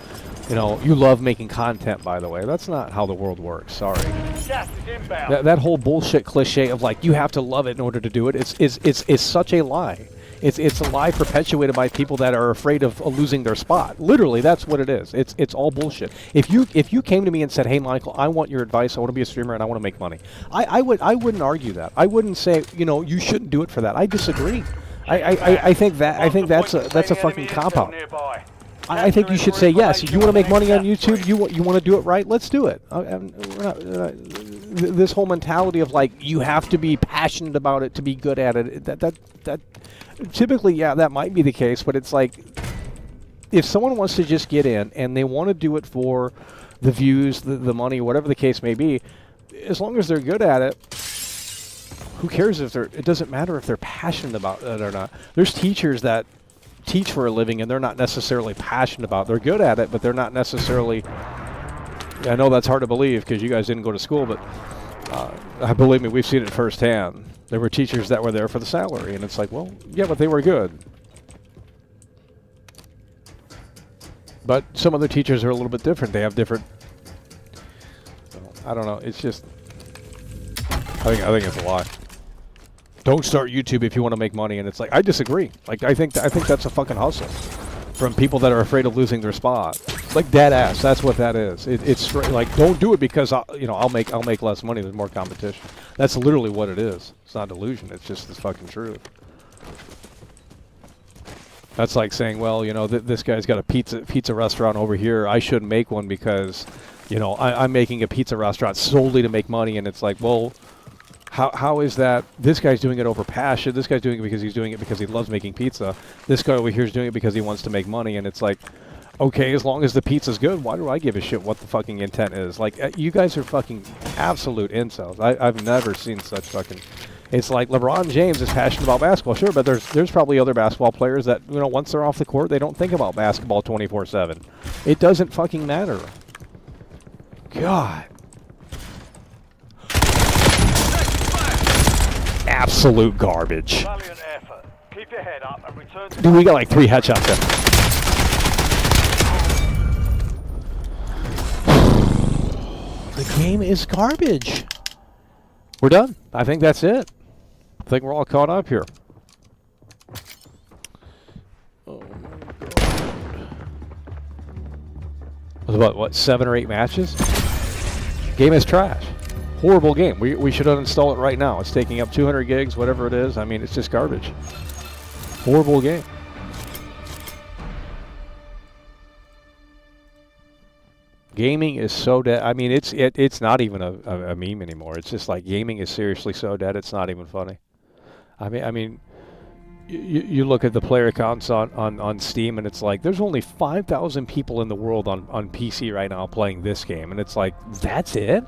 B: you know, you love making content, by the way. That's not how the world works. Sorry.
F: Gas is inbound.
B: That whole bullshit cliche of like you have to love it in order to do it. It's such a lie. It's a lie perpetuated by people that are afraid of losing their spot. Literally, that's what it is. It's all bullshit. If you came to me and said, "Hey, Michael, I want your advice. I want to be a streamer and I want to make money," I wouldn't argue that. I wouldn't say, you know, you shouldn't do it for that. I disagree. I think that's a fucking cop out. I think you should say yes. You want to make money on YouTube. You want to do it right. Let's do it. This whole mentality of like you have to be passionate about it to be good at it. That typically, yeah, that might be the case. But it's like if someone wants to just get in and they want to do it for the views, the money, whatever the case may be, as long as they're good at it. Who cares if they're? It doesn't matter if they're passionate about it or not. There's teachers that teach for a living and they're not necessarily passionate about it. They're good at it, but they're not necessarily. I know that's hard to believe because you guys didn't go to school, but believe me, we've seen it firsthand. There were teachers that were there for the salary, and it's like, well, yeah, but they were good. But some other teachers are a little bit different. They have different. I don't know. It's just. I think it's a lie. Don't start YouTube if you want to make money, and it's like I disagree. Like I think that's a fucking hustle from people that are afraid of losing their spot. Like dead ass. That's what that is. It's straight, like don't do it because I'll make less money. There's more competition. That's literally what it is. It's not delusion. It's just the fucking truth. That's like saying, well, this guy's got a pizza restaurant over here. I shouldn't make one because, I'm making a pizza restaurant solely to make money. And it's like, well, how is that? This guy's doing it over passion. This guy's doing it because he's doing it because he loves making pizza. This guy over here is doing it because he wants to make money. And it's like, okay, as long as the pizza's good, why do I give a shit what the fucking intent is? Like, you guys are fucking absolute incels. I've never seen such fucking... It's like LeBron James is passionate about basketball, sure, but there's probably other basketball players that, once they're off the court, they don't think about basketball 24/7. It doesn't fucking matter. God. Absolute garbage.
F: Valiant effort. Keep your head up and return to...
B: Dude, we got like 3 headshots there.
H: The game is garbage.
B: We're done. I think that's it. I think we're all caught up here. Oh my God. It was about, what, 7 or 8 matches? Game is trash. Horrible game. We should uninstall it right now. It's taking up 200 gigs, whatever it is. I mean, it's just garbage. Horrible game. Gaming is so dead. I mean, it's not even a meme anymore. It's just like gaming is seriously so dead. It's not even funny. I mean, you look at the player counts on Steam, and it's like there's only 5,000 people in the world on PC right now playing this game, and it's like that's it.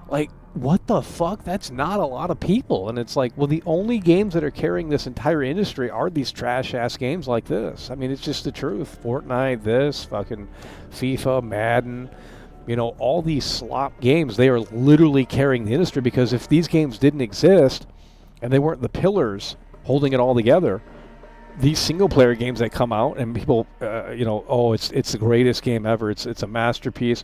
B: Like, what the fuck? That's not a lot of people. And it's like, well, the only games that are carrying this entire industry are these trash-ass games like this. I mean, it's just the truth. Fortnite, this, fucking FIFA, Madden, all these slop games, they are literally carrying the industry because if these games didn't exist and they weren't the pillars holding it all together, these single-player games that come out and people, oh, it's the greatest game ever. It's a masterpiece.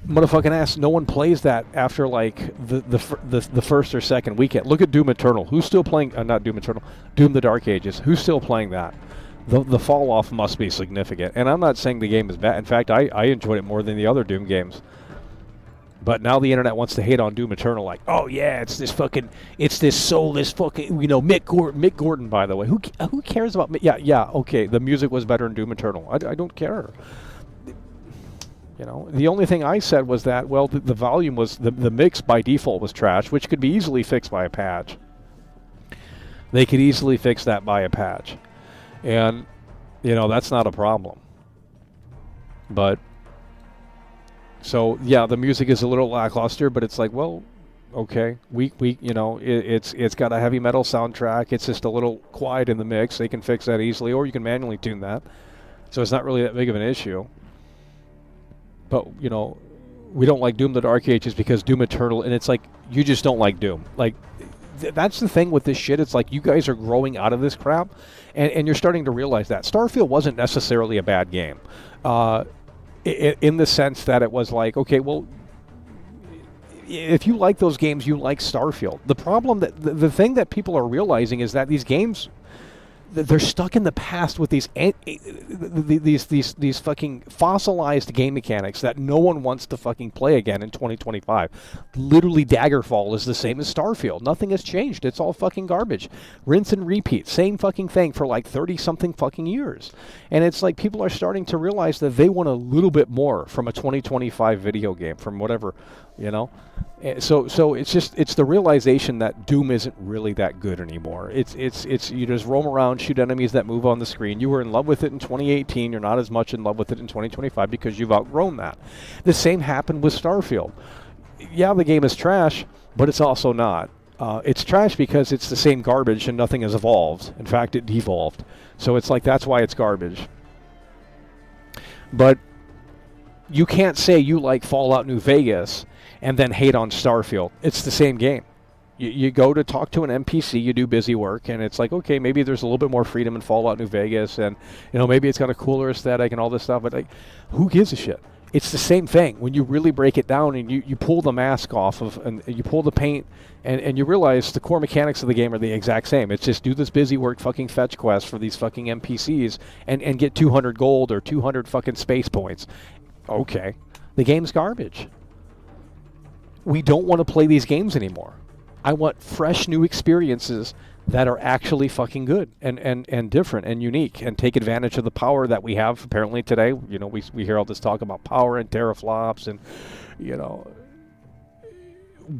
B: Motherfucking ass, no one plays that after like the first or second weekend. Look at Doom Eternal. Who's still playing? Not Doom Eternal. Doom the Dark Ages. Who's still playing that? The fall off must be significant. And I'm not saying the game is bad. In fact, I enjoyed it more than the other Doom games. But now the internet wants to hate on Doom Eternal. Like, oh yeah, it's this soulless fucking, Mick Gordon, by the way. Who cares about? Yeah. Okay, the music was better in Doom Eternal. I don't care. The only thing I said was that, well, the volume was, the mix by default was trash, which could be easily fixed by a patch. They could easily fix that by a patch. And, that's not a problem. But, so, yeah, the music is a little lackluster, but it's like, well, okay, it's got a heavy metal soundtrack. It's just a little quiet in the mix. They can fix that easily, or you can manually tune that. So it's not really that big of an issue. But, we don't like Doom the Dark Ages because Doom Eternal, and it's like, you just don't like Doom. Like, that's the thing with this shit. It's like, you guys are growing out of this crap, and you're starting to realize that. Starfield wasn't necessarily a bad game. In the sense that it was like, okay, well, if you like those games, you like Starfield. The problem, the thing that people are realizing is that these games... They're stuck in the past with these fucking fossilized game mechanics that no one wants to fucking play again in 2025. Literally, Daggerfall is the same as Starfield. Nothing has changed. It's all fucking garbage. Rinse and repeat. Same fucking thing for like 30-something fucking years. And it's like people are starting to realize that they want a little bit more from a 2025 video game, from whatever, So it's the realization that Doom isn't really that good anymore. It's you just roam around, shoot enemies that move on the screen. You were in love with it in 2018. You're not as much in love with it in 2025 because you've outgrown that. The same happened with Starfield. Yeah, the game is trash, but it's also not. It's trash because it's the same garbage and nothing has evolved. In fact, it devolved. So it's like, that's why it's garbage. But you can't say you like Fallout New Vegas and then hate on Starfield. It's the same game. You go to talk to an NPC, you do busy work, and it's like, okay, maybe there's a little bit more freedom in Fallout New Vegas, and maybe it's got a cooler aesthetic and all this stuff, but like, who gives a shit? It's the same thing when you really break it down and you pull the mask off of and you pull the paint and you realize the core mechanics of the game are the exact same. It's just do this busy work fucking fetch quest for these fucking NPCs and get 200 gold or 200 fucking space points. Okay. The game's garbage. We don't want to play these games anymore. I want fresh new experiences that are actually fucking good and different and unique and take advantage of the power that we have apparently today. You know, we hear all this talk about power and teraflops and, you know,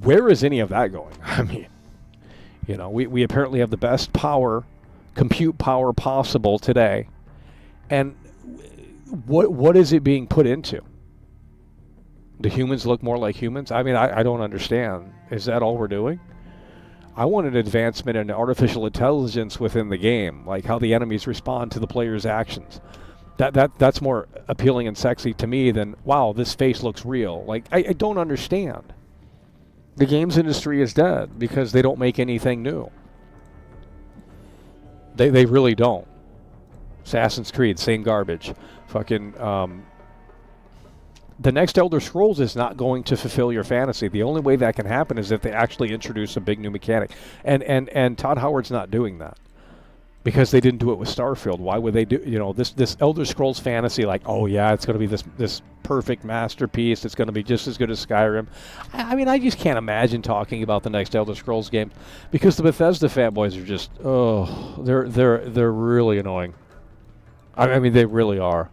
B: where is any of that going? I mean, you know, we apparently have the best power, compute power possible today. And what is it being put into? Do humans look more like humans? I mean, I don't understand. Is that all we're doing? I want an advancement in artificial intelligence within the game, like how the enemies respond to the player's actions. That's more appealing and sexy to me than, wow, this face looks real. Like, I don't understand. The games industry is dead because they don't make anything new. They really don't. Assassin's Creed, same garbage. Fucking, the next Elder Scrolls is not going to fulfill your fantasy. The only way that can happen is if they actually introduce a big new mechanic. And Todd Howard's not doing that because they didn't do it with Starfield. Why would they do, you know, this Elder Scrolls fantasy, like, oh yeah, it's going to be this perfect masterpiece. It's going to be just as good as Skyrim. I mean, I just can't imagine talking about the next Elder Scrolls game because the Bethesda fanboys are just, oh, they're really annoying. I mean, they really are.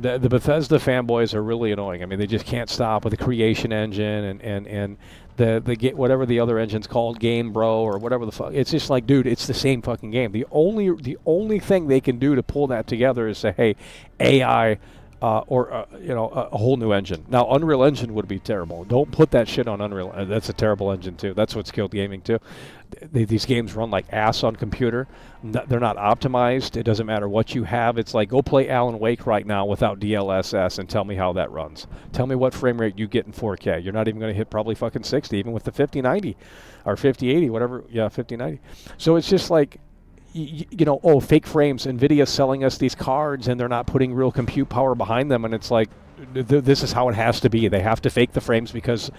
B: The Bethesda fanboys are really annoying. I mean, they just can't stop with the creation engine and the whatever the other engine's called, Game Bro or whatever the fuck. It's just like, dude, it's the same fucking game. The only thing they can do to pull that together is say, hey, AI or you know, a whole new engine. Now, Unreal Engine would be terrible. Don't put that shit on Unreal. That's a terrible engine too. That's what's killed gaming too. These games run like ass on computer. They're not optimized. It doesn't matter what you have. It's like, go play Alan Wake right now without DLSS and tell me how that runs. Tell me what frame rate you get in 4K. You're not even going to hit probably fucking 60, even with the 5090 or 5080, whatever. Yeah, 5090. So it's just like, you know, oh, fake frames. NVIDIA's selling us these cards and they're not putting real compute power behind them. And it's like, this is how it has to be. They have to fake the frames because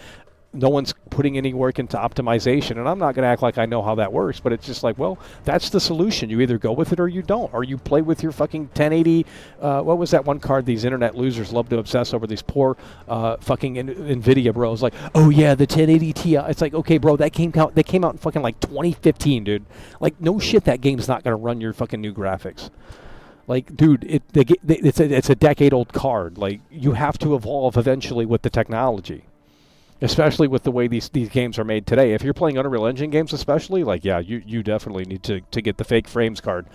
B: no one's putting any work into optimization. And I'm not going to act like I know how that works, but it's just like, well, that's the solution. You either go with it or you don't. Or you play with your fucking 1080. What was that one card these internet losers love to obsess over, these poor fucking NVIDIA bros? Like, oh yeah, the 1080 Ti. It's like, okay, bro, they came out in fucking like 2015, dude. Like, no shit, that game's not going to run your fucking new graphics. Like, dude, it's a decade-old card. Like, you have to evolve eventually with the technology. Especially with the way these games are made today. If you're playing Unreal Engine games especially, like, yeah, you definitely need to get the fake frames card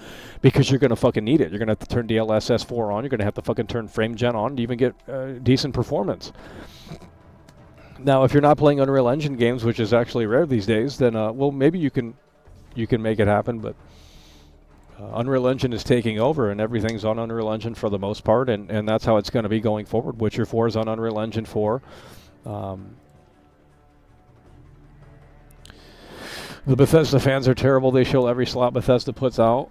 B: because you're going to fucking need it. You're going to have to turn DLSS 4 on. You're going to have to fucking turn frame gen on to even get decent performance. Now, if you're not playing Unreal Engine games, which is actually rare these days, then, well, maybe you can make it happen, but Unreal Engine is taking over, and everything's on Unreal Engine for the most part, and that's how it's going to be going forward. Witcher 4 is on Unreal Engine 4. The Bethesda fans are terrible. They show every slot Bethesda puts out.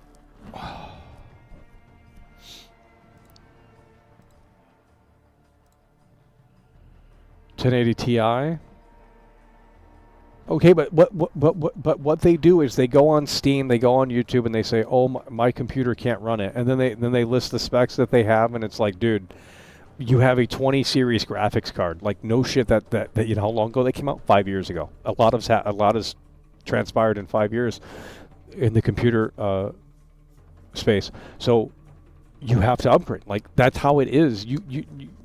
B: 1080 Ti. Okay, but what they do is they go on Steam, they go on YouTube, and they say, "Oh, my computer can't run it," and then they list the specs that they have, and it's like, dude, you have a 20 series graphics card. Like, no shit. That you know how long ago they came out? 5 years ago. A lot has transpired in 5 years in the computer space. So you have to upgrade. Like, that's how it is. You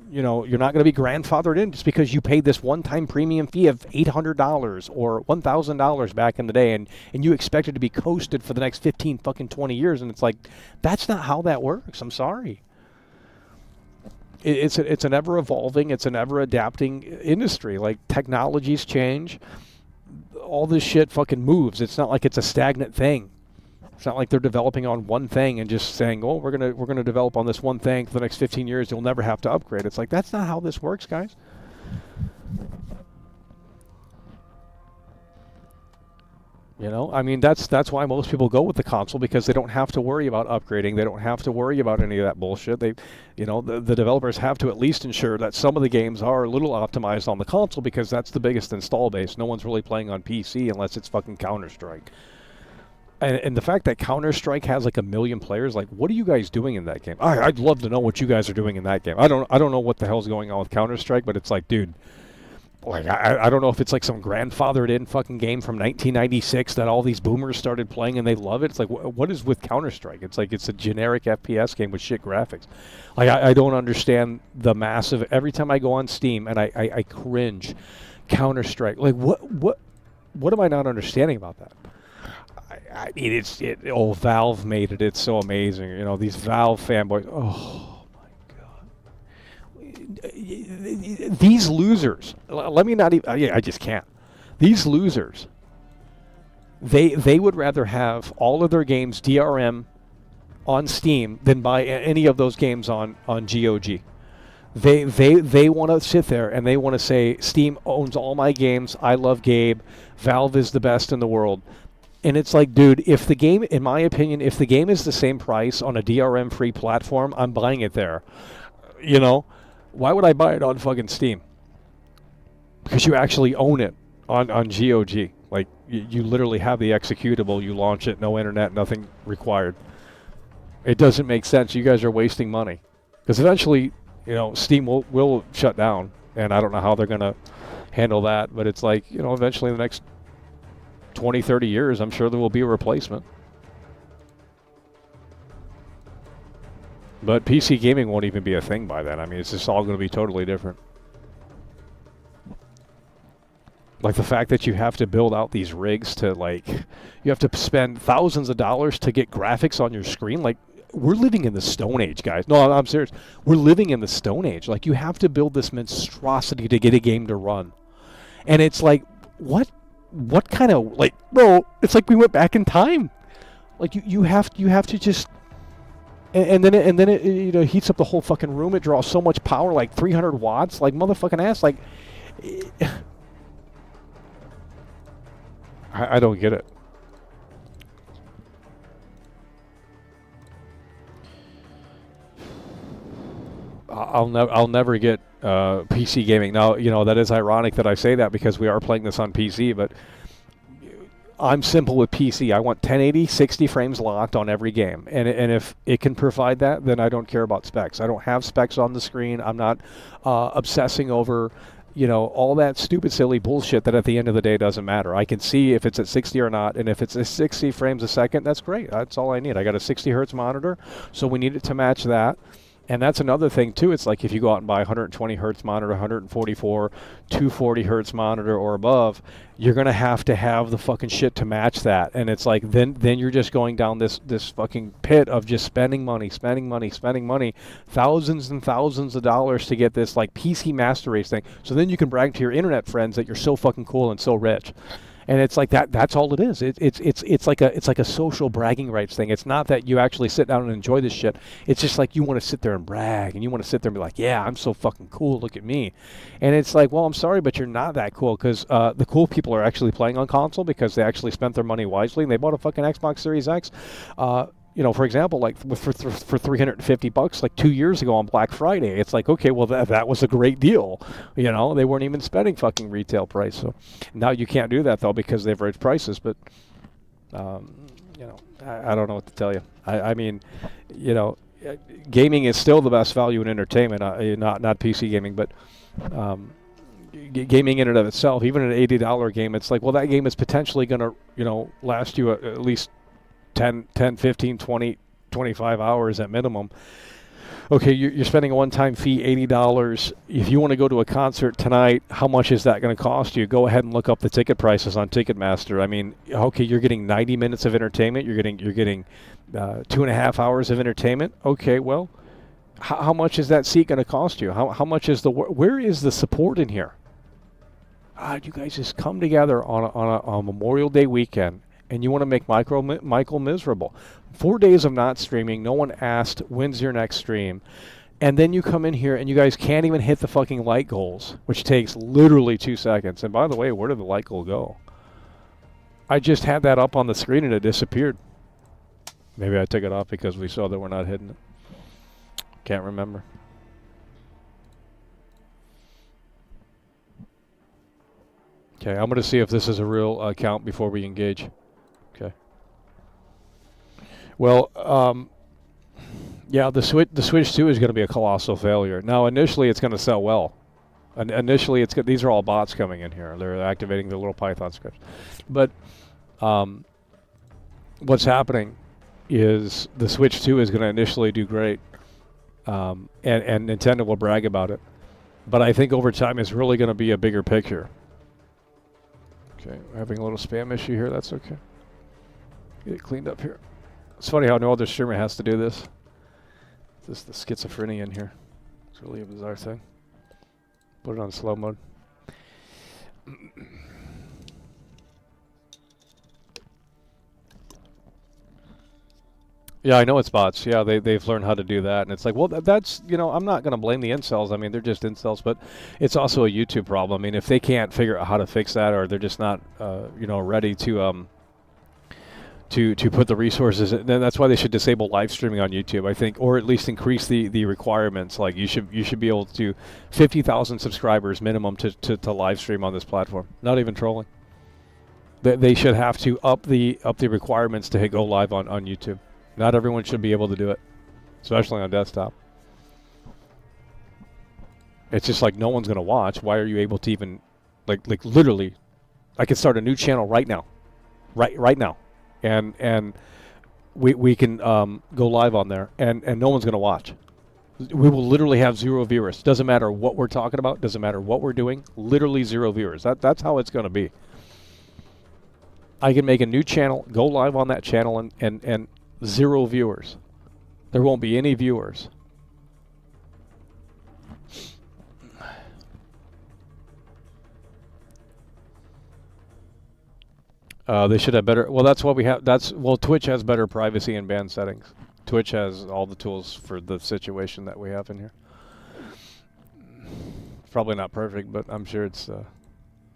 B: know, you're not going to be grandfathered in just because you paid this one-time premium fee of $800 or $1,000 back in the day, and you expect it to be coasted for the next 15 fucking 20 years, and it's like, that's not how that works. I'm sorry. It's an ever-evolving, it's an ever-adapting industry. Like, technologies change. All this shit fucking moves. It's not like it's a stagnant thing. It's not like they're developing on one thing and just saying, "Oh, we're gonna develop on this one thing for the next 15 years. You'll never have to upgrade." It's like, that's not how this works, guys. You know, I mean, that's why most people go with the console, because they don't have to worry about upgrading. They don't have to worry about any of that bullshit. They, you know, the developers have to at least ensure that some of the games are a little optimized on the console, because that's the biggest install base. No one's really playing on PC unless it's fucking Counter-Strike. And the fact that Counter-Strike has like 1 million players, like, what are you guys doing in that game? I'd love to know what you guys are doing in that game. I don't know what the hell's going on with Counter-Strike, but it's like, dude, like, I don't know if it's like some grandfathered in fucking game from 1996 that all these boomers started playing and they love it. It's like, what is with Counter-Strike? It's like it's a generic FPS game with shit graphics. Like, I don't understand the massive, every time I go on Steam and I cringe, Counter-Strike. Like, what am I not understanding about that? I mean, Valve made it. It's so amazing. You know, these Valve fanboys. Oh. These losers, let me not even, I just can't. These losers, they would rather have all of their games DRM on Steam than buy any of those games on GOG. They want to sit there and they want to say, Steam owns all my games, I love Gabe, Valve is the best in the world. And it's like, dude, if the game, in my opinion, if the game is the same price on a DRM-free platform, I'm buying it there. You know? Why would I buy it on fucking Steam? Because you actually own it on GOG. Like, you literally have the executable, you launch it, no internet, nothing required. It doesn't make sense. You guys are wasting money. Because eventually, you know, Steam will shut down, and I don't know how they're going to handle that, but it's like, you know, eventually in the next 20, 30 years, I'm sure there will be a replacement. But PC gaming won't even be a thing by then. I mean, it's just all going to be totally different. Like the fact that you have to build out these rigs to, like, you have to spend thousands of dollars to get graphics on your screen. Like, we're living in the Stone Age, guys. No, I'm serious. We're living in the Stone Age. Like, you have to build this monstrosity to get a game to run. And it's like, what kind of, like, bro, it's like we went back in time. Like, you have to just... And then it you know, heats up the whole fucking room. It draws so much power, like 300 watts, like motherfucking ass. Like, I don't get it. I'll never get PC gaming. Now, you know, that is ironic that I say that because we are playing this on PC, but I'm simple with PC. I want 1080, 60 frames locked on every game. And if it can provide that, then I don't care about specs. I don't have specs on the screen. I'm not obsessing over, you know, all that stupid, silly bullshit that at the end of the day doesn't matter. I can see if it's at 60 or not, and if it's at 60 frames a second, that's great. That's all I need. I got a 60 hertz monitor, so we need it to match that. And that's another thing, too. It's like if you go out and buy a 120 hertz monitor, 144, 240 hertz monitor or above, you're going to have the fucking shit to match that. And it's like then you're just going down this fucking pit of just spending money, thousands and thousands of dollars to get this, like, PC Master Race thing. So then you can brag to your internet friends that you're so fucking cool and so rich. And it's like that's all it is. It's like a social bragging rights thing. It's not that you actually sit down and enjoy this shit. It's just like you want to sit there and brag, and you want to sit there and be like, yeah, I'm so fucking cool, look at me. And it's like, well, I'm sorry, but you're not that cool, because the cool people are actually playing on console because they actually spent their money wisely and they bought a fucking Xbox Series X. You know, for example, like for $350, like 2 years ago on Black Friday, it's like, okay, well, that was a great deal. You know, they weren't even spending fucking retail price. So now you can't do that, though, because they've raised prices. But, you know, I don't know what to tell you. I mean, you know, gaming is still the best value in entertainment, not PC gaming, but gaming in and of itself, even an $80 game, it's like, well, that game is potentially going to, you know, last you at least 10, 15, 20, 25 hours at minimum. Okay, you're spending a one-time fee, $80. If you want to go to a concert tonight, how much is that going to cost you? Go ahead and look up the ticket prices on Ticketmaster. I mean, okay, you're getting 90 minutes of entertainment. You're getting 2.5 hours of entertainment. Okay, well, how much is that seat going to cost you? How much is where is the support in here? You guys just come together on a Memorial Day weekend, and you want to make Michael miserable. 4 days of not streaming, no one asked, when's your next stream? And then you come in here and you guys can't even hit the fucking like goals, which takes literally 2 seconds. And by the way, where did the like goal go? I just had that up on the screen and it disappeared. Maybe I took it off because we saw that we're not hitting it. Can't remember. Okay, I'm going to see if this is a real account before we engage. Okay. Well, yeah, the Switch 2 is going to be a colossal failure. Now, initially, it's going to sell well. Initially, these are all bots coming in here. They're activating the little Python scripts. But what's happening is the Switch 2 is going to initially do great, and Nintendo will brag about it. But I think over time, it's really going to be a bigger picture. Okay, we're having a little spam issue here. That's okay. Get it cleaned up here. It's funny how no other streamer has to do this. This is the schizophrenia in here. It's really a bizarre thing. Put it on slow mode. Yeah, I know it's bots. Yeah, they've learned how to do that, and it's like, well, that's, you know, I'm not going to blame the incels. I mean, they're just incels, but it's also a YouTube problem. I mean, if they can't figure out how to fix that, or they're just not, you know, ready to put the resources, then that's why they should disable live streaming on YouTube, I think, or at least increase the requirements. Like you should be able to 50,000 subscribers minimum to live stream on this platform. Not even trolling. They should have to up the requirements to go live on YouTube. Not everyone should be able to do it, especially on desktop. It's just like no one's going to watch. Why are you able to even, like literally, I could start a new channel right now, right now, and we can go live on there, and no one's going to watch. We will literally have 0 viewers. Doesn't matter what we're talking about. Doesn't matter what we're doing. Literally 0 viewers. That's how it's going to be. I can make a new channel, go live on that channel, and 0 viewers. There won't be any viewers. They should have better. Well, that's what we have. Well, Twitch has better privacy and ban settings. Twitch has all the tools for the situation that we have in here. Probably not perfect, but I'm sure it's a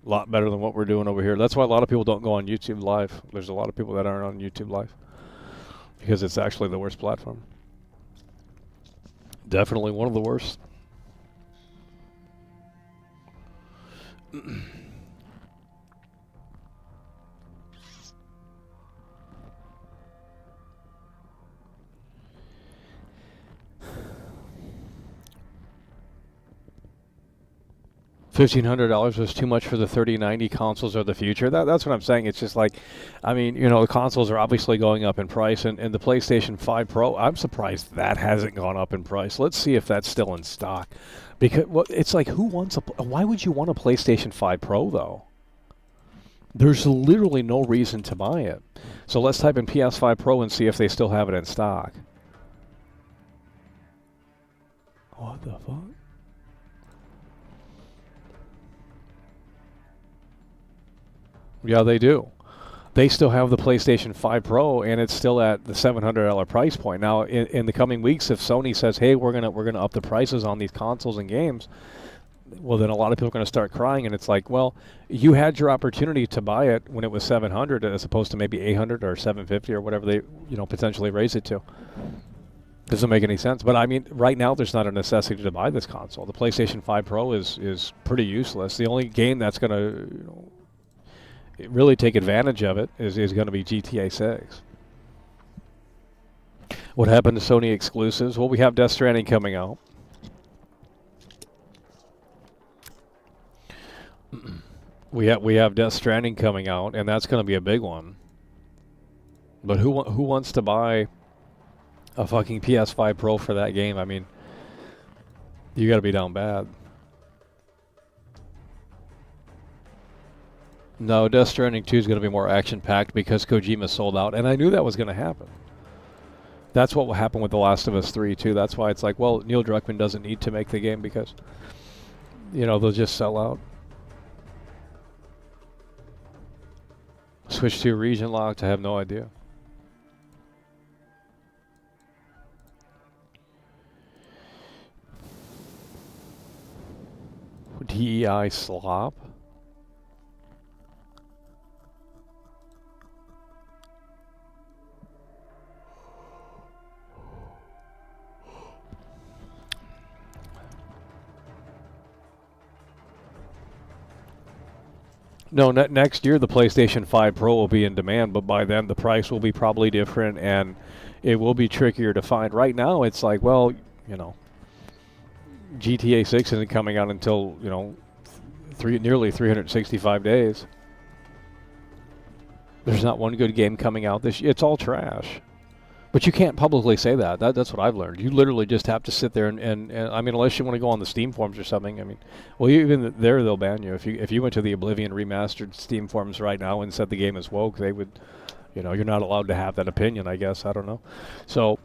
B: lot better than what we're doing over here. That's why a lot of people don't go on YouTube Live. There's a lot of people that aren't on YouTube Live. Because it's actually the worst platform. Definitely one of the worst. $1,500 was too much for the 3090 consoles of the future. That's what I'm saying. It's just like, I mean, you know, the consoles are obviously going up in price, and the PlayStation 5 Pro, I'm surprised that hasn't gone up in price. Let's see if that's still in stock. Because it's like, why would you want a PlayStation 5 Pro, though? There's literally no reason to buy it. So let's type in PS5 Pro and see if they still have it in stock. What the fuck? Yeah, they do. They still have the PlayStation 5 Pro, and it's still at the $700 price point. Now, in the coming weeks, if Sony says, "Hey, we're gonna up the prices on these consoles and games," well, then a lot of people are going to start crying, and it's like, well, you had your opportunity to buy it when it was $700, as opposed to maybe $800 or $750 or whatever they, you know, potentially raise it to. Doesn't make any sense. But I mean, right now, there's not a necessity to buy this console. The PlayStation 5 Pro is pretty useless. The only game that's going to, you know, really take advantage of it is going to be GTA 6. What happened to Sony exclusives? Well, we have Death Stranding coming out. We have Death Stranding coming out, and that's going to be a big one. But who wants to buy a fucking PS5 Pro for that game? I mean, you got to be down bad. No, Death Stranding 2 is going to be more action-packed because Kojima sold out, and I knew that was going to happen. That's what will happen with The Last of Us 3, too. That's why it's like, well, Neil Druckmann doesn't need to make the game because, you know, they'll just sell out. Switch to region locked, I have no idea. DEI slop? No, next year the PlayStation 5 Pro will be in demand, but by then the price will be probably different and it will be trickier to find. Right now it's like, well, you know, GTA 6 isn't coming out until, you know, nearly 365 days. There's not one good game coming out this year. It's all trash. But you can't publicly say that. That's what I've learned. You literally just have to sit there and I mean, unless you want to go on the Steam forums or something. I mean, well, even there they'll ban you. If you went to the Oblivion remastered Steam forums right now and said the game is woke, they would, you know, you're not allowed to have that opinion, I guess. I don't know. So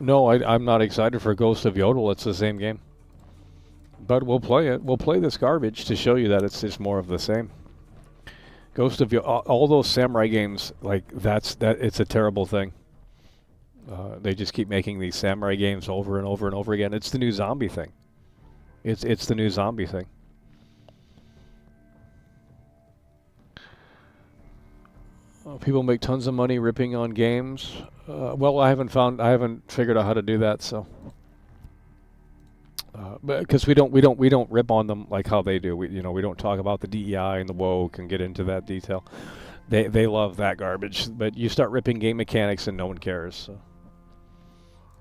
B: no, I'm not excited for Ghost of Yodel. It's the same game. But we'll play it. We'll play this garbage to show you that it's just more of the same. Ghost of all those samurai games, like it's a terrible thing. They just keep making these samurai games over and over and over again. It's the new zombie thing. It's the new zombie thing. People make tons of money ripping on games. Well, I haven't figured out how to do that. So, because we don't rip on them like how they do. We don't talk about the DEI and the woke and get into that detail. They love that garbage. But you start ripping game mechanics and no one cares. So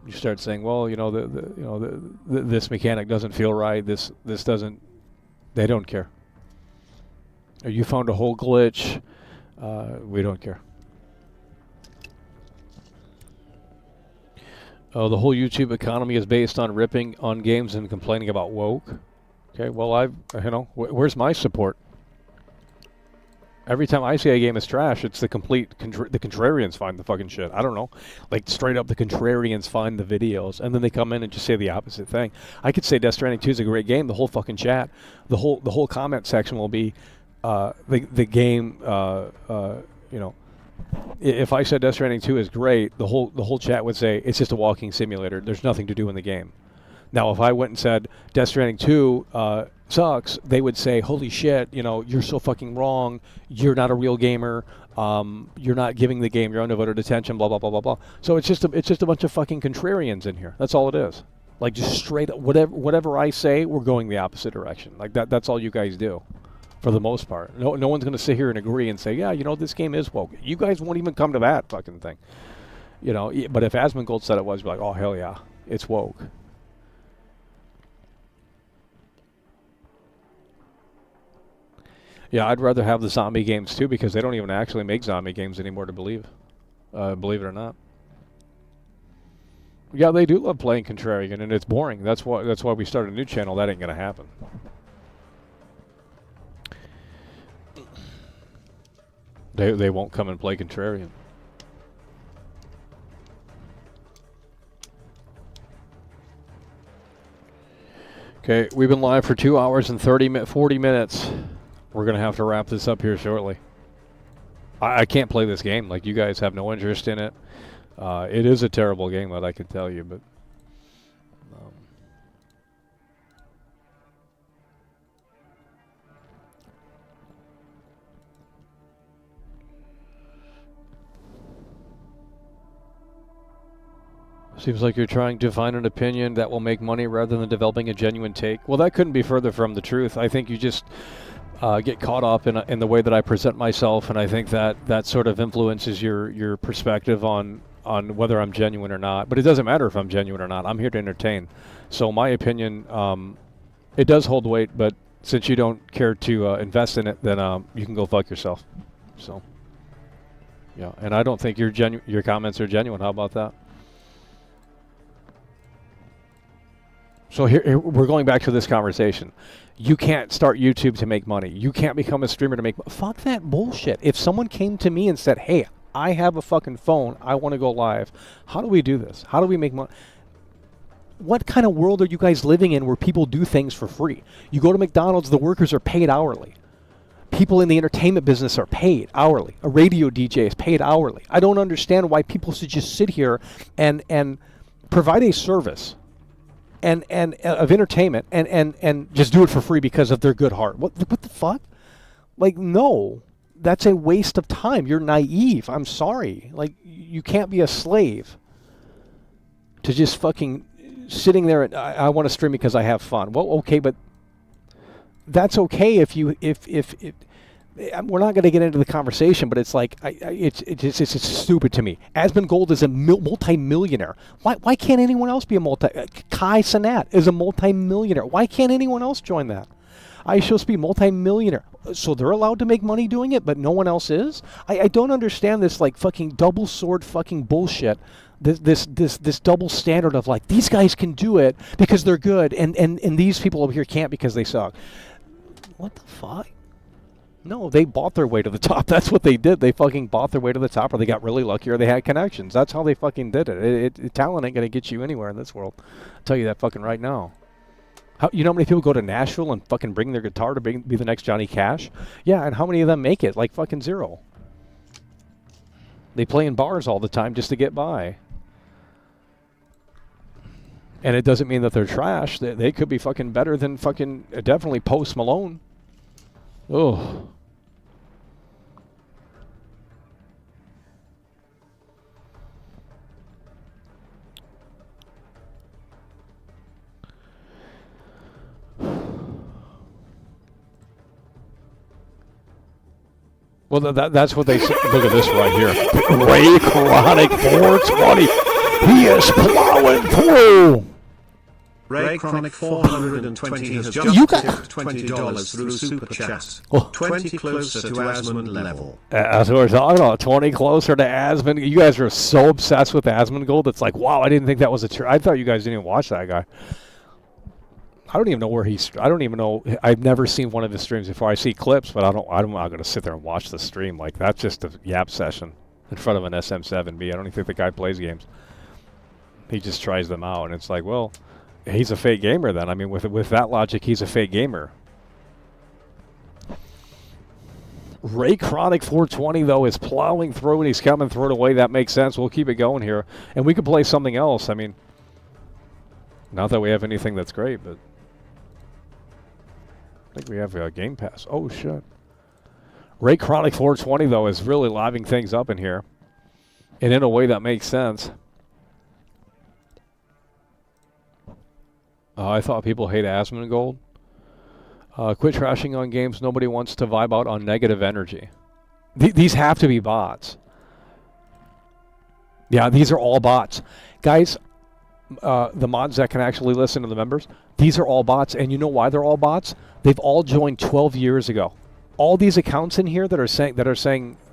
B: you start saying, well, this mechanic doesn't feel right. This doesn't. They don't care. Or you found a whole glitch. We don't care. The whole YouTube economy is based on ripping on games and complaining about woke. Okay, well, where's my support? Every time I say a game is trash, it's the complete, the contrarians find the fucking shit. I don't know. Like, straight up, the contrarians find the videos, and then they come in and just say the opposite thing. I could say Death Stranding 2 is a great game. The whole fucking chat, the whole comment section will be, the game, if I said Death Stranding 2 is great, the whole chat would say it's just a walking simulator. There's nothing to do in the game. Now, if I went and said Death Stranding 2 sucks, they would say, holy shit, you're so fucking wrong. You're not a real gamer. You're not giving the game your undevoted attention, blah, blah, blah, blah, blah. So it's just a bunch of fucking contrarians in here. That's all it is. Like, just straight up, whatever I say, we're going the opposite direction. Like, that's all you guys do. For the most part. No one's going to sit here and agree and say, yeah, this game is woke. You guys won't even come to that fucking thing. But if Asmongold said it was, be like, oh, hell yeah, it's woke. Yeah, I'd rather have the zombie games too, because they don't even actually make zombie games anymore to believe it or not. Yeah, they do love playing contrarian, and it's boring. That's why we started a new channel. That ain't going to happen. They won't come and play contrarian. Okay, we've been live for 2 hours and 40 minutes. We're going to have to wrap this up here shortly. I can't play this game. Like, you guys have no interest in it. It is a terrible game, that I can tell you, but... Seems like you're trying to find an opinion that will make money rather than developing a genuine take. Well, that couldn't be further from the truth. I think you just get caught up in the way that I present myself, and I think that sort of influences your perspective on whether I'm genuine or not. But it doesn't matter if I'm genuine or not. I'm here to entertain. So my opinion, it does hold weight, but since you don't care to invest in it, then you can go fuck yourself. So, yeah, and I don't think your comments are genuine. How about that? So here we're going back to this conversation. You can't start YouTube to make money. You can't become a streamer to make money. Fuck that bullshit. If someone came to me and said, hey, I have a fucking phone, I want to go live. How do we do this? How do we make money? What kind of world are you guys living in where people do things for free? You go to McDonald's, the workers are paid hourly. People in the entertainment business are paid hourly. A radio DJ is paid hourly. I don't understand why people should just sit here and provide a service and of entertainment and just do it for free because of their good heart. What the fuck? Like, no, that's a waste of time. You're naive. I'm sorry. Like, you can't be a slave to just fucking sitting there and I want to stream because I have fun. Well, okay, but that's okay if we're not going to get into the conversation, but it's like it's stupid to me. Asmongold is a multi-millionaire. Why can't anyone else be a Kai Cenat is a multi-millionaire. Why can't anyone else join that? I supposed to be multi-millionaire, so they're allowed to make money doing it, but no one else is. I don't understand this like fucking double sword fucking bullshit. This double standard of like these guys can do it because they're good, and these people over here can't because they suck. What the fuck? No, they bought their way to the top. That's what they did. They fucking bought their way to the top, or they got really lucky, or they had connections. That's how they fucking did it. Talent ain't gonna get you anywhere in this world. I'll tell you that fucking right now. You know how many people go to Nashville and fucking bring their guitar to be the next Johnny Cash? Yeah, and how many of them make it? Like fucking zero. They play in bars all the time just to get by. And it doesn't mean that they're trash. They could be fucking better than fucking definitely Post Malone. Oh. Well, that's what they say. Look at this right here. Ray Chronic 420. He is plowing through.
C: Ray Chronic 420 has just tipped $20 through Super Chat. 20 closer to Asmund level.
B: That's what we're talking about. 20 closer to Asmund. You guys are so obsessed with Asmongold. It's like, wow, I didn't think that was a true. I thought you guys didn't even watch that guy. I don't even know where he's. I don't even know. I've never seen one of his streams before. I see clips, but I'm not going to sit there and watch the stream. Like, that's just a yap session in front of an SM7B. I don't even think the guy plays games. He just tries them out, and it's like, well, he's a fake gamer then. I mean, with that logic, he's a fake gamer. Ray Chronic 420, though, is plowing through, and he's coming through in a way that makes sense. We'll keep it going here. And we could play something else. I mean, not that we have anything that's great, but I think we have a Game Pass. Oh, shit. Ray Chronic 420, though, is really livening things up in here. And in a way that makes sense. I thought people hate Asmongold. Quit trashing on games. Nobody wants to vibe out on negative energy. These have to be bots. Yeah, these are all bots. Guys, the mods that can actually listen to the members, these are all bots. And you know why they're all bots? They've all joined 12 years ago. All these accounts in here that are saying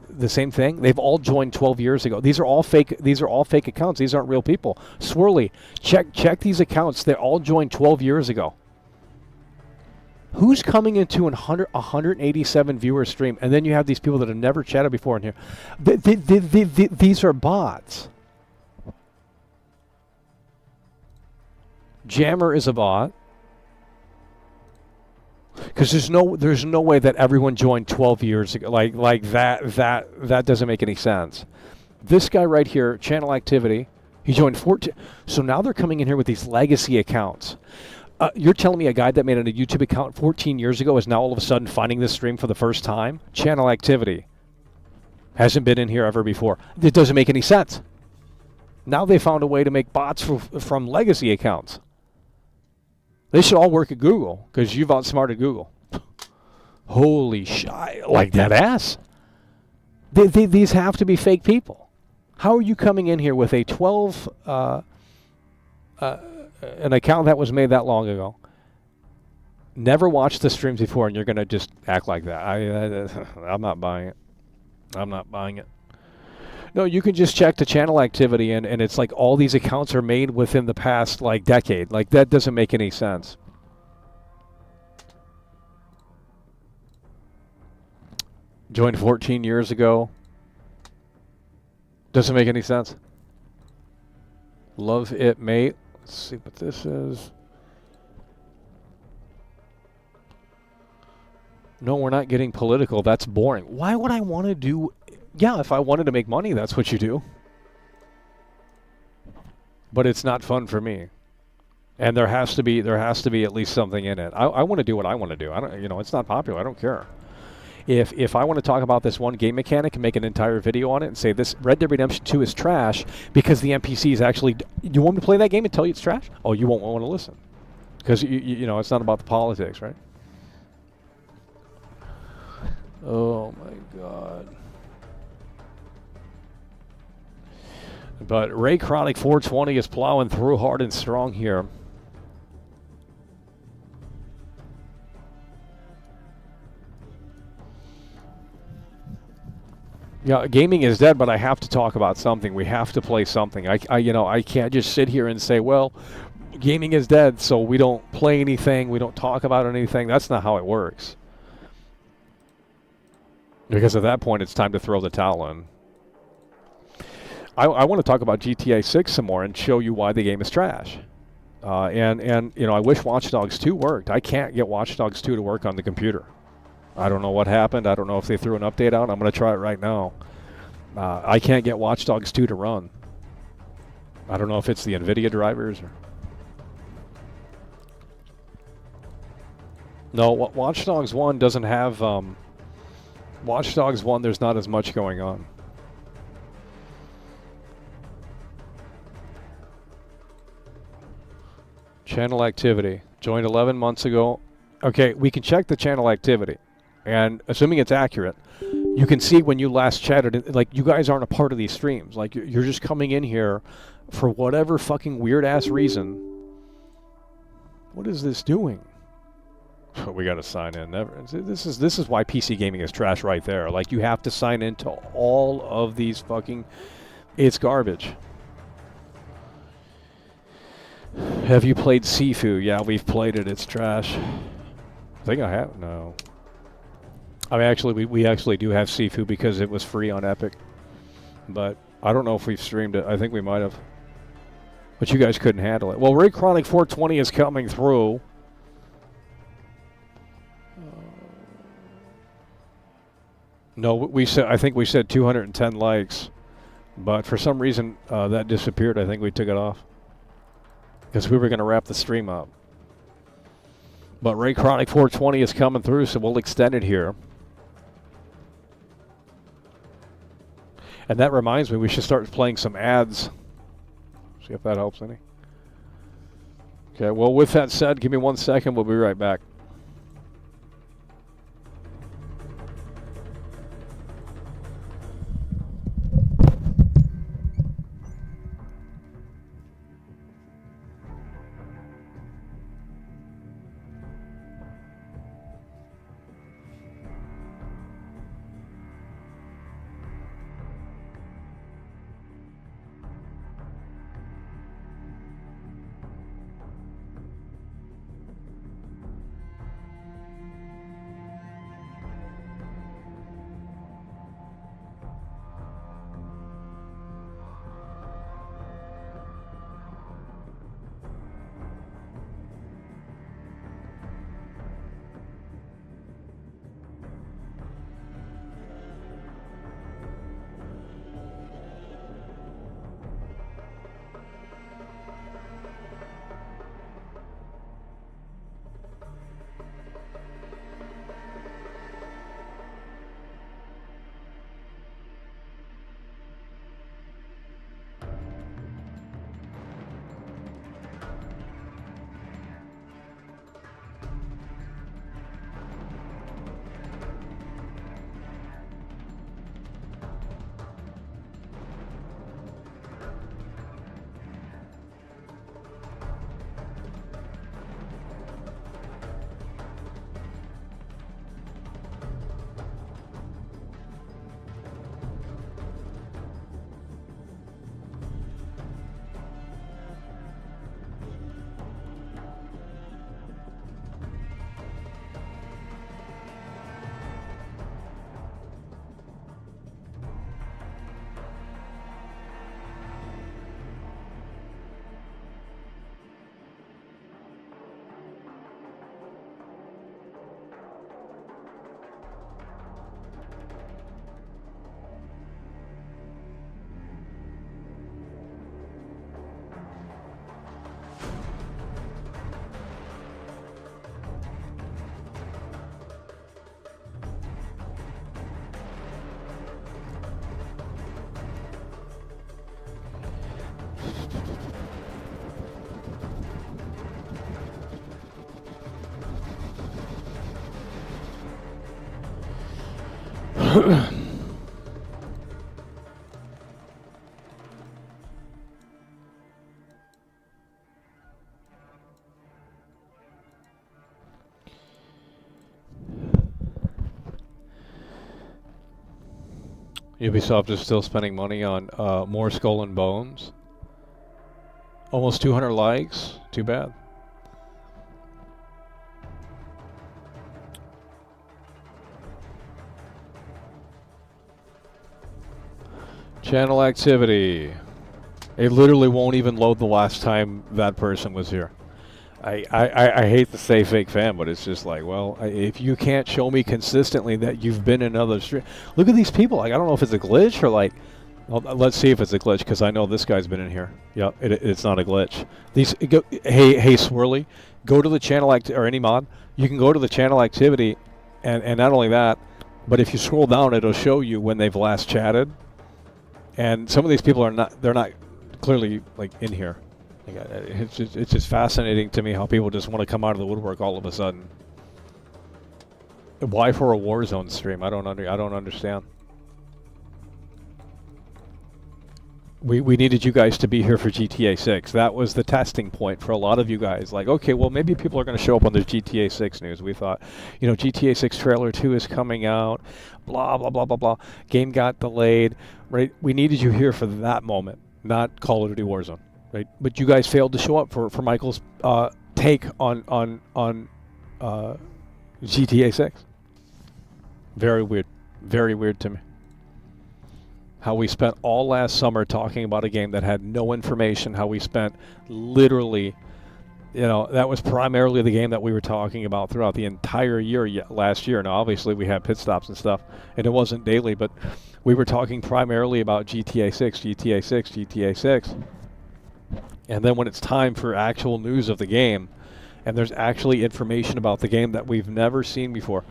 B: the same thing, they've all joined 12 years ago. These are all fake. These are all fake accounts. These aren't real people. Swirly, check these accounts. They all joined 12 years ago. Who's coming into 187 viewer stream, and then you have these people that have never chatted before in here? These are bots. Jammer is a bot. Because there's no way that everyone joined 12 years ago. Like that doesn't make any sense. This guy right here, Channel Activity, he joined 14. So now they're coming in here with these legacy accounts. You're telling me a guy that made a YouTube account 14 years ago is now all of a sudden finding this stream for the first time? Channel Activity hasn't been in here ever before. It doesn't make any sense. Now they found a way to make bots from legacy accounts. They should all work at Google, because you've outsmarted Google. Holy shit. Like that ass. These have to be fake people. How are you coming in here with a 12, an account that was made that long ago, never watched the streams before, and you're going to just act like that? I'm not buying it. I'm not buying it. No, you can just check the Channel Activity, and it's like all these accounts are made within the past, like, decade. Like, that doesn't make any sense. Joined 14 years ago. Doesn't make any sense. Love it, mate. Let's see what this is. No, we're not getting political. That's boring. Why would I want to do... Yeah, if I wanted to make money, that's what you do. But it's not fun for me. And there has to be at least something in it. I want to do what I want to do. I don't, it's not popular. I don't care. If I want to talk about this one game mechanic and make an entire video on it and say this Red Dead Redemption 2 is trash because the NPCs actually, you want me to play that game and tell you it's trash? Oh, you won't want to listen because you know it's not about the politics, right? Oh my God. But Ray Chronic 420 is plowing through hard and strong here. Yeah, gaming is dead, but I have to talk about something. We have to play something. I can't just sit here and say, well, gaming is dead, so we don't play anything, we don't talk about anything. That's not how it works. Because at that point, it's time to throw the towel in. I want to talk about GTA 6 some more and show you why the game is trash. And you know, I wish Watch Dogs 2 worked. I can't get Watch Dogs 2 to work on the computer. I don't know what happened. I don't know if they threw an update out. I'm going to try it right now. I can't get Watch Dogs 2 to run. I don't know if it's the NVIDIA drivers or... No, Watch Dogs 1 doesn't have... Watch Dogs 1, there's not as much going on. Channel activity. Joined 11 months ago. Okay, we can check the channel activity. And assuming it's accurate, you can see when you last chatted, like, you guys aren't a part of these streams. Like, you're just coming in here for whatever fucking weird-ass reason. What is this doing? We got to sign in. This is why PC gaming is trash right there. Like, you have to sign into all of these fucking... It's garbage. Have you played Sifu? Yeah, we've played it. It's trash. I think I have. No. I mean, actually, we actually do have Sifu because it was free on Epic. But I don't know if we've streamed it. I think we might have. But you guys couldn't handle it. Well, Ray Chronic 420 is coming through. No, we said. I think we said 210 likes, but for some reason that disappeared. I think we took it off because we were going to wrap the stream up. But Ray Chronic 420 is coming through, so we'll extend it here. And that reminds me, we should start playing some ads. See if that helps any. Okay. Well, with that said, give me 1 second. We'll be right back. Ubisoft is still spending money on more Skull and Bones. Almost 200 likes. Too bad. Channel activity. It literally won't even load the last time that person was here. I hate to say fake fan, but it's just like, well, if you can't show me consistently that you've been in another stream. Look at these people. Like, I don't know if it's a glitch or like, well, let's see if it's a glitch, because I know this guy's been in here. Yep, it's not a glitch. Hey, Swirly, go to the channel or any mod. You can go to the channel activity, and not only that, but if you scroll down, it'll show you when they've last chatted. And some of these people they're not clearly like in here. It's just fascinating to me how people just want to come out of the woodwork all of a sudden. Why for a Warzone stream? I don't understand. We needed you guys to be here for GTA 6. That was the testing point for a lot of you guys. Like, okay, well, maybe people are going to show up on the GTA 6 news. We thought, you know, GTA 6 trailer 2 is coming out, blah, blah, blah, blah, blah. Game got delayed, right? We needed you here for that moment, not Call of Duty Warzone, right? But you guys failed to show up for Michael's take on GTA 6. Very weird to me. How we spent all last summer talking about a game that had no information. How we spent literally, you know, that was primarily the game that we were talking about throughout the entire year last year. Now, obviously, we had pit stops and stuff, and it wasn't daily, but we were talking primarily about GTA 6, GTA 6, GTA 6. And then when it's time for actual news of the game, and there's actually information about the game that we've never seen before,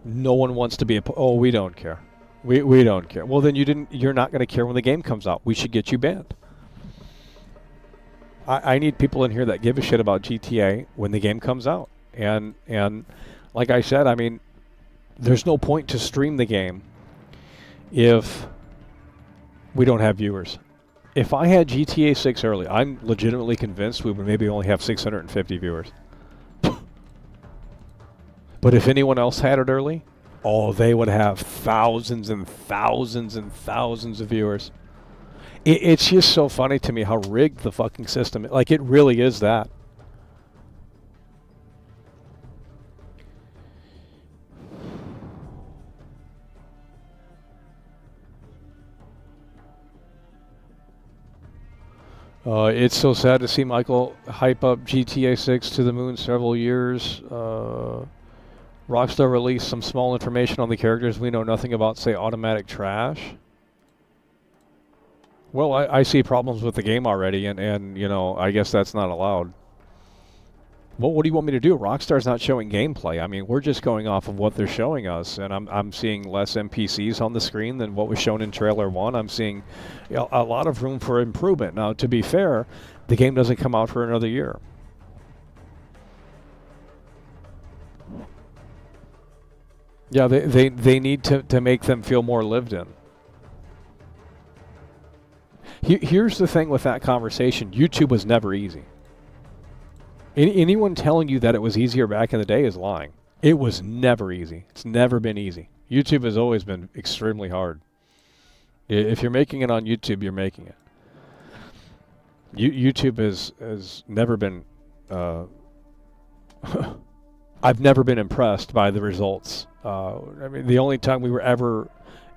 B: no one wants to be oh, we don't care. We don't care. Well, then you're not going to care when the game comes out. We should get you banned. I need people in here that give a shit about GTA when the game comes out. And like I said, I mean, there's no point to stream the game if we don't have viewers. If I had GTA 6 early, I'm legitimately convinced we would maybe only have 650 viewers. But if anyone else had it early, oh, they would have thousands and thousands and thousands of viewers. It's just so funny to me how rigged the fucking system is. Like, it really is that. It's so sad to see Michael hype up GTA 6 to the moon several years. Rockstar released some small information on the characters we know nothing about, say automatic trash. Well, I see problems with the game already, and you know, I guess that's not allowed. Well, what do you want me to do? Rockstar's not showing gameplay. I mean, we're just going off of what they're showing us, and I'm seeing less NPCs on the screen than what was shown in trailer 1. I'm seeing a lot of room for improvement. Now, to be fair, the game doesn't come out for another year. Yeah, they need to make them feel more lived in. Here's the thing with that conversation. YouTube was never easy. Anyone telling you that it was easier back in the day is lying. It was never easy. It's never been easy. YouTube has always been extremely hard. If you're making it on YouTube, you're making it. YouTube has never been... I've never been impressed by the results. I mean, the only time we were ever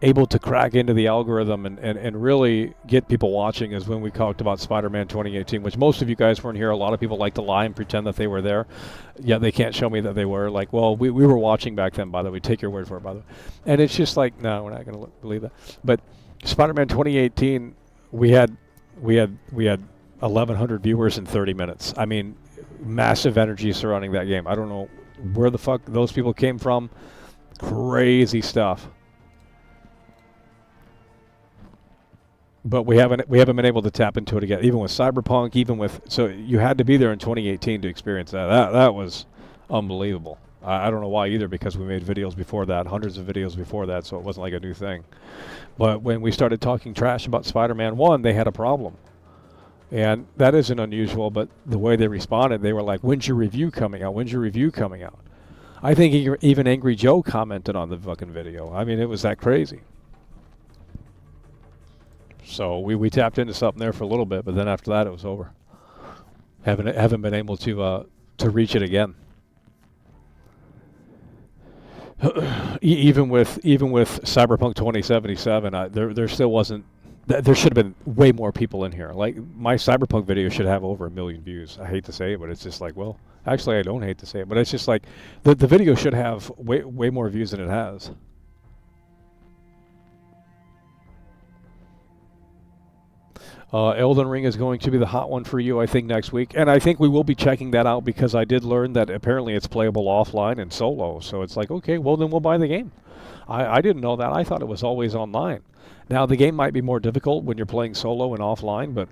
B: able to crack into the algorithm and really get people watching is when we talked about Spider-Man 2018, which most of you guys weren't here. A lot of people like to lie and pretend that they were there. Yeah, they can't show me that they were. Like, well, we were watching back then, by the way. Take your word for it, by the way. And it's just like, no, we're not going to believe that. But Spider-Man 2018, we had 1,100 viewers in 30 minutes. I mean, massive energy surrounding that game. I don't know where the fuck those people came from. Crazy stuff. But we haven't been able to tap into it again. Even with Cyberpunk, so you had to be there in 2018 to experience that. That was unbelievable. I don't know why either, because we made videos before that, hundreds of videos before that, so it wasn't like a new thing. But when we started talking trash about Spider-Man 1, they had a problem. And that isn't unusual, but the way they responded, they were like, when's your review coming out? When's your review coming out? I think even Angry Joe commented on the fucking video. I mean, it was that crazy. So we tapped into something there for a little bit, but then after that it was over. Haven't been able to reach it again. even with Cyberpunk 2077, there still wasn't. There should have been way more people in here. Like, my Cyberpunk video should have over 1 million views. I hate to say it, but it's just like, well, actually I don't hate to say it, but it's just like the video should have way more views than it has. Elden Ring is going to be the hot one for you, I think, next week. And I think we will be checking that out, because I did learn that apparently it's playable offline and solo. So it's like, okay, well, then we'll buy the game. I didn't know that. I thought it was always online. Now, the game might be more difficult when you're playing solo and offline, but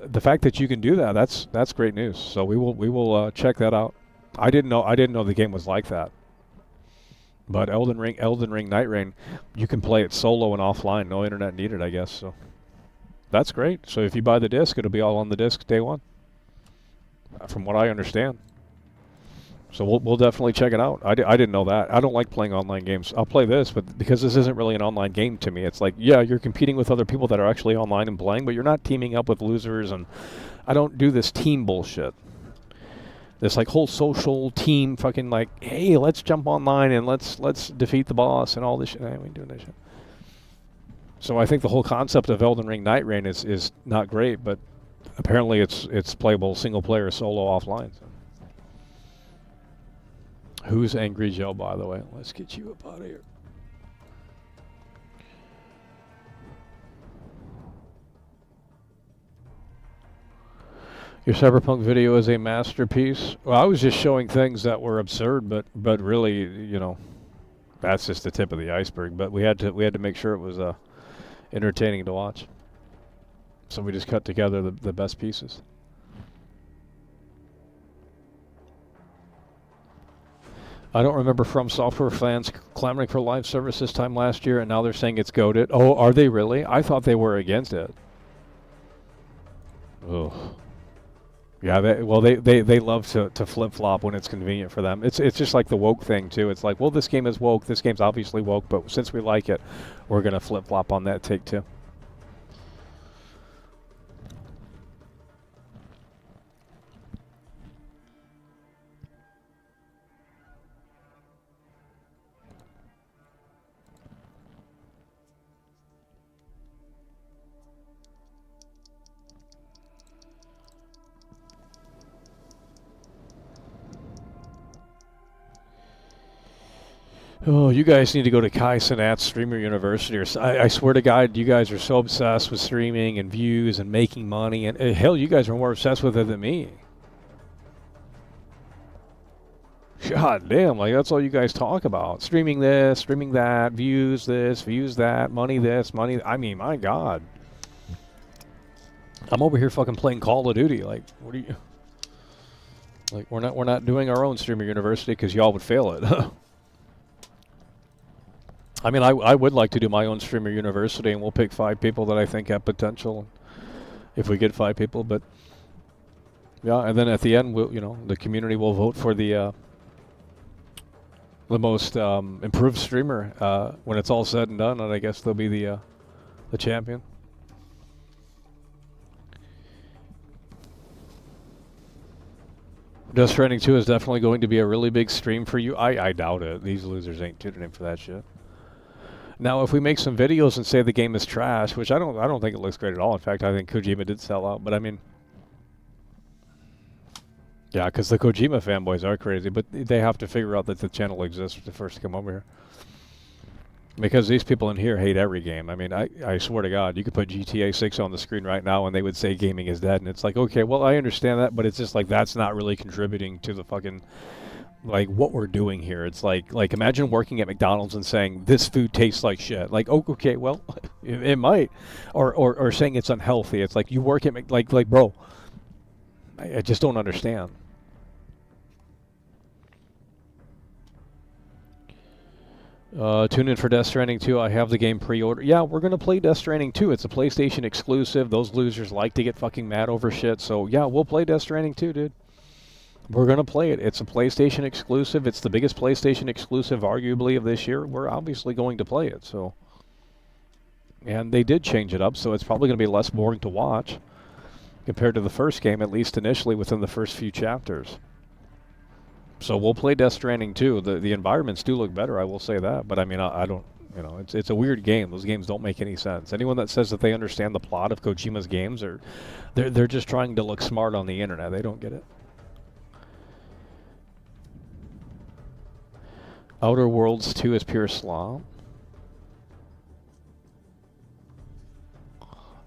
B: the fact that you can do that, that's great news. So we will check that out. I didn't know the game was like that. But Elden Ring Night Rain, you can play it solo and offline. No internet needed, I guess. So that's great. So if you buy the disc, it'll be all on the disc day one, from what I understand. So we'll definitely check it out. I didn't know that. I don't like playing online games. I'll play this, but because this isn't really an online game to me, it's like, yeah, you're competing with other people that are actually online and playing, but you're not teaming up with losers, and I don't do this team bullshit. This like whole social team fucking like, hey, let's jump online and let's defeat the boss and all this shit. I ain't doing that shit. So I think the whole concept of Elden Ring Night Rain is not great, but apparently it's playable single player solo offline. So. Who's Angry Joe, by the way? Let's get you up out of here. Your Cyberpunk video is a masterpiece. Well, I was just showing things that were absurd, but really, you know, that's just the tip of the iceberg. But we had to make sure it was entertaining to watch. So we just cut together the best pieces. I don't remember From Software fans clamoring for live service this time last year, and now they're saying it's goated. Oh, are they really? I thought they were against it. Oh. Yeah, they love to flip-flop when it's convenient for them. It's just like the woke thing, too. It's like, well, this game is woke. This game's obviously woke, but since we like it, we're going to flip-flop on that take, too. Oh, you guys need to go to Kai Cenat's Streamer University. Or I swear to God, you guys are so obsessed with streaming and views and making money. And hell, you guys are more obsessed with it than me. God damn, like that's all you guys talk about. Streaming this, streaming that, views this, views that, money this, money. I mean, my God. I'm over here fucking playing Call of Duty. Like, what are you? Like, we're not doing our own Streamer University because y'all would fail it. I mean, I would like to do my own Streamer University, and we'll pick 5 people that I think have potential, if we get 5 people. But yeah, and then at the end, we'll, you know, the community will vote for the most improved streamer when it's all said and done, and I guess they'll be the champion. Death Stranding 2 is definitely going to be a really big stream for you. I doubt it. These losers ain't tuning in for that shit. Now, if we make some videos and say the game is trash, which I don't think it looks great at all. In fact, I think Kojima did sell out. But I mean, yeah, because the Kojima fanboys are crazy. But they have to figure out that the channel exists to first come over here. Because these people in here hate every game. I mean, I swear to God, you could put GTA 6 on the screen right now and they would say gaming is dead. And it's like, okay, well, I understand that, but it's just like that's not really contributing to the fucking... like what we're doing here. It's like imagine working at McDonald's and saying this food tastes like shit. Like, oh, okay, well, it might, or saying it's unhealthy. It's like you work at like bro, I just don't understand. Tune in for Death Stranding 2. I have the game pre-ordered. Yeah, we're going to play Death Stranding 2. It's a PlayStation exclusive. Those losers like to get fucking mad over shit. So, yeah, we'll play Death Stranding 2, dude. We're going to play it. It's a PlayStation exclusive. It's the biggest PlayStation exclusive, arguably, of this year. We're obviously going to play it, so... And they did change it up, so it's probably going to be less boring to watch compared to the first game, at least initially within the first few chapters. So we'll play Death Stranding 2. The environments do look better, I will say that. But I mean, I don't, you know, it's a weird game. Those games don't make any sense. Anyone that says that they understand the plot of Kojima's games, they're just trying to look smart on the internet. They don't get it. Outer Worlds 2 is pure slop.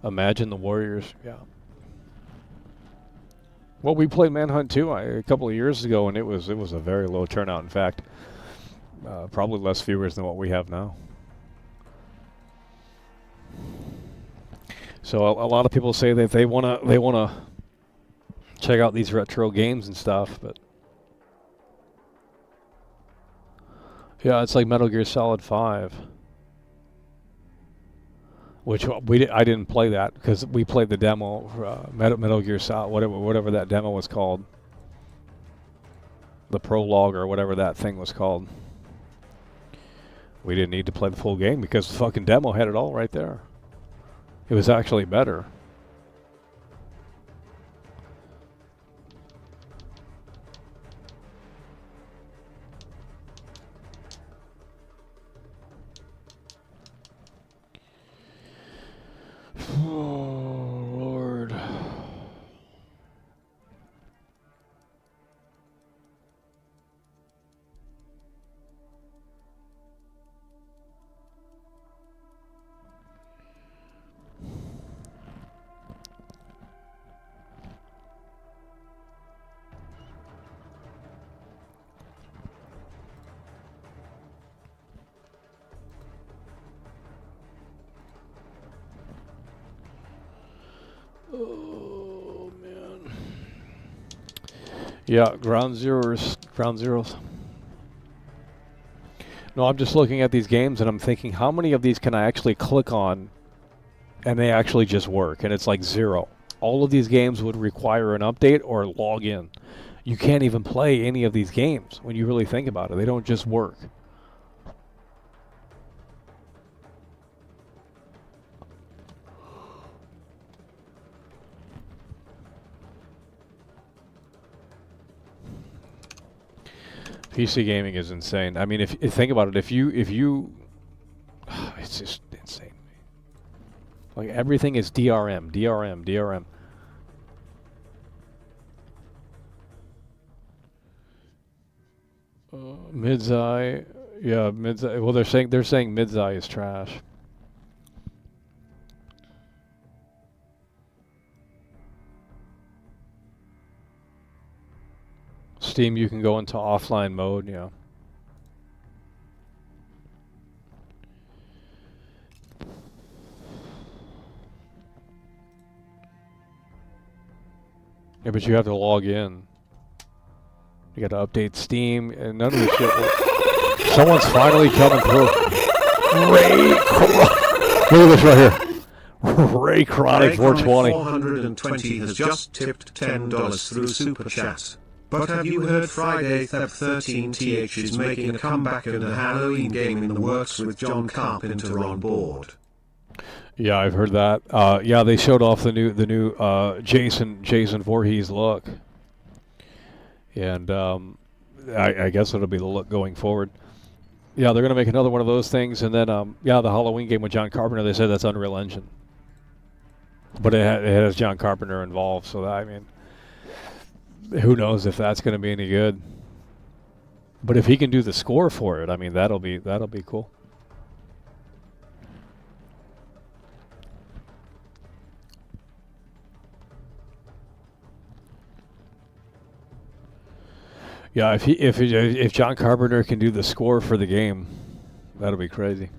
B: Imagine the Warriors, yeah. Well, we played Manhunt 2 a couple of years ago, and it was a very low turnout. In fact, probably less viewers than what we have now. So a lot of people say that they wanna check out these retro games and stuff, but yeah, it's like Metal Gear Solid 5. Which I didn't play that because we played the demo, Metal Gear Solid, whatever that demo was called, the prologue or whatever that thing was called. We didn't need to play the full game because the fucking demo had it all right there. It was actually better. Oh, Lord. Oh, man. Yeah, ground zeros. No, I'm just looking at these games and I'm thinking, how many of these can I actually click on and they actually just work? And it's like 0. All of these games would require an update or log in. You can't even play any of these games when you really think about it. They don't just work. PC gaming is insane. I mean, if you think about it, if you, it's just insane. Like everything is DRM. Midseye, yeah, Midseye. Well, they're saying Midseye is trash. Steam, you can go into offline mode, yeah. Yeah, but you have to log in. You got to update Steam, and none of this shit works. Someone's finally coming through. Look at this right here. Ray Chronic 420.
C: 420 has just tipped $10 through Super Chat. But have you heard Friday Theb 13th is making a comeback and a Halloween game in the works with John Carpenter on board?
B: Yeah, I've heard that. Yeah, they showed off the new Jason Voorhees look, and I guess it'll be the look going forward. Yeah, they're gonna make another one of those things, and then yeah, the Halloween game with John Carpenter. They said that's Unreal Engine, but it has John Carpenter involved. So that, I mean, who knows if that's gonna be any good? But if he can do the score for it, I mean, that'll be cool. Yeah, if John Carpenter can do the score for the game, that'll be crazy.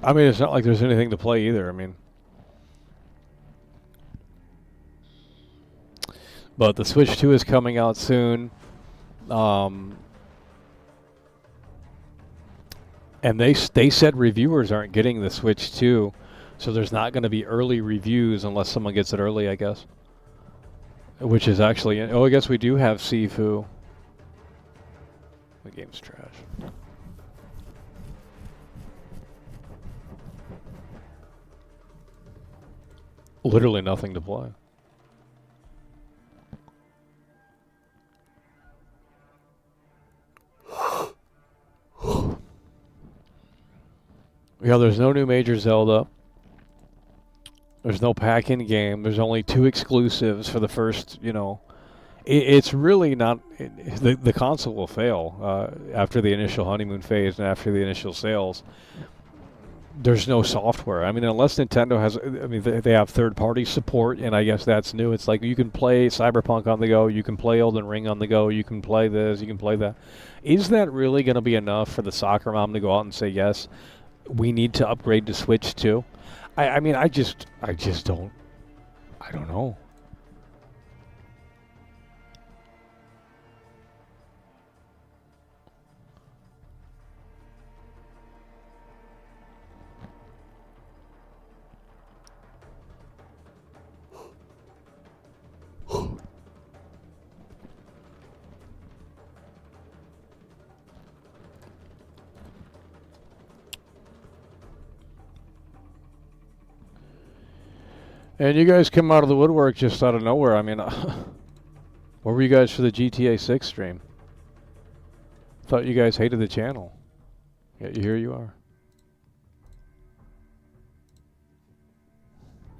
B: I mean, it's not like there's anything to play either. I mean, but the Switch 2 is coming out soon. And they said reviewers aren't getting the Switch 2, so there's not going to be early reviews unless someone gets it early, I guess. Which is actually... Oh, I guess we do have Sifu. The game's trash. Literally nothing to play. Yeah, there's no new major Zelda. There's no pack-in game. There's only 2 exclusives for the first, you know. It's really not... The console will fail after the initial honeymoon phase and after the initial sales. There's no software. I mean, unless Nintendo has... I mean, they have third-party support, and I guess that's new. It's like you can play Cyberpunk on the go, you can play Elden Ring on the go, you can play this, you can play that. Is that really going to be enough for the soccer mom to go out and say, yes, we need to upgrade to Switch 2? I mean, I just don't... I don't know. And you guys come out of the woodwork just out of nowhere. I mean, where were you guys for the GTA 6 stream? Thought you guys hated the channel. Yet here you are.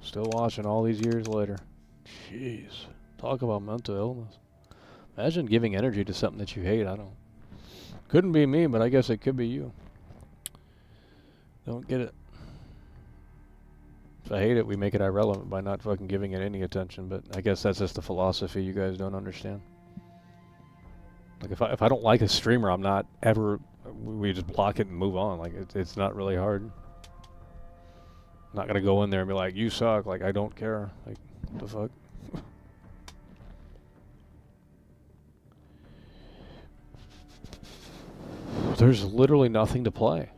B: Still watching all these years later. Jeez. Talk about mental illness. Imagine giving energy to something that you hate. I don't... Couldn't be me, but I guess it could be you. Don't get it. If I hate it, we make it irrelevant by not fucking giving it any attention, but I guess that's just a philosophy you guys don't understand. Like, if I don't like a streamer, I'm not ever... We just block it and move on. Like, it's not really hard. I'm not gonna go in there and be like, you suck. Like, I don't care. Like, what the fuck? There's literally nothing to play.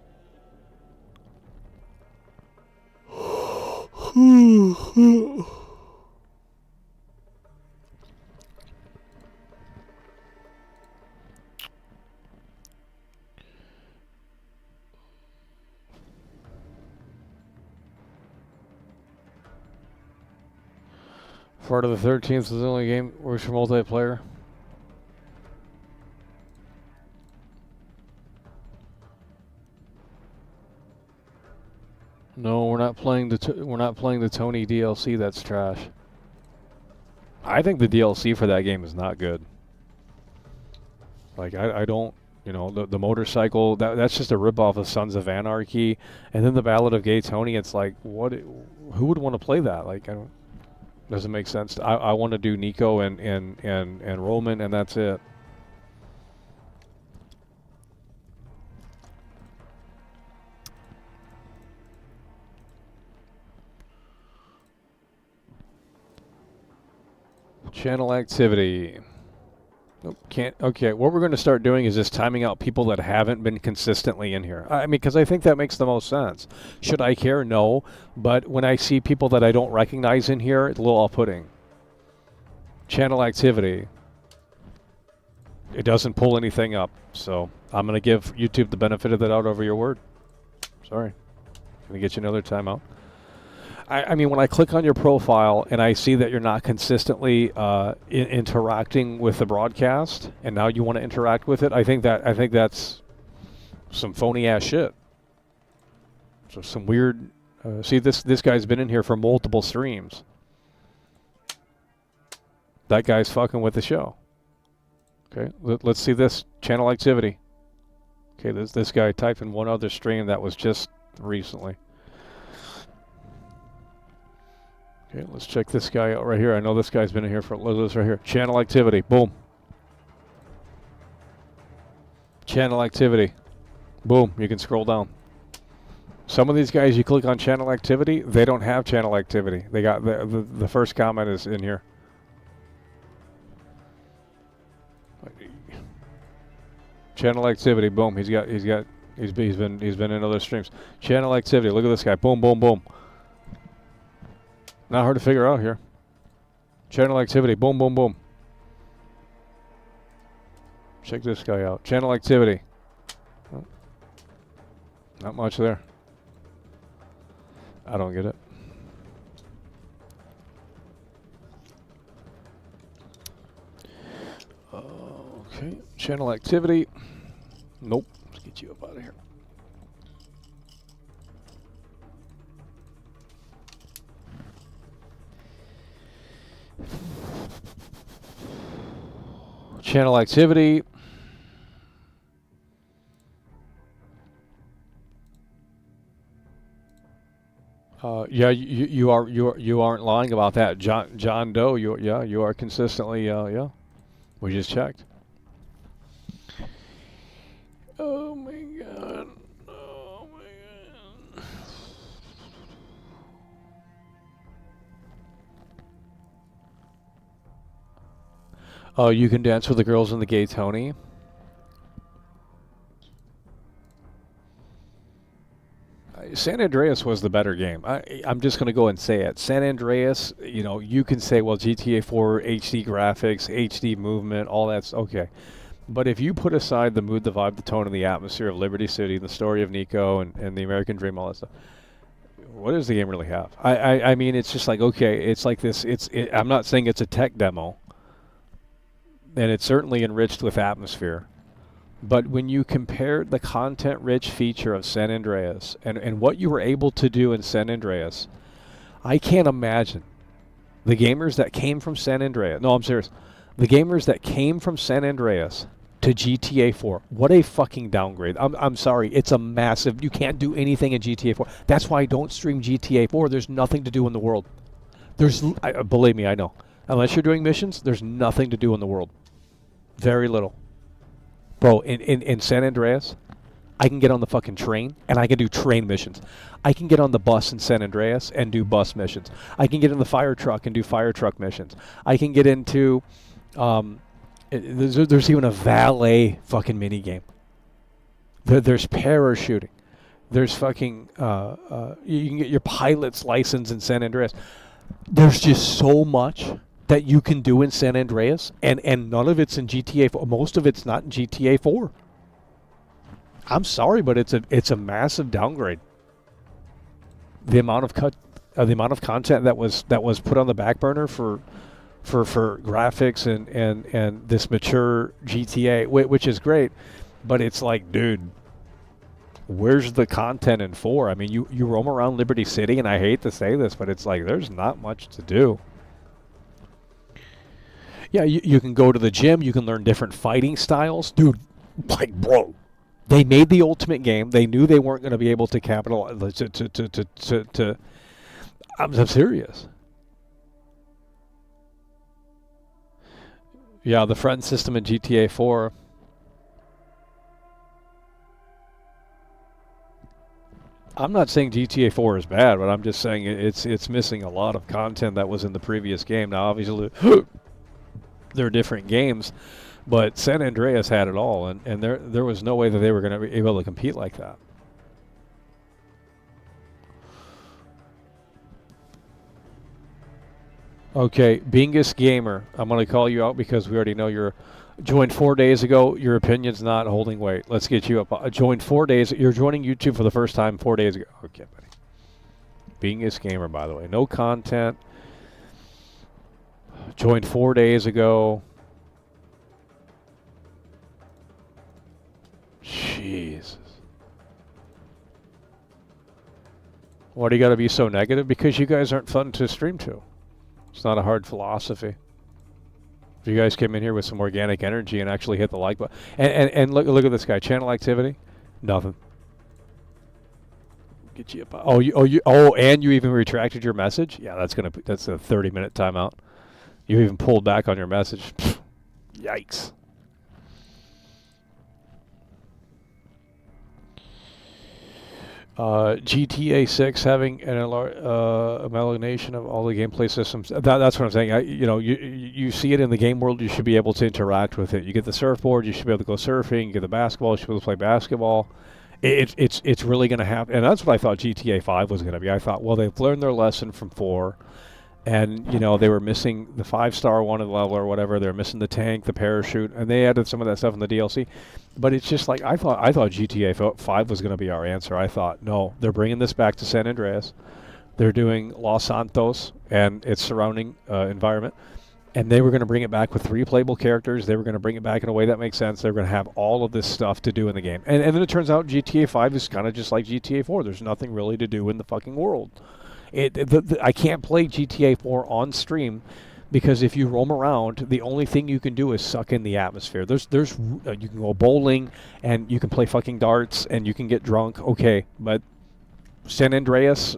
B: Part of the 13th is the only game works for multiplayer. No, we're not playing the Tony DLC. That's trash. I think the DLC for that game is not good. Like, I don't, you know, the motorcycle, that's just a ripoff of Sons of Anarchy, and then the Ballad of Gay Tony. It's like, what? Who would want to play that? Like, I don't. Doesn't make sense. I want to do Nico and Roman, and that's it. Channel activity. Nope, can't. Okay, what we're going to start doing is just timing out people that haven't been consistently in here. I mean, because I think that makes the most sense. Should I care? No. But when I see people that I don't recognize in here, it's a little off-putting. Channel activity. It doesn't pull anything up, so I'm going to give YouTube the benefit of the doubt over your word. Sorry. Going to get you another timeout. I mean, when I click on your profile and I see that you're not consistently interacting with the broadcast, and now you want to interact with it, I think that's some phony ass shit. So some weird. See, this guy's been in here for multiple streams. That guy's fucking with the show. Okay, let's see this channel activity. Okay, this guy typed in one other stream that was just recently. Okay, let's check this guy out right here. I know this guy's been in here for a little. This right here. Channel activity. Boom. Channel activity. Boom. You can scroll down. Some of these guys, you click on channel activity, they don't have channel activity. They got the first comment is in here. Channel activity, boom. He's been in other streams. Channel activity. Look at this guy. Boom, boom, boom. Not hard to figure out here. Channel activity. Boom, boom, boom. Check this guy out. Channel activity. Oh. Not much there. I don't get it. Okay. Channel activity. Nope. Let's get you up out of here. Channel activity. Yeah, you aren't lying about that, John Doe. You are consistently yeah. We just checked. Oh my god. Oh my god. Oh, you can dance with the girls in the gay Tony. San Andreas was the better game. I'm just going to go and say it. San Andreas, you know, you can say, well, GTA 4, HD graphics, HD movement, all that's okay. But if you put aside the mood, the vibe, the tone, and the atmosphere of Liberty City, the story of Nico, and the American Dream, all that stuff, what does the game really have? I mean, it's just like, okay, it's like this. I'm not saying it's a tech demo, and it's certainly enriched with atmosphere. But when you compare the content-rich feature of San Andreas and what you were able to do in San Andreas, I can't imagine the gamers that came from San Andreas. No, I'm serious. The gamers that came from San Andreas to GTA 4. What a fucking downgrade. I'm sorry. It's a massive... You can't do anything in GTA 4. That's why I don't stream GTA 4. There's nothing to do in the world. Believe me, I know. Unless you're doing missions, there's nothing to do in the world. Very little. Bro, in San Andreas, I can get on the fucking train, and I can do train missions. I can get on the bus in San Andreas and do bus missions. I can get in the fire truck and do fire truck missions. I can get into... there's even a valet fucking mini game. There's parachuting. There's fucking... you can get your pilot's license in San Andreas. There's just so much that you can do in San Andreas, and none of it's in GTA 4. Most of it's not in GTA 4. I'm sorry, but it's a massive downgrade. The amount of content that was put on the back burner for graphics and this mature GTA, which is great, but it's like, dude, where's the content in 4? I mean, you roam around Liberty City, and I hate to say this, but it's like there's not much to do. Yeah, you can go to the gym. You can learn different fighting styles. Dude, like, bro, they made the ultimate game. They knew they weren't going to be able to capitalize. I'm serious. Yeah, the front system in GTA 4. I'm not saying GTA 4 is bad, but I'm just saying it's missing a lot of content that was in the previous game. Now, obviously... They're different games, but San Andreas had it all, and there was no way that they were going to be able to compete like that. Okay, Bingus Gamer, I'm going to call you out because we already know you're joined 4 days ago. Your opinion's not holding weight. Let's get you up. Joined 4 days. You're joining YouTube for the first time 4 days ago. Okay, buddy. Bingus Gamer, by the way. No content. Joined 4 days ago. Jesus. Why do you got to be so negative? Because you guys aren't fun to stream to. It's not a hard philosophy. If you guys came in here with some organic energy and actually hit the like button. And look at this guy. Channel activity. Nothing. Get you up. And you even retracted your message? Yeah, that's a 30-minute timeout. You even pulled back on your message. Yikes. GTA 6 having an amalgamation of all the gameplay systems. That's what I'm saying. You see it in the game world. You should be able to interact with it. You get the surfboard. You should be able to go surfing. You get the basketball. You should be able to play basketball. It's really going to happen. And that's what I thought GTA 5 was going to be. I thought, well, they've learned their lesson from 4. And, they were missing the 5-star one of the level or whatever. They're missing the tank, the parachute, and they added some of that stuff in the DLC. But it's just like, I thought GTA 5 was going to be our answer. I thought, no, they're bringing this back to San Andreas. They're doing Los Santos and its surrounding environment. And they were going to bring it back with 3 playable characters. They were going to bring it back in a way that makes sense. They were going to have all of this stuff to do in the game. And then it turns out GTA 5 is kind of just like GTA 4. There's nothing really to do in the fucking world. I can't play GTA 4 on stream because if you roam around, the only thing you can do is suck in the atmosphere. You can go bowling and you can play fucking darts and you can get drunk. Okay, but San Andreas,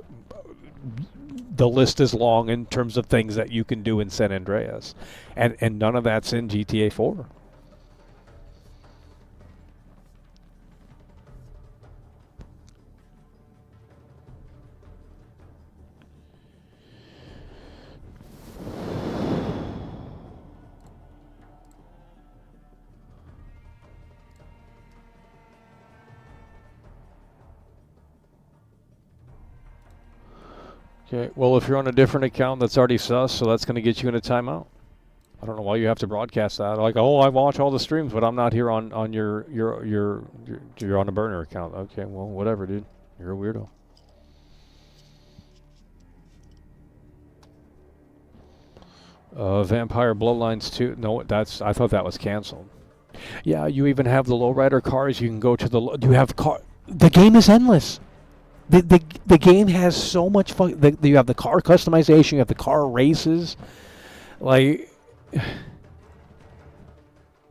B: the list is long in terms of things that you can do in San Andreas, and none of that's in GTA 4. Okay, well, if you're on a different account that's already sus, so that's going to get you in a timeout. I don't know why you have to broadcast that. Like, oh, I watch all the streams, but I'm not here on you're on a burner account. Okay, well, whatever, dude. You're a weirdo. Vampire Bloodlines 2. No, I thought that was canceled. Yeah, you even have the lowrider cars. You can go to you have car. The game is endless. The game has so much fun. You have the car customization. You have the car races. Like,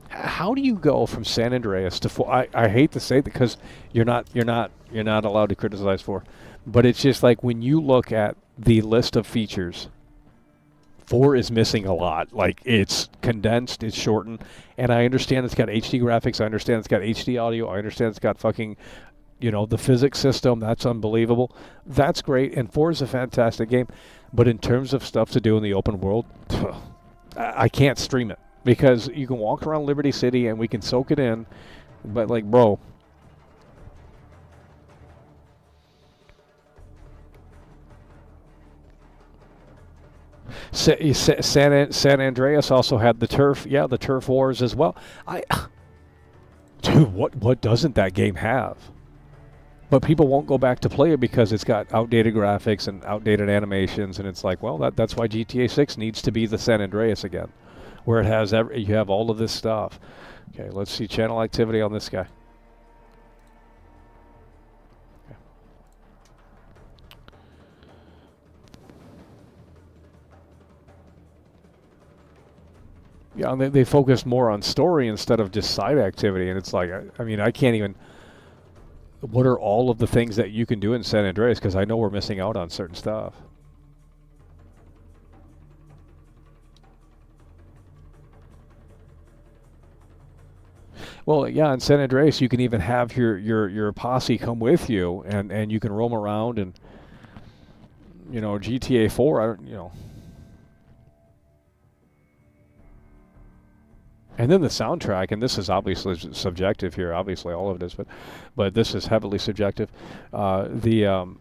B: how do you go from San Andreas to 4? I hate to say it because you're not allowed to criticize 4, but it's just like when you look at the list of features, 4 is missing a lot. Like, it's condensed, it's shortened, and I understand it's got HD graphics. I understand it's got HD audio. I understand it's got fucking, the physics system. That's unbelievable. That's great, and 4 is a fantastic game. But in terms of stuff to do in the open world, I can't stream it because you can walk around Liberty City and we can soak it in, but like, bro. San Andreas also had the turf. Yeah, the turf wars as well. Dude, what doesn't that game have? But people won't go back to play it because it's got outdated graphics and outdated animations, and it's like, well, that's why GTA 6 needs to be the San Andreas again, where it has you have all of this stuff. Okay, let's see channel activity on this guy. Okay. Yeah, and they focus more on story instead of just side activity, and it's like, I mean, I can't even. What are all of the things that you can do in San Andreas? Because I know we're missing out on certain stuff. Well, yeah, in San Andreas, you can even have your posse come with you, and you can roam around, and GTA 4, And then the soundtrack, and this is obviously subjective here. Obviously, all of it is, but this is heavily subjective. Well,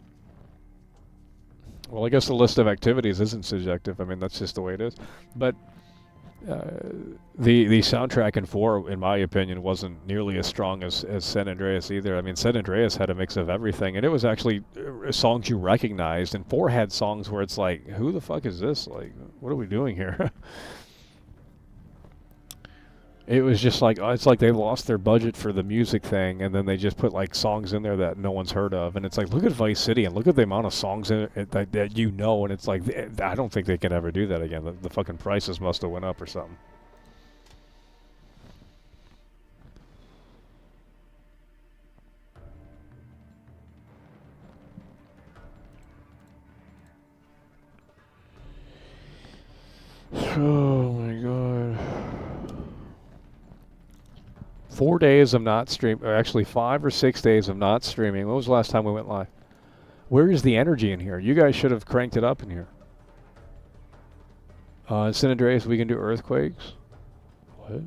B: I guess the list of activities isn't subjective. I mean, that's just the way it is. But the soundtrack in 4, in my opinion, wasn't nearly as strong as San Andreas either. I mean, San Andreas had a mix of everything, and it was actually songs you recognized. And 4 had songs where it's like, who the fuck is this? Like, what are we doing here? It was just like, it's like they lost their budget for the music thing, and then they just put like songs in there that no one's heard of. And it's like, look at Vice City and look at the amount of songs in it that and it's like, I don't think they can ever do that again. The fucking prices must have went up or something. Oh my god. 4 days of not streaming, or actually 5 or 6 days of not streaming. When was the last time we went live? Where is the energy in here? You guys should have cranked it up in here. In San Andreas, we can do earthquakes. What?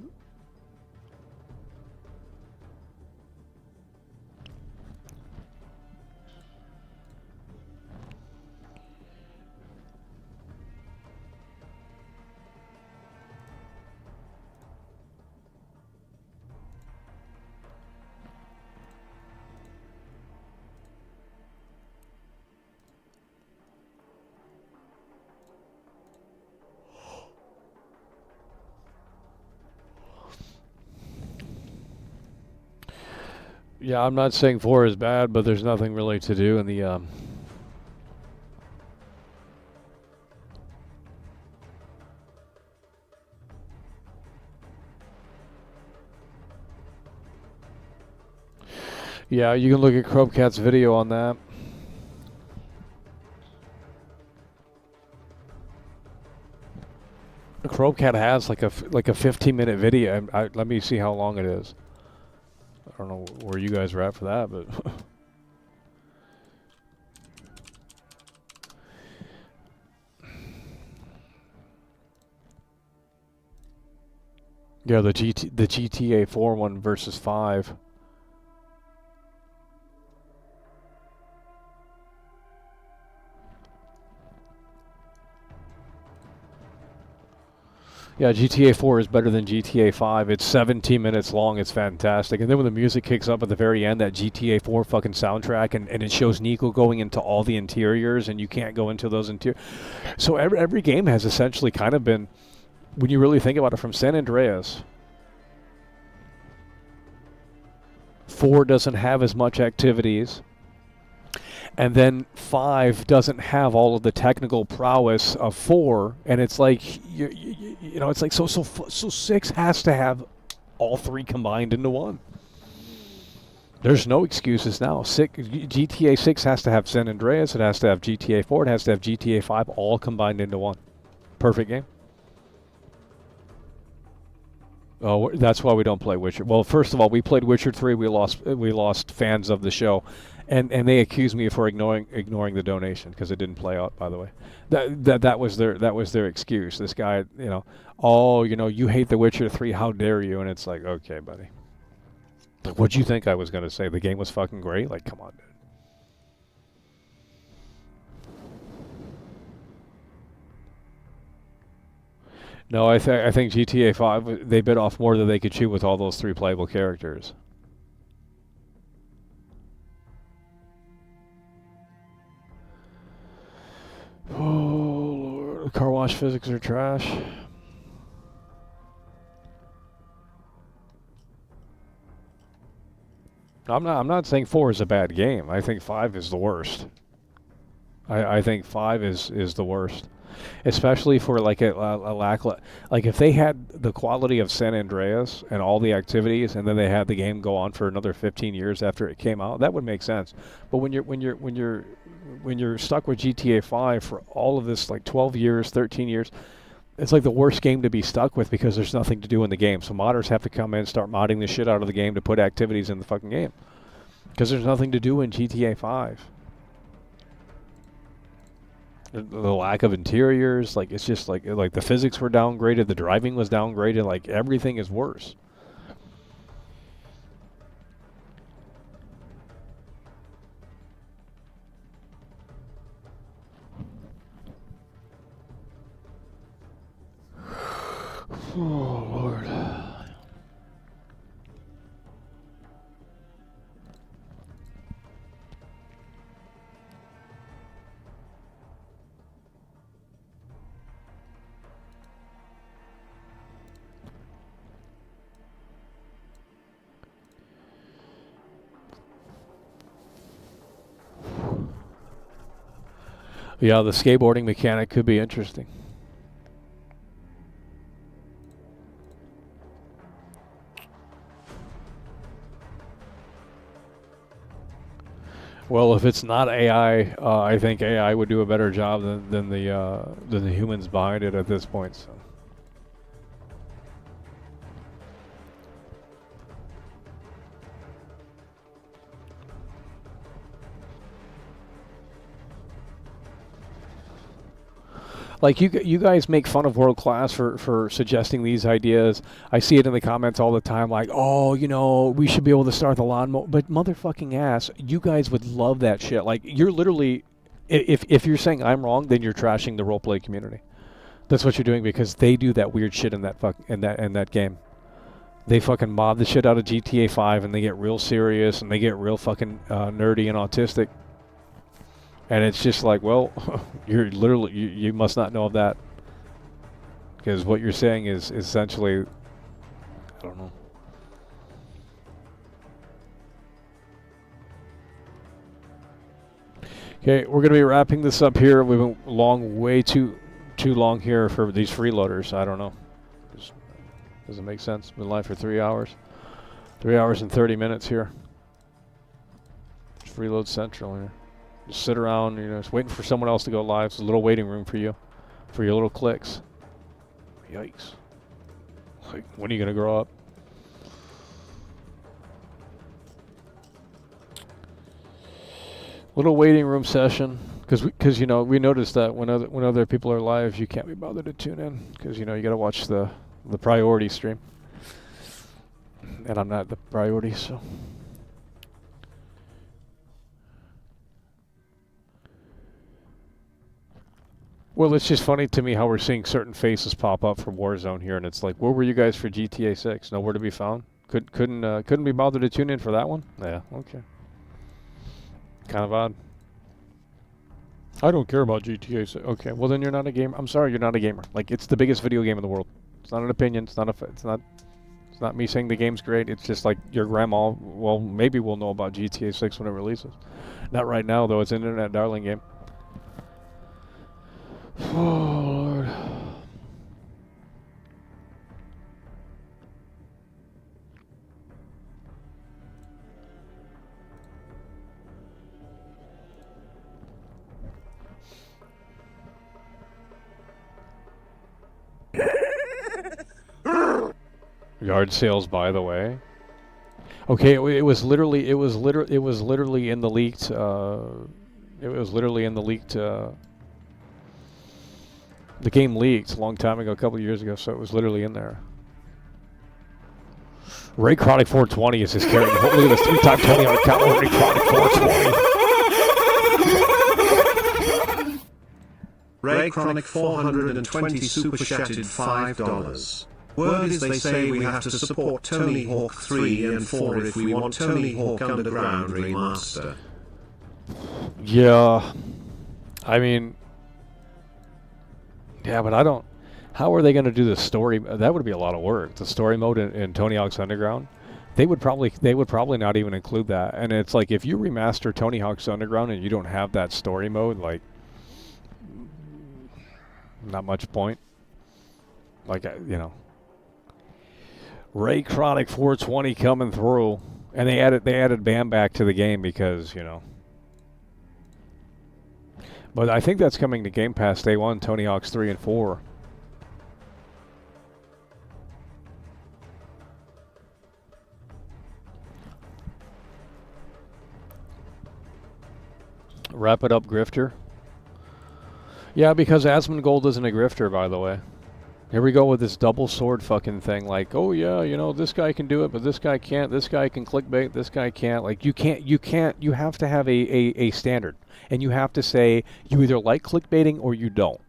B: Yeah, I'm not saying 4 is bad, but there's nothing really to do in the Yeah, you can look at Chromecat's video on that. Chromecat has like a 15-minute video. Let me see how long it is. I don't know where you guys are at for that, but yeah, the GTA 4 one versus 5. Yeah, GTA 4 is better than GTA 5. It's 17 minutes long. It's fantastic. And then when the music kicks up at the very end, that GTA 4 fucking soundtrack, and it shows Nico going into all the interiors, and you can't go into those interiors. So every game has essentially kind of been, when you really think about it, from San Andreas, 4 doesn't have as much activities. And then 5 doesn't have all of the technical prowess of 4, and it's like you know, it's like so 6 has to have all 3 combined into 1. There's no excuses now. GTA 6 has to have San Andreas, it has to have GTA 4, it has to have GTA 5 all combined into 1. Perfect game. Oh, that's why we don't play Witcher. Well, first of all, we played Witcher 3. We lost fans of the show, and they accused me for ignoring the donation because it didn't play out. By the way, that was their excuse. This guy, you know, oh, you know, you hate the Witcher 3. How dare you? And it's like, okay, buddy. Like, what'd you think I was gonna say? The game was fucking great. Like, come on, dude. No, I think GTA 5, they bit off more than they could chew with all those 3 playable characters. Oh, Lord. Car wash physics are trash. I'm not saying 4 is a bad game. I think 5 is the worst. I think 5 is the worst. Especially for like a like if they had the quality of San Andreas and all the activities, and then they had the game go on for another 15 years after it came out, that would make sense. But when you're stuck with GTA 5 for all of this, like 12 years, 13 years, it's like the worst game to be stuck with because there's nothing to do in the game. So modders have to come in and start modding the shit out of the game to put activities in the fucking game because there's nothing to do in GTA 5. The lack of interiors, like it's just like the physics were downgraded, the driving was downgraded, like everything is worse. Oh, Lord. Yeah, the skateboarding mechanic could be interesting. Well, if it's not AI, I think AI would do a better job than the humans behind it at this point. So. Like you guys make fun of World Class for suggesting these ideas. I see it in the comments all the time, like, oh, you know, we should be able to start the lawnmower. But motherfucking ass, you guys would love that shit. Like, you're literally, if you're saying I'm wrong, then you're trashing the roleplay community. That's what you're doing, because they do that weird shit in that game. They fucking mob the shit out of GTA 5, and they get real serious, and they get real fucking nerdy and autistic. And it's just like, well, you're literally, you must not know of that. Because what you're saying is essentially, I don't know. Okay, we're going to be wrapping this up here. We've been way too long here for these freeloaders. I don't know. Doesn't make sense. Been live for 3 hours. 3 hours and 30 minutes here. It's Freeload Central here. Just sit around, you know, just waiting for someone else to go live. It's a little waiting room for you, for your little clicks. Yikes. Like, when are you going to grow up? Little waiting room session. Because you know, we noticed that when other people are live, you can't be bothered to tune in. Because, you know, you got to watch the priority stream. And I'm not the priority, so... Well, it's just funny to me how we're seeing certain faces pop up for Warzone here, and it's like, where were you guys for GTA 6? Nowhere to be found? Couldn't be bothered to tune in for that one? Yeah, okay. Kind of odd. I don't care about GTA 6. Okay, well then you're not a gamer. I'm sorry, you're not a gamer. Like, it's the biggest video game in the world. It's not an opinion. It's not me saying the game's great. It's just like your grandma. Well, maybe we'll know about GTA 6 when it releases. Not right now though. It's an internet darling game. Oh, Lord. Yard sales, by the way. Okay, it was literally in the leaked. The game leaked a long time ago, a couple of years ago, so it was literally in there. Ray Chronic 420 is his character. Look at this 3-time Tony on account. Ray Chronic 420.
C: Ray Chronic 420 super chatted $5. Word is they say we have to support Tony Hawk 3 and 4 if we want Tony Hawk Underground Remaster.
B: Yeah. I mean... Yeah, but I don't... How are they going to do the story? That would be a lot of work. The story mode in Tony Hawk's Underground. They would probably not even include that. And it's like, if you remaster Tony Hawk's Underground and you don't have that story mode, like... Not much point. Like, you know... Ray Chronic 420 coming through, and they added Bam back to the game because, you know. But I think that's coming to Game Pass Day 1, Tony Hawk's 3 and 4. Wrap it up, Grifter. Yeah, because Asmongold isn't a grifter, by the way. Here we go with this double sword fucking thing, like, oh yeah, you know, this guy can do it, but this guy can't, this guy can clickbait, this guy can't. Like, you have to have a standard. And you have to say, you either like clickbaiting or you don't.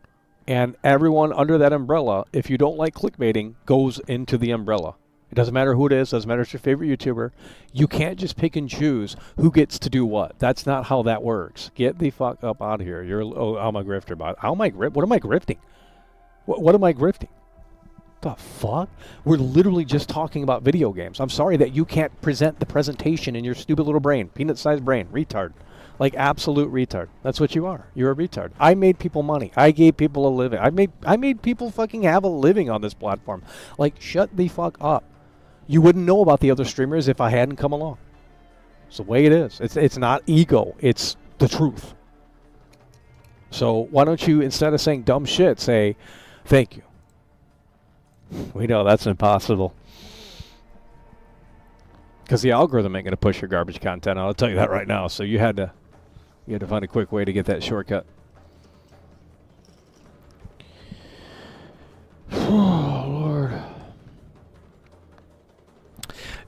B: And everyone under that umbrella, if you don't like clickbaiting, goes into the umbrella. It doesn't matter who it is, doesn't matter if it's your favorite YouTuber. You can't just pick and choose who gets to do what. That's not how that works. Get the fuck up out of here. I'm a grifter, but what am I grifting? What am I grifting? The fuck? We're literally just talking about video games. I'm sorry that you can't present the presentation in your stupid little brain. Peanut-sized brain. Retard. Like, absolute retard. That's what you are. You're a retard. I made people money. I gave people a living. I made people fucking have a living on this platform. Like, shut the fuck up. You wouldn't know about the other streamers if I hadn't come along. It's the way it is. It's not ego. It's the truth. So why don't you, instead of saying dumb shit, say, thank you. We know that's impossible. Because the algorithm ain't going to push your garbage content. I'll tell you that right now. So you had to find a quick way to get that shortcut. Oh, Lord.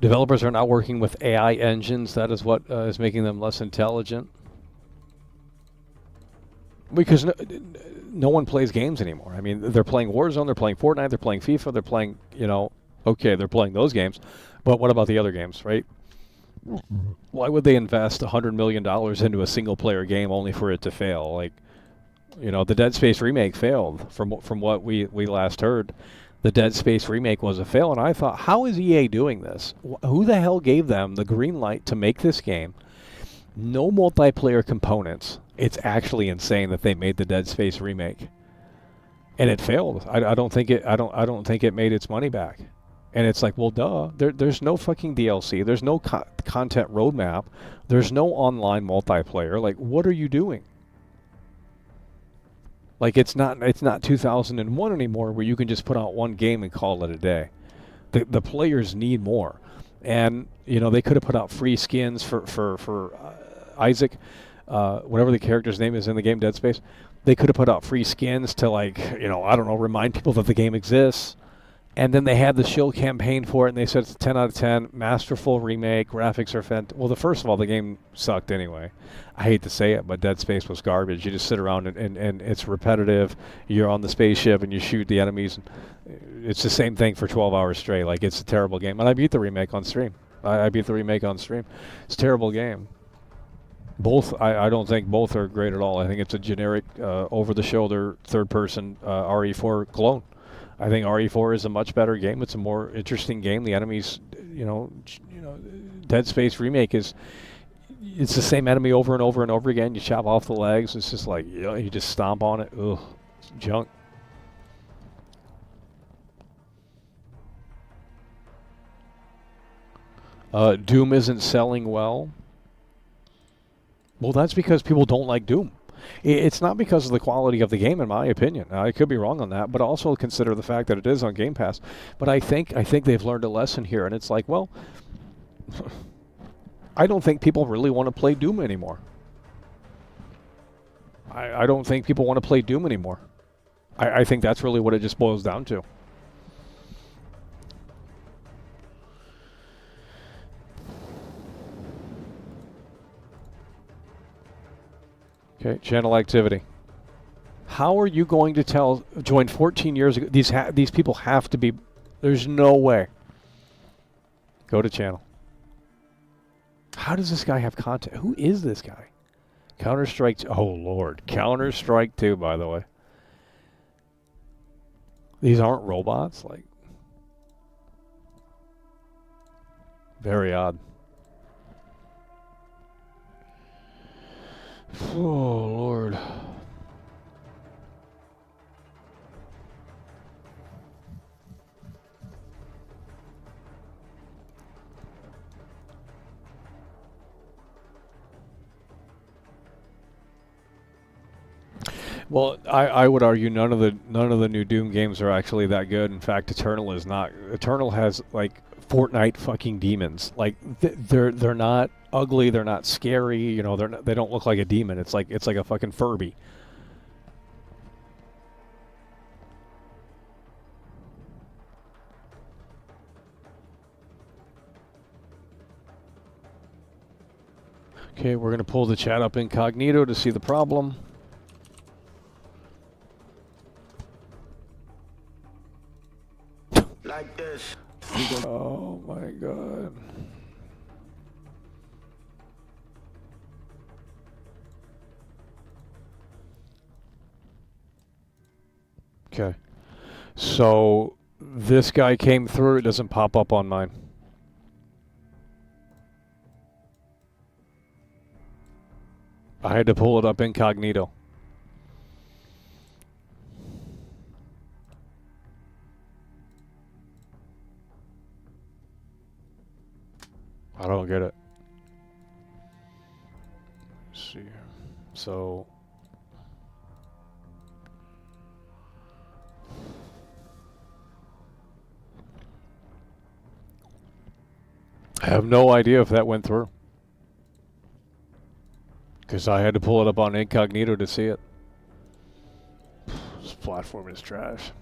B: Developers are now working with AI engines. That is what is making them less intelligent. Because no one plays games anymore. I mean, they're playing Warzone, they're playing Fortnite, they're playing FIFA, they're playing, okay, they're playing those games. But what about the other games, right? Why would they invest $100 million into a single-player game only for it to fail? Like, the Dead Space remake failed. From what we last heard, the Dead Space remake was a fail, and I thought, how is EA doing this? Who the hell gave them the green light to make this game? No multiplayer components. It's actually insane that they made the Dead Space remake, and it failed. I don't think it made its money back. And it's like, well, duh. There's no fucking DLC. There's no content roadmap. There's no online multiplayer. Like, what are you doing? Like, it's not 2001 anymore where you can just put out one game and call it a day. The players need more. And, they could have put out free skins for Isaac, whatever the character's name is in the game, Dead Space. They could have put out free skins to, like, I don't know, remind people that the game exists. And then they had the shill campaign for it, and they said it's a 10 out of 10, masterful remake, graphics are fantastic. Well, first of all, the game sucked anyway. I hate to say it, but Dead Space was garbage. You just sit around and it's repetitive. You're on the spaceship and you shoot the enemies. It's the same thing for 12 hours straight. Like, it's a terrible game. And I beat the remake on stream. It's a terrible game. I don't think both are great at all. I think it's a generic, over-the-shoulder, third-person RE4 clone. I think RE4 is a much better game. It's a more interesting game. The enemies, Dead Space remake it's the same enemy over and over and over again. You chop off the legs. It's just like, you just stomp on it. Ugh, it's junk. Doom isn't selling well. Well, that's because people don't like Doom. It's not because of the quality of the game, in my opinion. I could be wrong on that, but also consider the fact that it is on Game Pass. But I think they've learned a lesson here, and it's like, well, I don't think people really want to play Doom anymore. I don't think people want to play Doom anymore. I think that's really what it just boils down to. Okay, channel activity. How are you going to join 14 years ago? These people have to be, there's no way. Go to channel. How does this guy have content? Who is this guy? Counter-Strike, oh Lord. Counter-Strike 2, by the way. These aren't robots? Like, very odd. Oh, Lord. Well, I would argue none of the new Doom games are actually that good. In fact, Eternal is not. Eternal has like Fortnite fucking demons. Like they're not ugly, they're not scary, they don't look like a demon. It's like a fucking Furby. Okay, we're gonna pull the chat up incognito to see the problem.
J: Like this.
B: Oh my God. Okay. So this guy came through. It doesn't pop up on mine. I had to pull it up incognito. I don't get it. Let's see. So I have no idea if that went through, because I had to pull it up on incognito to see it. This platform is trash.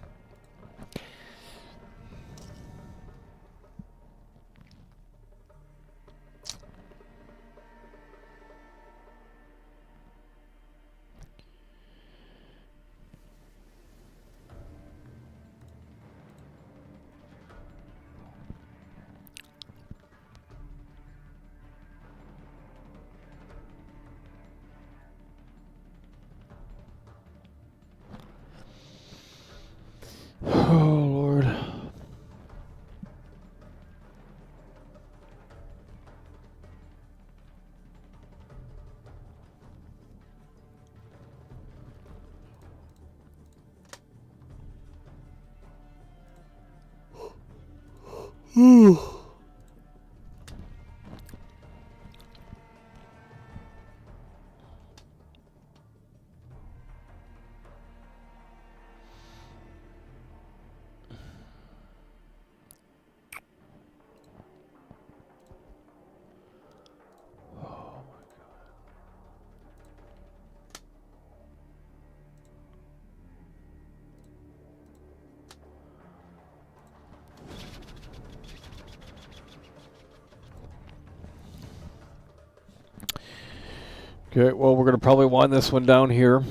B: Okay, well, we're going to probably wind this one down here.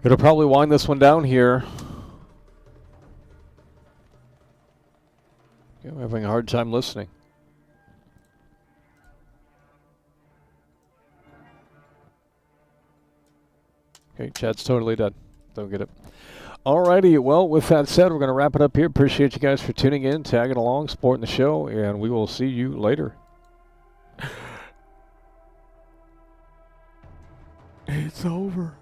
B: It'll probably wind this one down here. Okay, I'm having a hard time listening. Okay, chat's totally dead. Don't get it. Alrighty, well, with that said, we're going to wrap it up here. Appreciate you guys for tuning in, tagging along, supporting the show, and we will see you later. It's over.